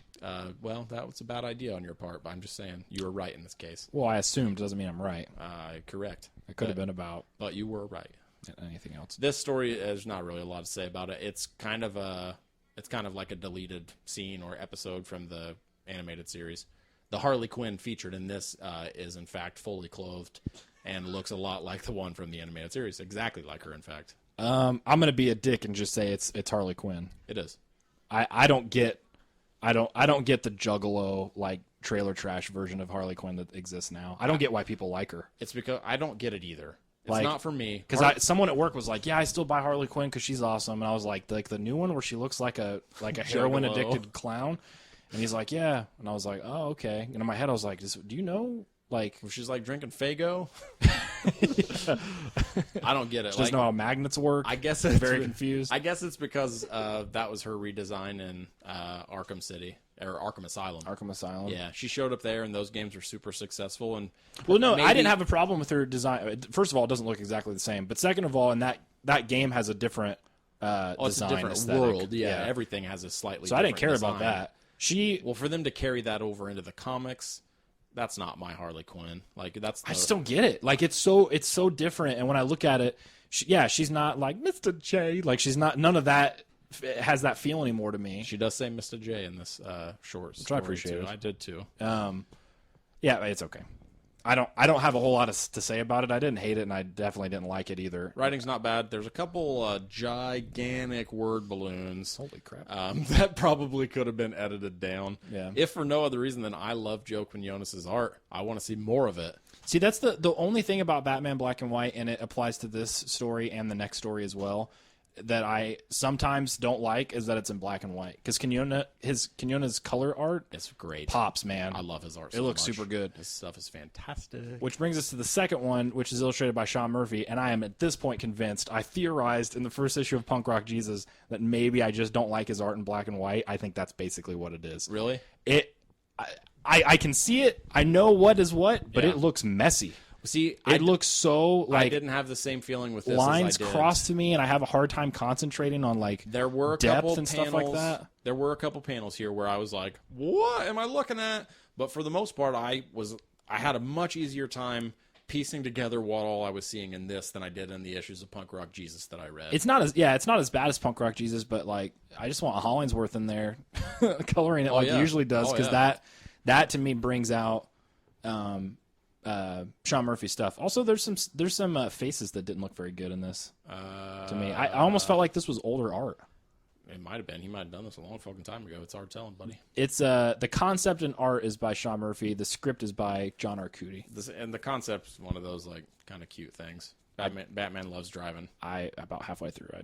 Well, that was a bad idea on your part, but I'm just saying you were right in this case. Well, I assumed doesn't mean I'm right. Correct. It could have been about. But you were right. Anything else? This story, there's not really a lot to say about it. It's kind of like a deleted scene or episode from the animated series. The Harley Quinn featured in this is in fact fully clothed and looks a lot like the one from the animated series. Exactly like her, in fact. I'm gonna be a dick and just say it's Harley Quinn. It is. I don't get I don't get the Juggalo like trailer trash version of Harley Quinn that exists now. I don't get why people like her. It's because I don't get it either. It's Like, not for me. Because someone at work was like, "Yeah, I still buy Harley Quinn because she's awesome," and I was like the new one where she looks like a heroin addicted clown, and he's like, "Yeah," and I was like, "Oh, okay." And in my head, I was like, "Do you know like She's like drinking Faygo. I don't get it. she doesn't know how magnets work?" I guess I'm it's very confused. I guess it's because that was her redesign in Arkham City or Arkham Asylum. Arkham Asylum. Yeah, she showed up there, and those games were super successful. And Well, no, I maybe- didn't have a problem with her design. First of all, it doesn't look exactly the same. But second of all, and that game has a different it's a design different aesthetic. world. Yeah, everything has a slightly. So I didn't care different about design. that. Well, for them to carry that over into the comics, that's not my Harley Quinn. Like that's. I just don't get it. Like it's so different. And when I look at it, she's not like Mr. J. Like she's not. None of that has that feel anymore to me. She does say Mr. J in this short story. I appreciate too. it. I did too. Yeah, it's okay. I don't have a whole lot to say about it. I didn't hate it, and I definitely didn't like it either. Writing's not bad. There's a couple gigantic word balloons. Holy crap! That probably could have been edited down. Yeah. If for no other reason than I love Joe Quinones's art. I want to see more of it. See, that's the only thing about Batman Black and White, and it applies to this story and the next story as well, that I sometimes don't like is that it's in black and white. Because Quinones' color art It's great. pops, man. I love his art. It so looks much. super good. His stuff is fantastic. Which brings us to the second one, which is illustrated by Sean Murphy, and I am at this point convinced. I theorized in the first issue of Punk Rock Jesus that maybe I just don't like his art in black and white. I think that's basically what it is. Really? I can see it. I know what is what, but Yeah. it looks messy. See, It looks so I like didn't have the same feeling with this lines as I did. cross to me, and I have a hard time concentrating on like There were a depth couple and panels, stuff like that. There were a couple panels here where I was like, "What am I looking at?" But for the most part, I had a much easier time piecing together what all I was seeing in this than I did in the issues of Punk Rock Jesus that I read. It's not as bad as Punk Rock Jesus, but like I just want a Hollingsworth in there coloring it like he usually does, because that to me brings out Sean Murphy stuff. Also, there's some faces that didn't look very good in this. To me, I almost felt like this was older art. It might have been. He might have done this a long fucking time ago. It's hard telling, buddy. It's the concept and art is by Sean Murphy. The script is by John Arcudi. And the concept's one of those like kind of cute things. Batman loves driving. About halfway through, I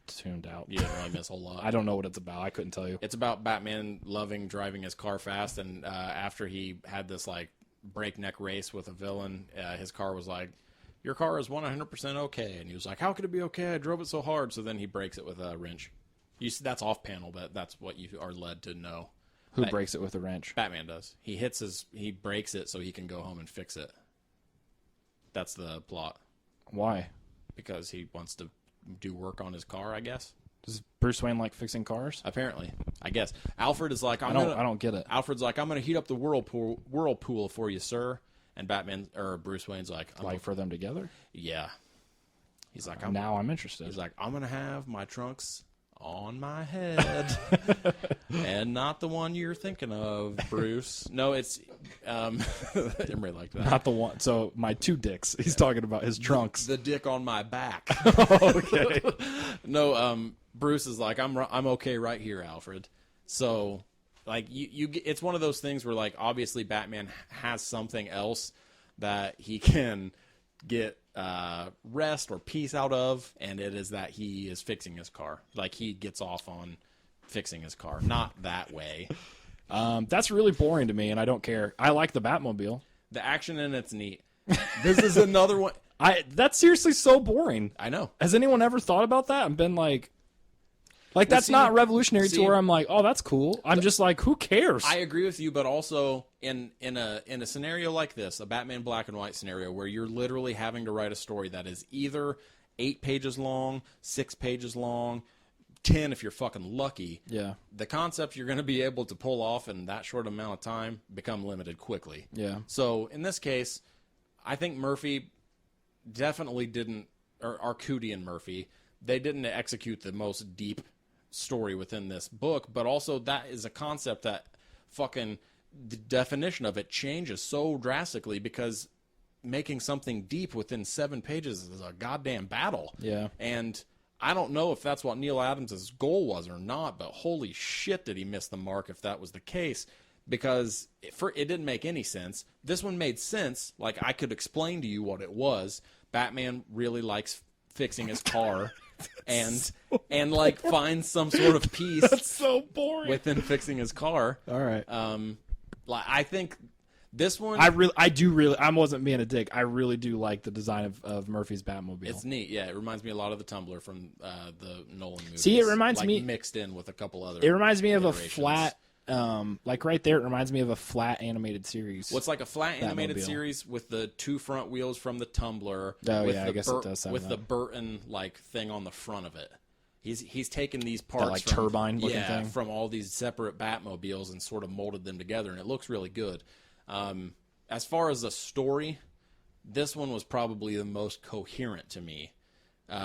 tuned out. You didn't really miss a whole lot. I don't know what it's about. I couldn't tell you. It's about Batman loving driving his car fast, and after he had this like breakneck race with a villain, his car was like, "Your car is 100% okay," and he was like, "How could it be okay? I drove it so hard." So then he breaks it with a wrench. You see, that's off panel, but that's what you are led to know. Who breaks it with a wrench? Batman does. He breaks it so he can go home and fix it. That's the plot. Why? Because he wants to do work on his car, I guess. Does Bruce Wayne like fixing cars? Apparently, I guess. Alfred is like, I don't get it. Alfred's like, "I'm going to heat up the whirlpool for you, sir." And Bruce Wayne's like, For them together? "Yeah." He's like, Now I'm interested. He's like, "I'm going to have my trunks on my head, and not the one you're thinking of, Bruce." No, it's everybody like that. Not the one. So my two dicks. He's talking about his trunks. The dick on my back. Okay. No, Bruce is like, I'm okay right here, Alfred. So, like, it's one of those things where, like, obviously Batman has something else that he can get rest or peace out of, and it is that he is fixing his car. Like, he gets off on fixing his car. Not that way. That's really boring to me, and I don't care. I like the Batmobile. The action in it's neat. This is another one. That's seriously so boring. I know. Has anyone ever thought about that and been like that's not revolutionary to where I'm like, oh, that's cool. I'm just like, who cares? I agree with you, but also in a scenario like this, a Batman Black and White scenario where you're literally having to write a story that is either 8 pages long, 6 pages long, 10 if you're fucking lucky. Yeah. The concepts you're going to be able to pull off in that short amount of time become limited quickly. Yeah. So in this case, I think Murphy definitely didn't, or Arcudi and Murphy, they didn't execute the most deep story within this book, but also that is a concept that fucking the definition of it changes so drastically, because making something deep within 7 pages is a goddamn battle. Yeah. And I don't know if that's what Neil Adams' goal was or not, but holy shit did he miss the mark if that was the case, because it didn't make any sense. This one made sense. Like, I could explain to you what it was. Batman really likes fixing his car and like finds some sort of peace That's so boring. within fixing his car. All right. Like, I think this one, I wasn't being a dick. I really do like the design of Murphy's Batmobile. it's neat. Yeah, it reminds me a lot of the Tumbler from the Nolan movies. See, it reminds like, me mixed in with a couple other. It reminds me of a iterations. flat, like right there. It reminds me of a flat animated series. What's like a flat animated Batmobile. series with the two front wheels from the Tumbler. Oh, with yeah, the I guess it does have with that. the Burton like thing on the front of it. He's taken these parts, like from, turbine looking yeah, thing? from all these separate Batmobiles and sort of molded them together, and it looks really good. As far as the story, this one was probably the most coherent to me.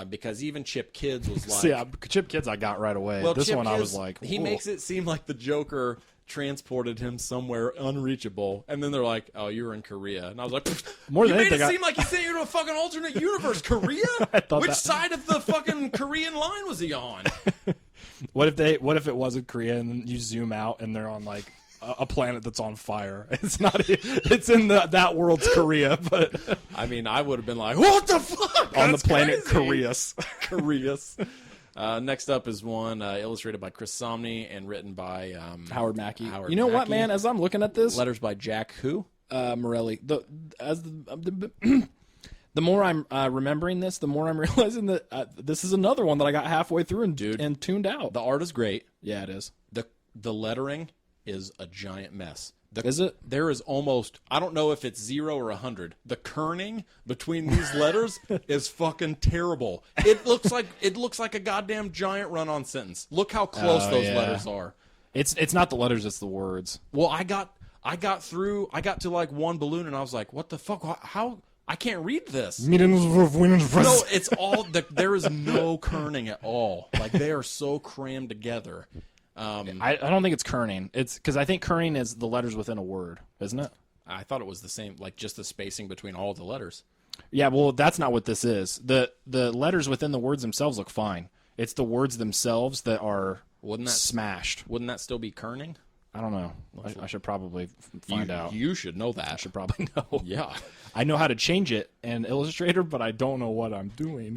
Because even Chip Kids was like... See, Chip Kids I got right away. Well, this Chip one I Kids, was like... He whoa. makes it seem like the Joker transported him somewhere unreachable, and then they're like, "Oh, you were in Korea," and I was like, More "You than made it anything, seem like he sent you to a fucking alternate universe, Korea. thought Which that- side of the fucking Korean line was he on?" What if it wasn't Korea and then you zoom out and they're on like a planet that's on fire? It's not. It's in that world's Korea, but I mean, I would have been like, "What the fuck?" on That's the planet crazy. Koreas. Next up is one illustrated by Chris Somney and written by Howard Mackey. Howard You know what, Mackey. man? As I'm looking at this, Letters by Jack who? Morelli. The more I'm remembering this, the more I'm realizing that this is another one that I got halfway through and tuned out. The art is great. Yeah, it is. The lettering is a giant mess. Is it? There is almost, I don't know if it's 0 or 100. The kerning between these letters is fucking terrible. It looks like a goddamn giant run-on sentence. Look how close Oh, those yeah. letters are. It's not the letters, it's the words. Well, I got to like one balloon and I was like, what the fuck? How? I can't read this. No, it's all, there is no kerning at all. Like, they are so crammed together. I don't think it's kerning. It's because I think kerning is the letters within a word, isn't it? I thought it was the same, like just the spacing between all the letters. Yeah, well, that's not what this is. The letters within the words themselves look fine. It's the words themselves that are smashed. Wouldn't that still be kerning? I don't know. I should probably find out. You should know that. I should probably know. Yeah. I know how to change it in Illustrator, but I don't know what I'm doing.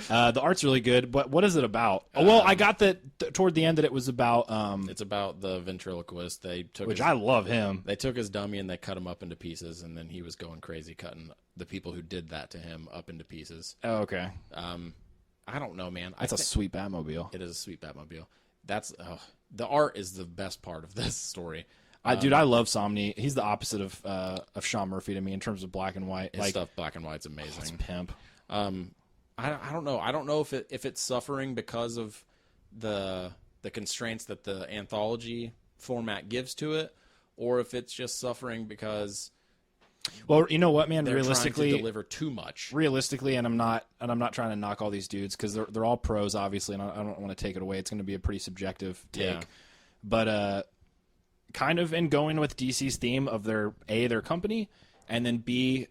The art's really good, but what is it about? Well, I got that toward the end that it was about... It's about the ventriloquist. which I love him. They took his dummy and they cut him up into pieces, and then he was going crazy cutting the people who did that to him up into pieces. Oh, okay. I don't know, man. That's a sweet Batmobile. It is a sweet Batmobile. The art is the best part of this story. Dude, I love Somni. He's the opposite of Sean Murphy to me in terms of black and white. His stuff black and white's amazing. It's pimp. I don't know. I don't know if it's suffering because of the constraints that the anthology format gives to it, or if it's just suffering because Well, you know what, man? they're Realistically, trying to deliver too much. and I'm not trying to knock all these dudes because they're all pros, obviously, and I don't want to take it away. It's going to be a pretty subjective take, Yeah. but kind of in going with DC's theme of their company, and then B,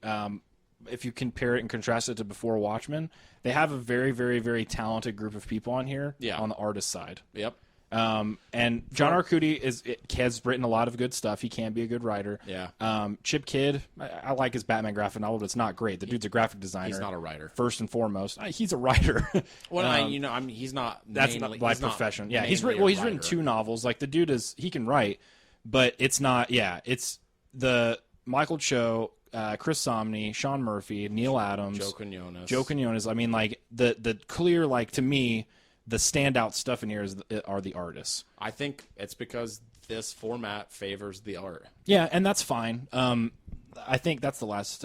if you compare it and contrast it to before Watchmen, they have a very, very, very talented group of people on here. Yeah. On the artist side. Yep. And John Arcudi has written a lot of good stuff. He can be a good writer. Yeah. Chip Kidd, I like his Batman graphic novel, but it's not great. The dude's a graphic designer. He's not a writer. First and foremost, he's a writer. Well, he's not. That's mainly, not my he's not profession. Yeah, mainly he's a written writer. 2 novels. Like the dude he can write, but it's not. Yeah, it's the Michael Cho, Chris Somney, Sean Murphy, Neil Adams, Joe Quinones. Joe Quinones. I mean, like the clear, like to me, the standout stuff in here are the artists. I think it's because this format favors the art. Yeah, and that's fine. I think that's the last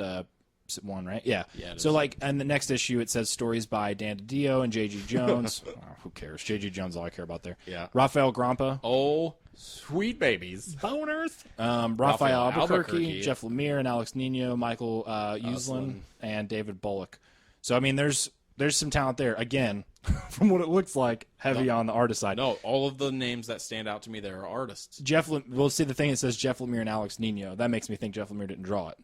one, right? Yeah. Yeah, it So is. like, and the next issue it says stories by Dan DiDio and J.G. Jones. Who cares? J.G. Jones is all I care about there. Yeah. Rafael Grampa. Oh, sweet babies. Boners. Raphael Raphael Albuquerque, Albuquerque. Jeff Lemire, and Alex Nino, Michael Uslan, and David Bullock. So I mean, there's some talent there. Again, from what it looks like, heavy on the artist side. No, all of the names that stand out to me there are artists. We'll see the thing that says Jeff Lemire and Alex Nino. That makes me think Jeff Lemire didn't draw it.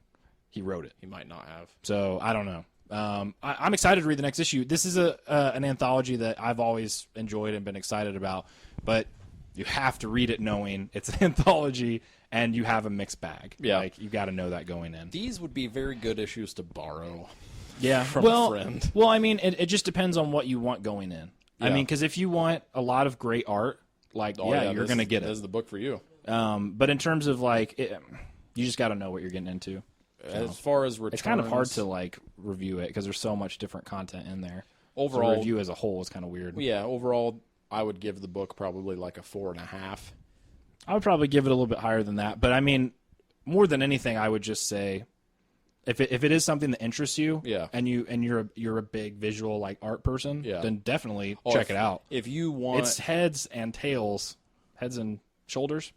He wrote it. He might not have. So I don't know. I'm excited to read the next issue. This is an anthology that I've always enjoyed and been excited about, but you have to read it knowing it's an anthology and you have a mixed bag. Yeah. Like, you got to know that going in. These would be very good issues to borrow. Yeah, from a friend. Well, I mean, it just depends on what you want going in. I mean, because if you want a lot of great art, like, you're going to get it. This is the book for you. But in terms of, like, you just got to know what you're getting into. As far as returns, it's kind of hard to, like, review it because there's so much different content in there. Overall, so review as a whole is kind of weird. Yeah, overall, I would give the book probably like a 4.5. I would probably give it a little bit higher than that. But, I mean, more than anything, I would just say, if it is something that interests you, and you're a big visual, like, art person, then definitely check it out. If you want, it's heads and shoulders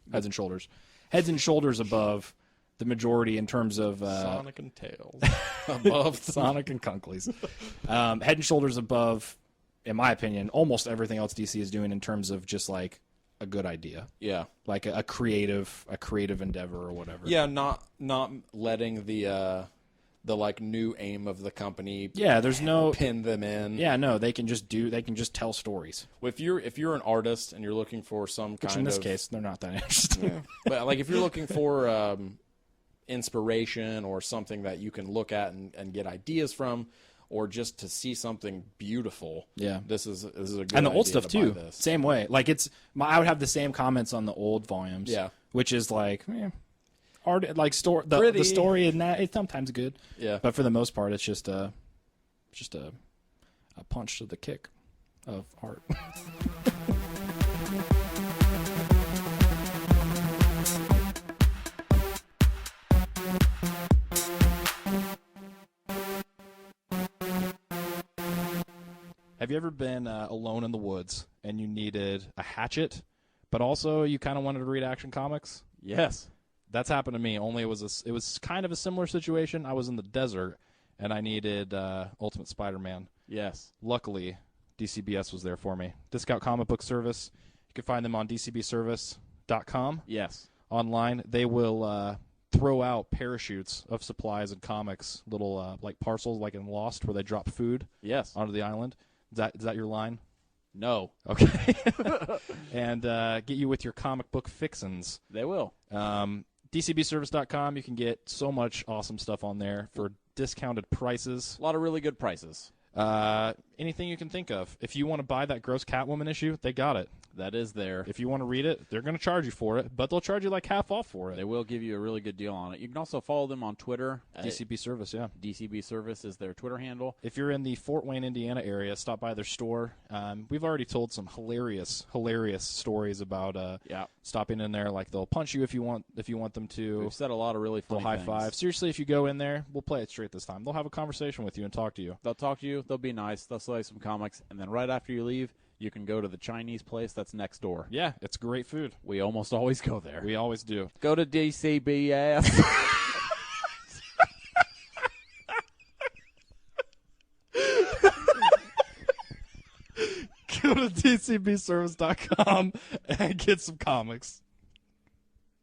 above the majority in terms of Sonic and Tails above Sonic and Kunkley's. Head and shoulders above, in my opinion, almost everything else DC is doing in terms of just like a good idea. Yeah, like a creative endeavor or whatever. Yeah, not letting the like new aim of the company. Yeah, there's no pin them in. Yeah, no, they can just tell stories. If you're an artist and you're looking for some kind of, which in this case they're not that interesting. Yeah. But like if you're looking for inspiration or something that you can look at and get ideas from, or just to see something beautiful. Yeah, this is a good and the old idea stuff too. Same way. Like I would have the same comments on the old volumes. Yeah, which is like art, like the story in that it's sometimes good. Yeah, but for the most part, it's just a punch to the kick of art. Have you ever been alone in the woods and you needed a hatchet, but also you kind of wanted to read Action Comics? Yes. That's happened to me, only it was kind of a similar situation. I was in the desert, and I needed Ultimate Spider-Man. Yes. Luckily, DCBS was there for me. Discount Comic Book Service. You can find them on dcbservice.com. Yes. Online. They will throw out parachutes of supplies and comics, little like parcels like in Lost where they drop food onto the island. Is that your line? No. Okay. And get you with your comic book fixins. They will. DCBservice.com. You can get so much awesome stuff on there for discounted prices. A lot of really good prices. Anything you can think of. If you want to buy that gross Catwoman issue, they got it. That is there. If you want to read it, they're going to charge you for it, but they'll charge you like half off for it. They will give you a really good deal on it. You can also follow them on Twitter. DCB Service, yeah. DCB Service is their Twitter handle. If you're in the Fort Wayne, Indiana area, stop by their store. We've already told some hilarious stories about stopping in there. Like they'll punch you if you want them to. We've said a lot of really funny high things. five. Seriously, if you go in there, we'll play it straight this time. They'll have a conversation with you and talk to you. They'll talk to you. They'll be nice. They'll sell you some comics, and then right after you leave, you can go to the Chinese place that's next door. Yeah, it's great food. We almost always go there. We always do. Go to DCBS. Go to DCBservice.com and get some comics.